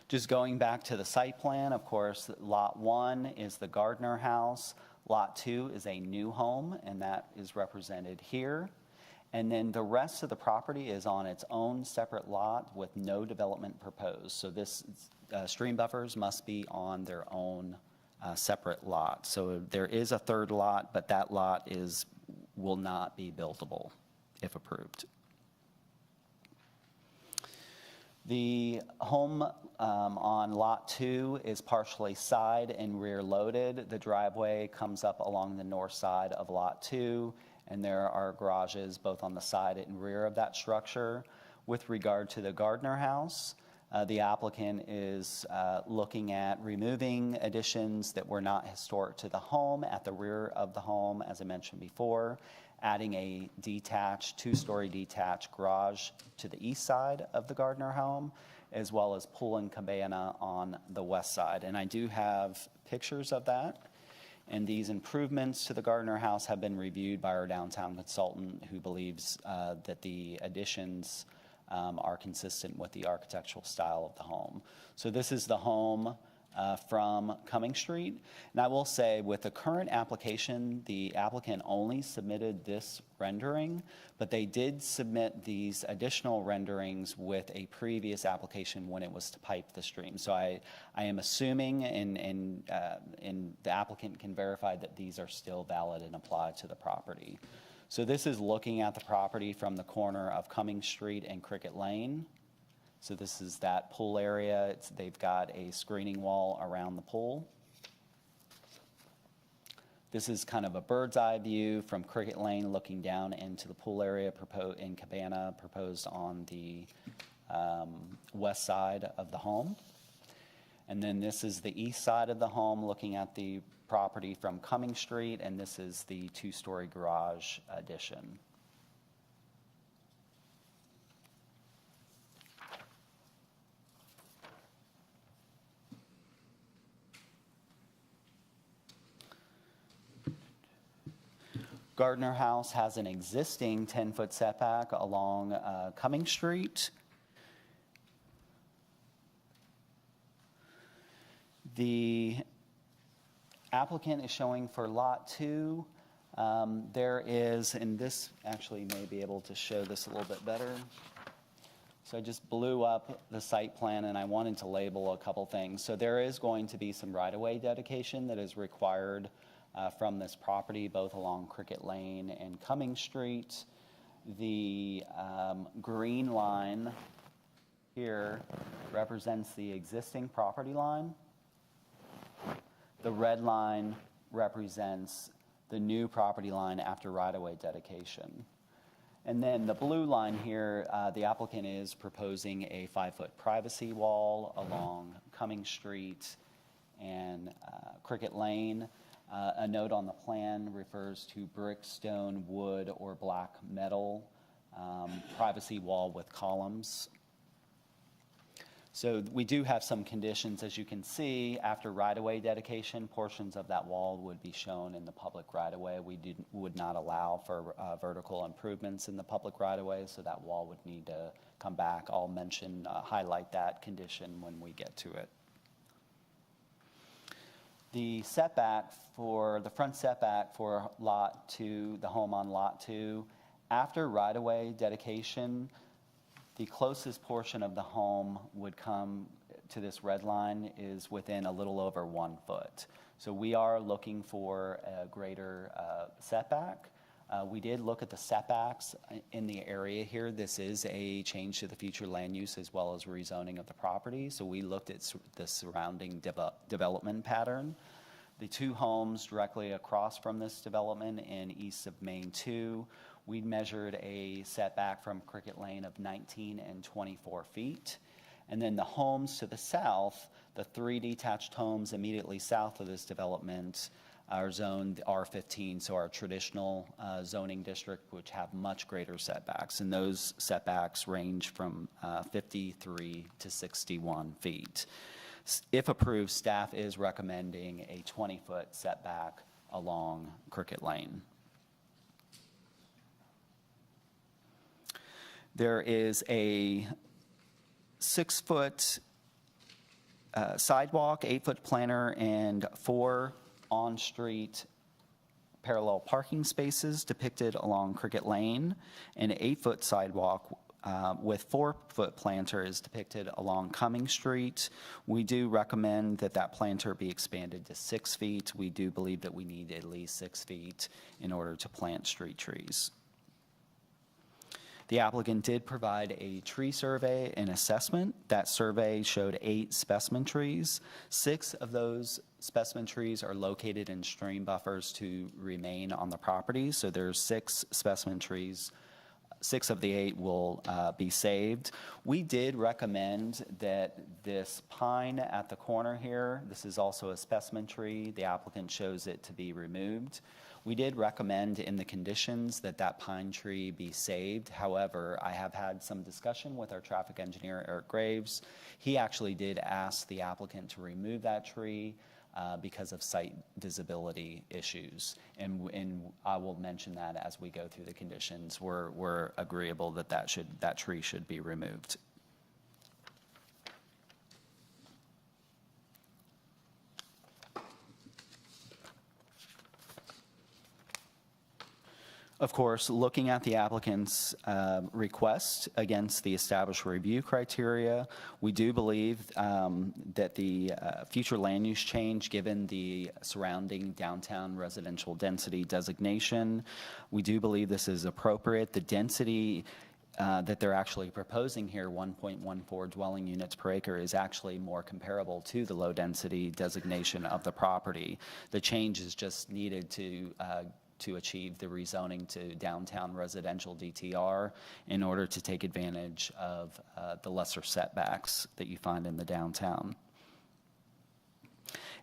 G: Just going back to the site plan, of course, Lot 1 is the Gardner house. Lot 2 is a new home, and that is represented here. And then the rest of the property is on its own separate lot with no development proposed. So this stream buffers must be on their own separate lot. So there is a third lot, but that lot will not be buildable if approved. The home on Lot 2 is partially side and rear loaded. The driveway comes up along the north side of Lot 2, and there are garages both on the side and rear of that structure. With regard to the Gardner house, the applicant is looking at removing additions that were not historic to the home at the rear of the home, as I mentioned before, adding a detached, 2-story detached garage to the east side of the Gardner home, as well as pool and cabana on the west side. And I do have pictures of that. And these improvements to the Gardner house have been reviewed by our downtown consultant, who believes that the additions are consistent with the architectural style of the home. So this is the home from Cumming Street. And I will say, with the current application, the applicant only submitted this rendering, but they did submit these additional renderings with a previous application when it was to pipe the stream. So I am assuming, and the applicant can verify, that these are still valid and apply to the property. So this is looking at the property from the corner of Cumming Street and Cricket Lane. So this is that pool area. They've got a screening wall around the pool. This is kind of a bird's eye view from Cricket Lane looking down into the pool area in cabana proposed on the west side of the home. And then this is the east side of the home looking at the property from Cumming Street, and this is the 2-story garage addition. Gardner House has an existing 10-foot setback along Cumming Street. The applicant is showing for Lot 2, there is, and this actually may be able to show this a little bit better. So I just blew up the site plan and I wanted to label a couple things. So there is going to be some right-of-way dedication that is required from this property, both along Cricket Lane and Cumming Street. The green line here represents the existing property line. The red line represents the new property line after right-of-way dedication. And then the blue line here, the applicant is proposing a 5-foot privacy wall along Cumming Street and Cricket Lane. A note on the plan refers to brick, stone, wood, or black metal privacy wall with columns. So we do have some conditions, as you can see. After right-of-way dedication, portions of that wall would be shown in the public right-of-way. We would not allow for vertical improvements in the public right-of-way, so that wall would need to come back. I'll mention, highlight that condition when we get to it. The setback for, the front setback for Lot 2, the home on Lot 2, after right-of-way dedication, the closest portion of the home would come to this red line is within a little over 1 foot. So we are looking for a greater setback. We did look at the setbacks in the area here. This is a change to the future land use as well as rezoning of the property. So we looked at the surrounding development pattern. The two homes directly across from this development and east of Main 2, we measured a setback from Cricket Lane of 19 and 24 feet. And then the homes to the south, the 3 detached homes immediately south of this development are zoned R15, so our traditional zoning district, which have much greater setbacks. And those setbacks range from 53 to 61 feet. If approved, staff is recommending a 20-foot setback along Cricket Lane. There is a 6-foot sidewalk, 8-foot planter, and 4 on-street parallel parking spaces depicted along Cricket Lane. An 8-foot sidewalk with 4-foot planter is depicted along Cumming Street. We do recommend that that planter be expanded to 6 feet. We do believe that we need at least 6 feet in order to plant street trees. The applicant did provide a tree survey and assessment. That survey showed 8 specimen trees. 6 of those specimen trees are located in stream buffers to remain on the property. So there's 6 specimen trees. 6 of the 8 will be saved. We did recommend that this pine at the corner here, this is also a specimen tree. The applicant chose it to be removed. We did recommend in the conditions that that pine tree be saved. However, I have had some discussion with our traffic engineer, Eric Graves. He actually did ask the applicant to remove that tree because of site visibility issues. And I will mention that as we go through the conditions. We're agreeable that that tree should be removed. Of course, looking at the applicant's request against the established review criteria, we do believe that the future land use change, given the surrounding downtown residential density designation, we do believe this is appropriate. The density that they're actually proposing here, 1.14 dwelling units per acre, is actually more comparable to the low density designation of the property. The change is just needed to achieve the rezoning to downtown residential DTR in order to take advantage of the lesser setbacks that you find in the downtown.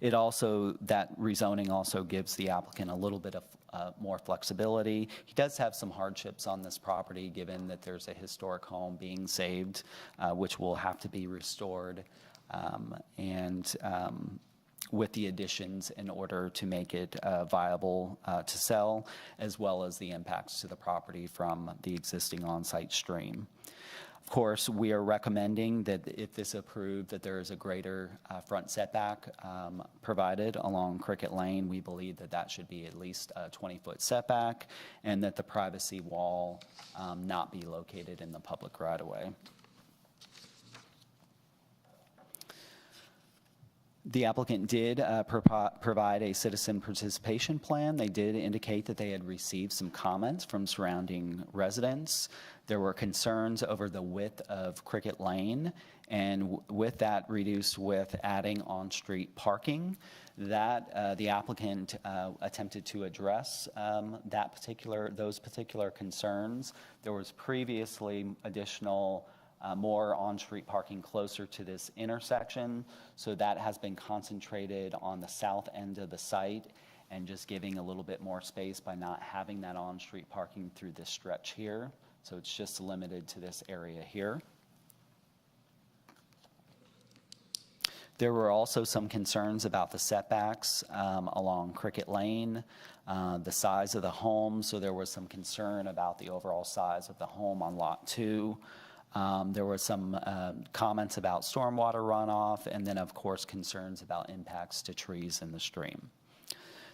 G: It also, that rezoning also gives the applicant a little bit of more flexibility. He does have some hardships on this property, given that there's a historic home being saved, which will have to be restored, with the additions in order to make it viable to sell, as well as the impacts to the property from the existing on-site stream. Of course, we are recommending that if this approved, that there is a greater front setback provided along Cricket Lane. We believe that that should be at least a 20-foot setback, and that the privacy wall not be located in the public right-of-way. The applicant did provide a citizen participation plan. They did indicate that they had received some comments from surrounding residents. There were concerns over the width of Cricket Lane, and with that reduced with adding on-street parking, that the applicant attempted to address those particular concerns. There was previously additional more on-street parking closer to this intersection, so that has been concentrated on the south end of the site and just giving a little bit more space by not having that on-street parking through this stretch here. So it's just limited to this area here. There were also some concerns about the setbacks along Cricket Lane, the size of the home, so there was some concern about the overall size of the home on Lot 2. There were some comments about stormwater runoff, and then, of course, concerns about impacts to trees in the stream.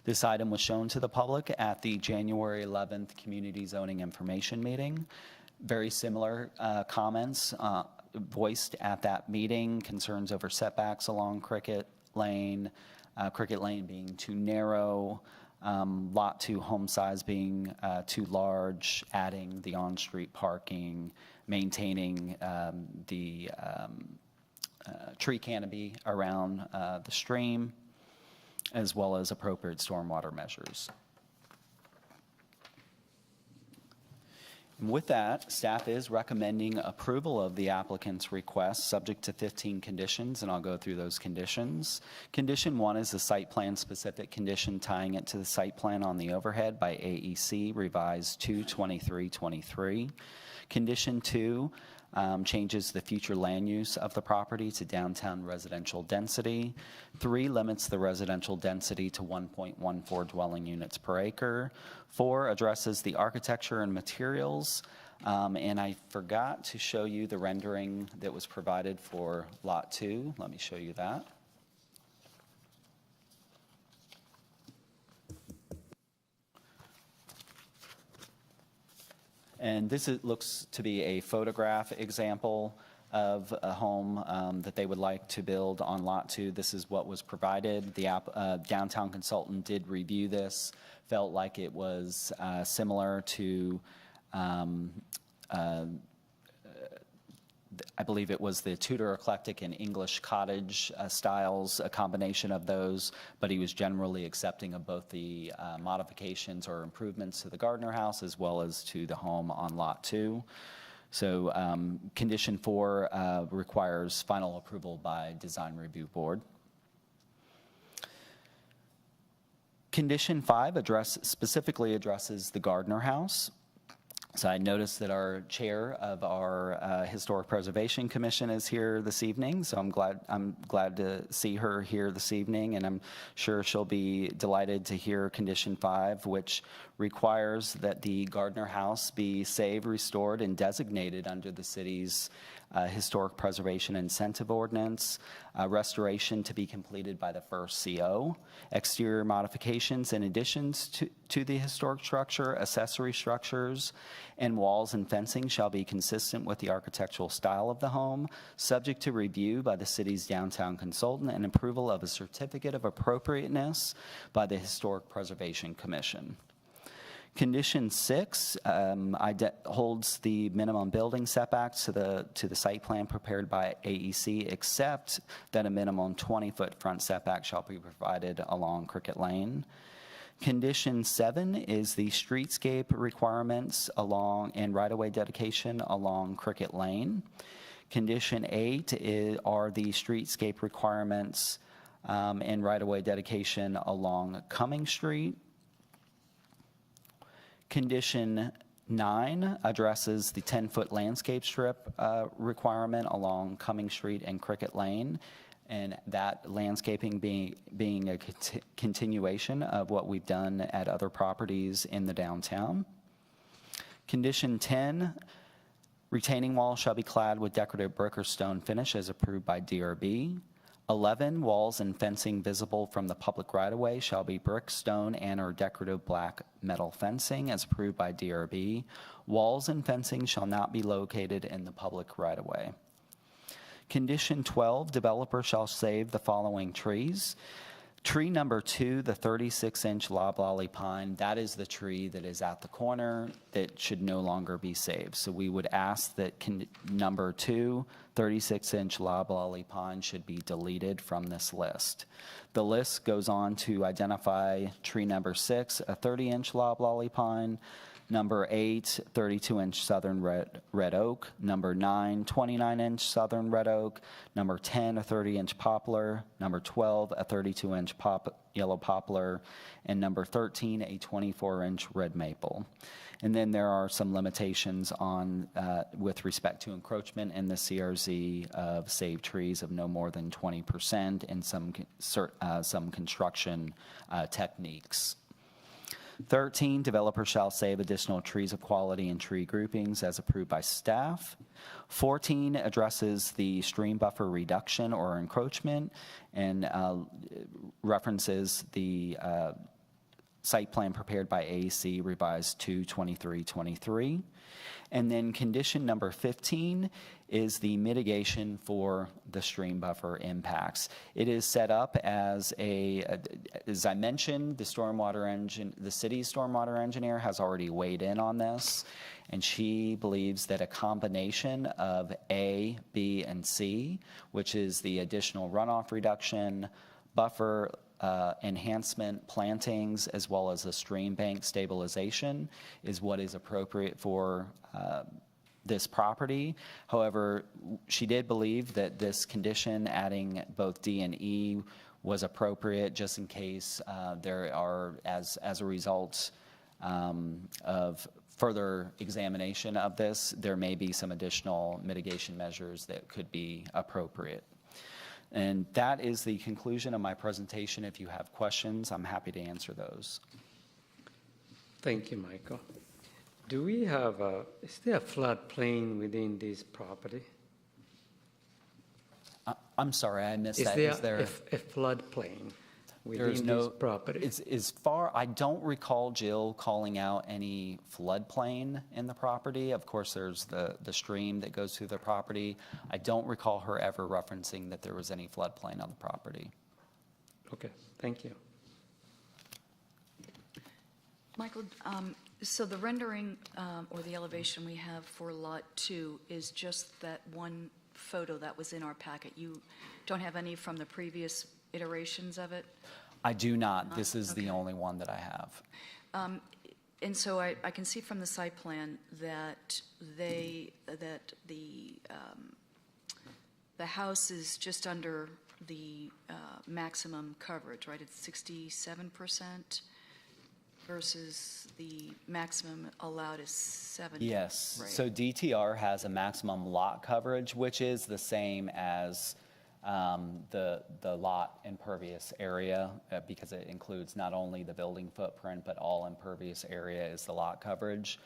G: This item was shown to the public at the January 11th Community Zoning Information Meeting. Very similar comments voiced at that meeting, concerns over setbacks along Cricket Lane being too narrow, Lot 2 home size being too large, adding the on-street parking, maintaining the tree canopy around the stream, as well as appropriate stormwater measures. And with that, staff is recommending approval of the applicant's request subject to 15 conditions, and I'll go through those conditions. Condition 1 is the site plan specific condition tying it to the site plan on the overhead by AEC revised 2/23/23. Condition 2 changes the future land use of the property to downtown residential density. 3 limits the residential density to 1.14 dwelling units per acre. 4 addresses the architecture and materials. And I forgot to show you the rendering that was provided for Lot 2. Let me show you that. And this looks to be a photograph example of a home that they would like to build on Lot 2. This is what was provided. The downtown consultant did review this, felt like it was similar to, I believe it was the Tudor eclectic and English cottage styles, a combination of those, but he was generally accepting of both the modifications or improvements to the Gardner house as well as to the home on Lot 2. So condition 4 requires final approval by Design Review Board. Condition 5 specifically addresses the Gardner house. So I noticed that our chair of our Historic Preservation Commission is here this evening, so I'm glad to see her here this evening, and I'm sure she'll be delighted to hear Condition 5, which requires that the Gardner House be saved, restored, and designated under the city's Historic Preservation Incentive Ordinance, restoration to be completed by the first CO, exterior modifications and additions to the historic structure, accessory structures, and walls and fencing shall be consistent with the architectural style of the home, subject to review by the city's downtown consultant and approval of a certificate of appropriateness by the Historic Preservation Commission. Condition 6 holds the minimum building setbacks to the site plan prepared by AEC, except that a minimum 20-foot front setback shall be provided along Cricket Lane. Condition 7 is the streetscape requirements along and right-of-way dedication along Cricket Lane. Condition 8 are the streetscape requirements and right-of-way dedication along Cumming Street. Condition 9 addresses the 10-foot landscape strip requirement along Cumming Street and Cricket Lane, and that landscaping being a continuation of what we've done at other properties in the downtown. Condition 10, retaining walls shall be clad with decorative brick or stone finish as approved by DRB. 11, walls and fencing visible from the public right-of-way shall be brick, stone, and or decorative black metal fencing as approved by DRB. Walls and fencing shall not be located in the public right-of-way. Condition 12, developer shall save the following trees. Tree number 2, the 36-inch loblolly pine, that is the tree that is at the corner that should no longer be saved. So we would ask that number 2, 36-inch loblolly pine should be deleted from this list. The list goes on to identify tree number 6, a 30-inch loblolly pine, number 8, 32-inch southern red oak, number 9, 29-inch southern red oak, number 10, a 30-inch poplar, number 12, a 32-inch yellow poplar, and number 13, a 24-inch red maple. And then there are some limitations on with respect to encroachment in the CRZ of saved trees of no more than 20% and some construction techniques. 13, developer shall save additional trees of quality and tree groupings as approved by staff. 14 addresses the stream buffer reduction or encroachment and references the site plan prepared by AEC revised 2/23/23. And then condition number 15 is the mitigation for the stream buffer impacts. It is set up as as I mentioned, the city's stormwater engineer has already weighed in on this, and she believes that a combination of A, B, and C, which is the additional runoff reduction, buffer enhancement, plantings, as well as a stream bank stabilization is what is appropriate for this property. However, she did believe that this condition, adding both D and E, was appropriate just in case there are, as a result of further examination of this, there may be some additional mitigation measures that could be appropriate. And that is the conclusion of my presentation. If you have questions, I'm happy to answer those.
C: Thank you, Michael. Do we have is there a floodplain within this property?
G: I'm sorry, I missed that.
C: Is there a floodplain within this property?
G: As far, I don't recall Jill calling out any floodplain in the property. Of course, there's the stream that goes through the property. I don't recall her ever referencing that there was any floodplain on the property.
C: Okay, thank you.
D: Michael, so the rendering or the elevation we have for Lot 2 is just that one photo that was in our packet. You don't have any from the previous iterations of it?
G: I do not. This is the only one that I have.
D: And so I can see from the site plan that the house is just under the maximum coverage, right? It's 67% versus the maximum allowed is 70%.
G: Yes.
D: Right.
G: So DTR has a maximum lot coverage, which is the same as the lot impervious area because it includes not only the building footprint, but all impervious area is the lot coverage.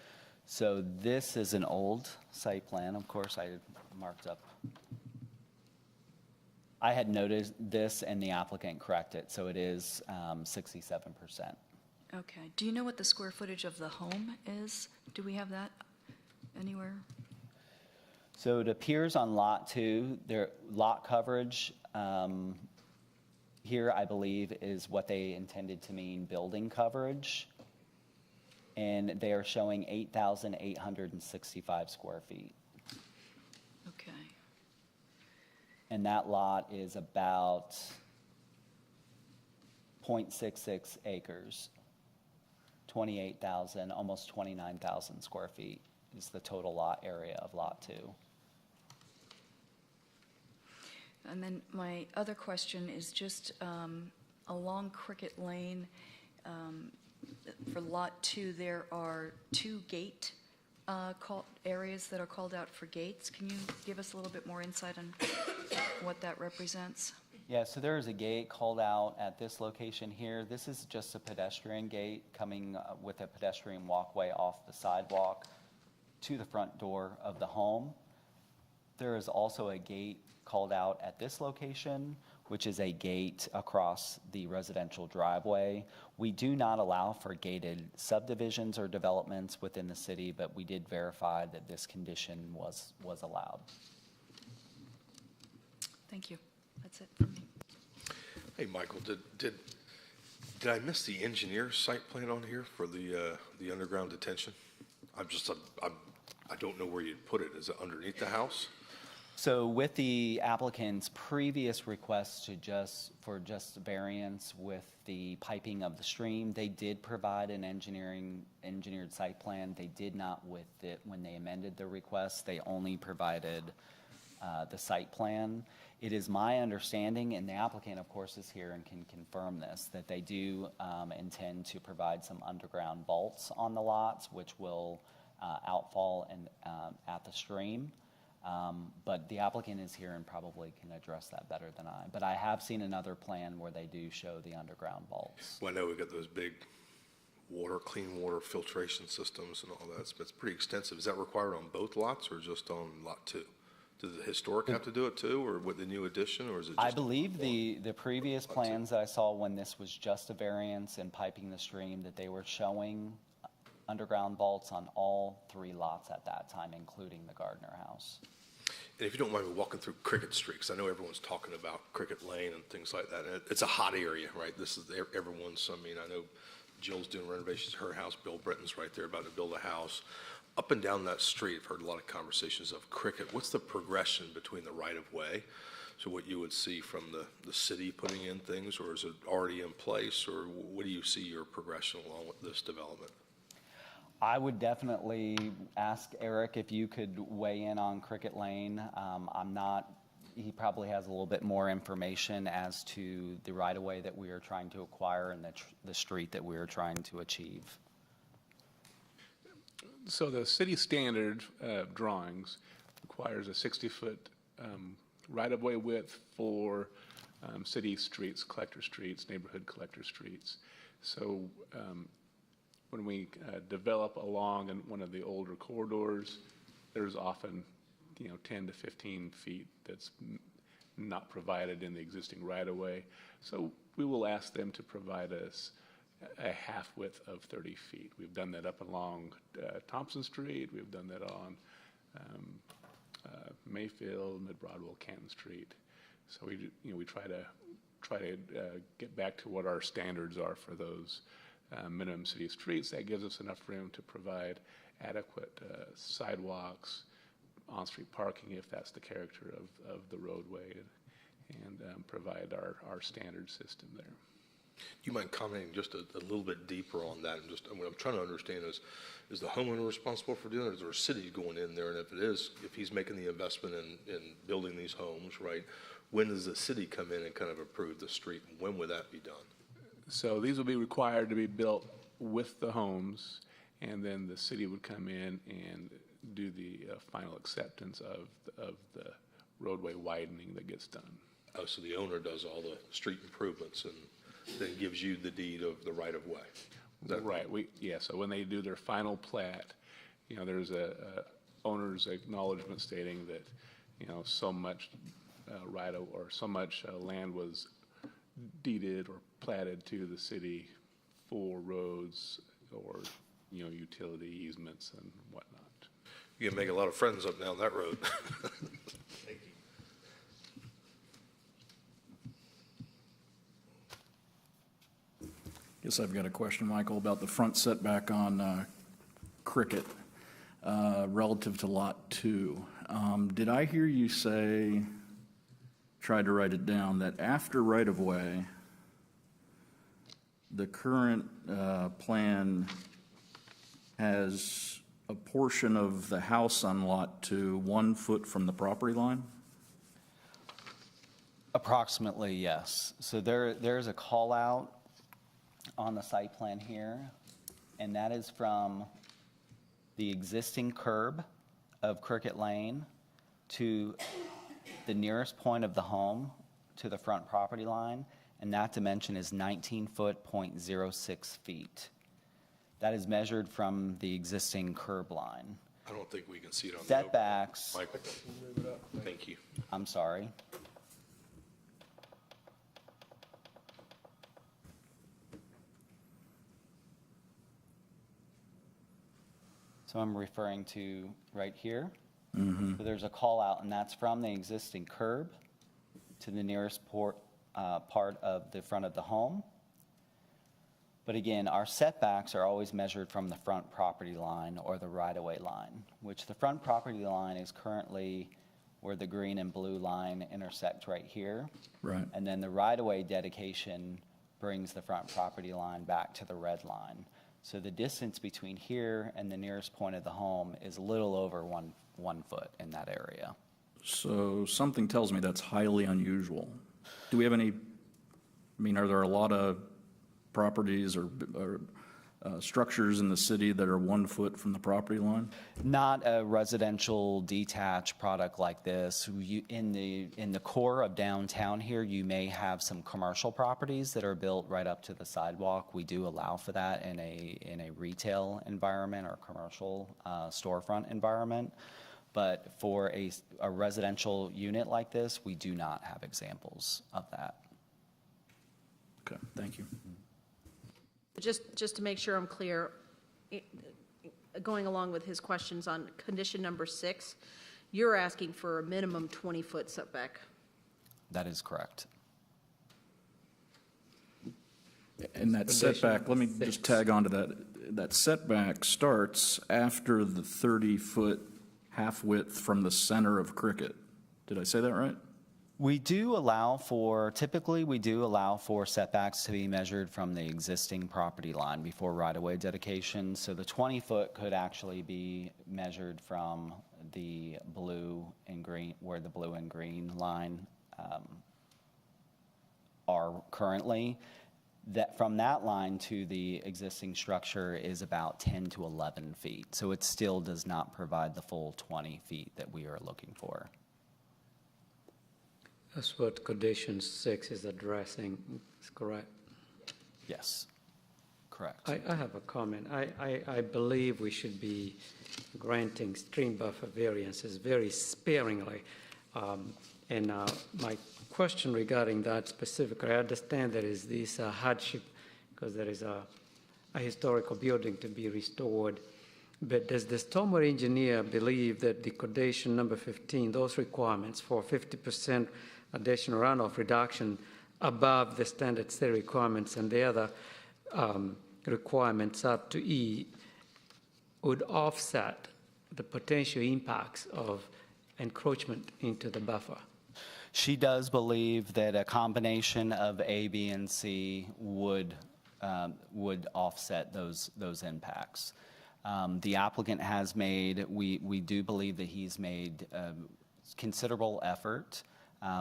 G: So this is an old site plan. Of course, I marked up. I had noticed this and the applicant corrected, so it is 67%.
D: Okay. Do you know what the square footage of the home is? Do we have that anywhere?
G: So it appears on Lot 2, their lot coverage here, I believe, is what they intended to mean building coverage. And they are showing 8,865 square feet.
D: Okay.
G: And that lot is about 0.66 acres. 28,000, almost 29,000 square feet is the total lot area of Lot 2.
D: And then my other question is just along Cricket Lane, for Lot 2, there are 2 gate areas that are called out for gates. Can you give us a little bit more insight on what that represents?
G: Yeah, so there is a gate called out at this location here. This is just a pedestrian gate coming with a pedestrian walkway off the sidewalk to the front door of the home. There is also a gate called out at this location, which is a gate across the residential driveway. We do not allow for gated subdivisions or developments within the city, but we did verify that this condition was allowed.
D: Thank you. That's it from me.
F: Hey, Michael, did I miss the engineer site plan on here for the underground detention? I don't know where you'd put it. Is it underneath the house?
G: So with the applicant's previous request for just variance with the piping of the stream, they did provide an engineered site plan. They did not with it when they amended the request. They only provided the site plan. It is my understanding, and the applicant, of course, is here and can confirm this, that they do intend to provide some underground vaults on the lots, which will outfall at the stream. But the applicant is here and probably can address that better than I. But I have seen another plan where they do show the underground vaults.
F: Well, I know we've got those big clean water filtration systems and all that. It's pretty extensive. Is that required on both lots or just on lot 2? Does the historic have to do it too, or with the new addition, or is it just?
G: I believe the previous plans that I saw when this was just a variance and piping the stream, that they were showing underground vaults on all 3 lots at that time, including the Gardner house.
F: And if you don't mind me walking through Cricket Street, 'cause I know everyone's talking about Cricket Lane and things like that. And it's a hot area, right? This is everyone's, I mean, I know Jill's doing renovations to her house. Bill Britton's right there about to build a house. Up and down that street, I've heard a lot of conversations of Cricket. What's the progression between the right-of-way? So what you would see from the city putting in things, or is it already in place, or what do you see your progression along with this development?
G: I would definitely ask Eric if you could weigh in on Cricket Lane. He probably has a little bit more information as to the right-of-way that we are trying to acquire and the street that we are trying to achieve.
H: So the city standard drawings requires a 60-foot right-of-way width for city streets, collector streets, neighborhood collector streets. So when we develop along in one of the older corridors, there's often 10 to 15 feet that's not provided in the existing right-of-way. So we will ask them to provide us a half width of 30 feet. We've done that up along Thompson Street. We've done that on Mayfield, Mid-Broadwell, Canton Street. So we try to get back to what our standards are for those minimum city streets. That gives us enough room to provide adequate sidewalks, on-street parking if that's the character of the roadway, and provide our standard system there.
F: Do you mind commenting just a little bit deeper on that? And what I'm trying to understand is the homeowner responsible for doing it? Is there a city going in there? And if it is, if he's making the investment in building these homes, right, when does the city come in and kind of approve the street? And when would that be done?
H: So these will be required to be built with the homes, and then the city would come in and do the final acceptance of the roadway widening that gets done.
F: Oh, so the owner does all the street improvements and then gives you the deed of the right-of-way?
H: Right. So when they do their final plat, there's a owner's acknowledgement stating that, so much so much land was deeded or platted to the city for roads or, utility easements and whatnot.
F: You can make a lot of friends up down that road. Thank you.
O: Guess I've got a question, Michael, about the front setback on Cricket relative to Lot 2. Did I hear you say, tried to write it down, that after right-of-way, the current plan has a portion of the house on Lot 2 1 foot from the property line?
G: Approximately, yes. So there's a call-out on the site plan here, and that is from the existing curb of Cricket Lane to the nearest point of the home to the front property line, and that dimension is 19.06 feet. That is measured from the existing curb line.
F: I don't think we can see it on the
G: setbacks.
F: Michael, thank you.
G: I'm sorry. So I'm referring to right here. So there's a call out, and that's from the existing curb to the nearest part of the front of the home. But again, our setbacks are always measured from the front property line or the right-of-way line, which the front property line is currently where the green and blue line intersect right here.
O: Right.
G: And then the right-of-way dedication brings the front property line back to the red line. So the distance between here and the nearest point of the home is a little over one foot in that area.
O: So something tells me that's highly unusual. Do we have any, I mean, are there a lot of properties or structures in the city that are 1 foot from the property line?
G: Not a residential detached product like this. In the core of downtown here, you may have some commercial properties that are built right up to the sidewalk. We do allow for that in a retail environment or commercial storefront environment. But for a residential unit like this, we do not have examples of that.
O: Okay, thank you.
I: Just to make sure I'm clear, going along with his questions on condition number 6, you're asking for a minimum 20-foot setback.
G: That is correct.
O: And that setback, let me just tag on to that. That setback starts after the 30-foot half width from the center of Cricket. Did I say that right?
G: We do allow for, typically we do allow for setbacks to be measured from the existing property line before right-of-way dedication. So the 20-foot could actually be measured from the blue and green, where the blue and green line are currently. That from that line to the existing structure is about 10 to 11 feet. So it still does not provide the full 20 feet that we are looking for.
C: That's what condition 6 is addressing, is correct?
G: Yes, correct.
C: I have a comment. I believe we should be granting stream buffer variances very sparingly. My question regarding that specifically, I understand there is this hardship because there is a historical building to be restored. But does the stormwater engineer believe that the condition number 15, those requirements for 50% additional runoff reduction above the standard state requirements and the other requirements up to E would offset the potential impacts of encroachment into the buffer?
G: She does believe that a combination of A, B, and C would offset those impacts. The applicant has made, we do believe that he's made considerable effort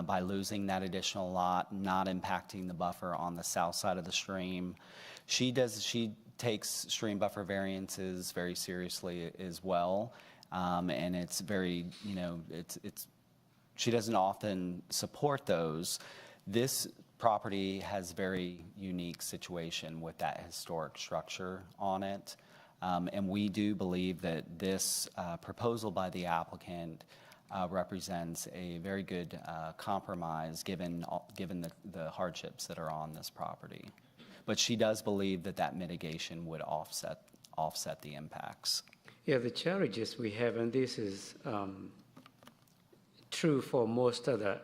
G: by losing that additional lot, not impacting the buffer on the south side of the stream. She takes stream buffer variances very seriously as well, and it's very, she doesn't often support those. This property has very unique situation with that historic structure on it. And we do believe that this proposal by the applicant represents a very good compromise given the hardships that are on this property. But she does believe that that mitigation would offset the impacts.
C: Yeah, the challenges we have, and this is true for most other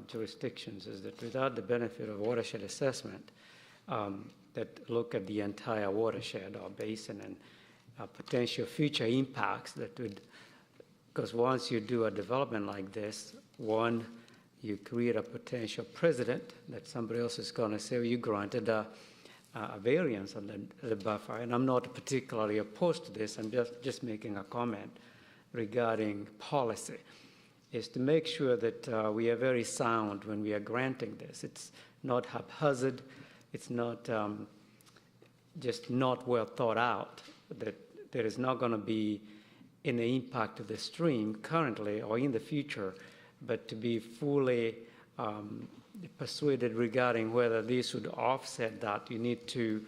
C: jurisdictions, is that without the benefit of watershed assessment, that look at the entire watershed or basin and potential future impacts that would, because once you do a development like this, one, you create a potential precedent that somebody else is going to say, well, you granted a variance on the buffer. And I'm not particularly opposed to this. I'm just making a comment regarding policy, is to make sure that we are very sound when we are granting this. It's not haphazard. It's not just not well thought out, that there is not going to be any impact to the stream currently or in the future, but to be fully persuaded regarding whether this would offset that, you need to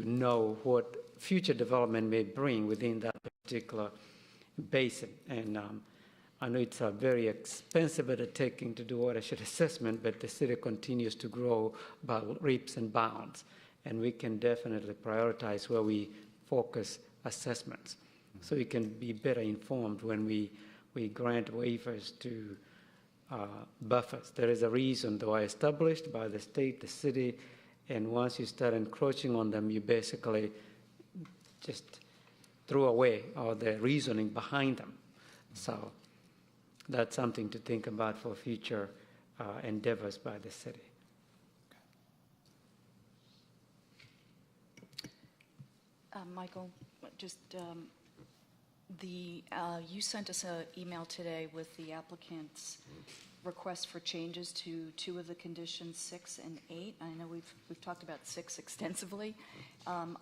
C: know what future development may bring within that particular basin. And I know it's a very expensive undertaking to do watershed assessment, but the city continues to grow by leaps and bounds. And we can definitely prioritize where we focus assessments. So we can be better informed when we grant waivers to buffers. There is a reason they are established by the state, the city, and once you start encroaching on them, you basically just throw away all the reasoning behind them. So that's something to think about for future endeavors by the city.
D: Michael, just you sent us an email today with the applicant's request for changes to 2 of the conditions, 6 and 8. I know we've talked about 6 extensively. On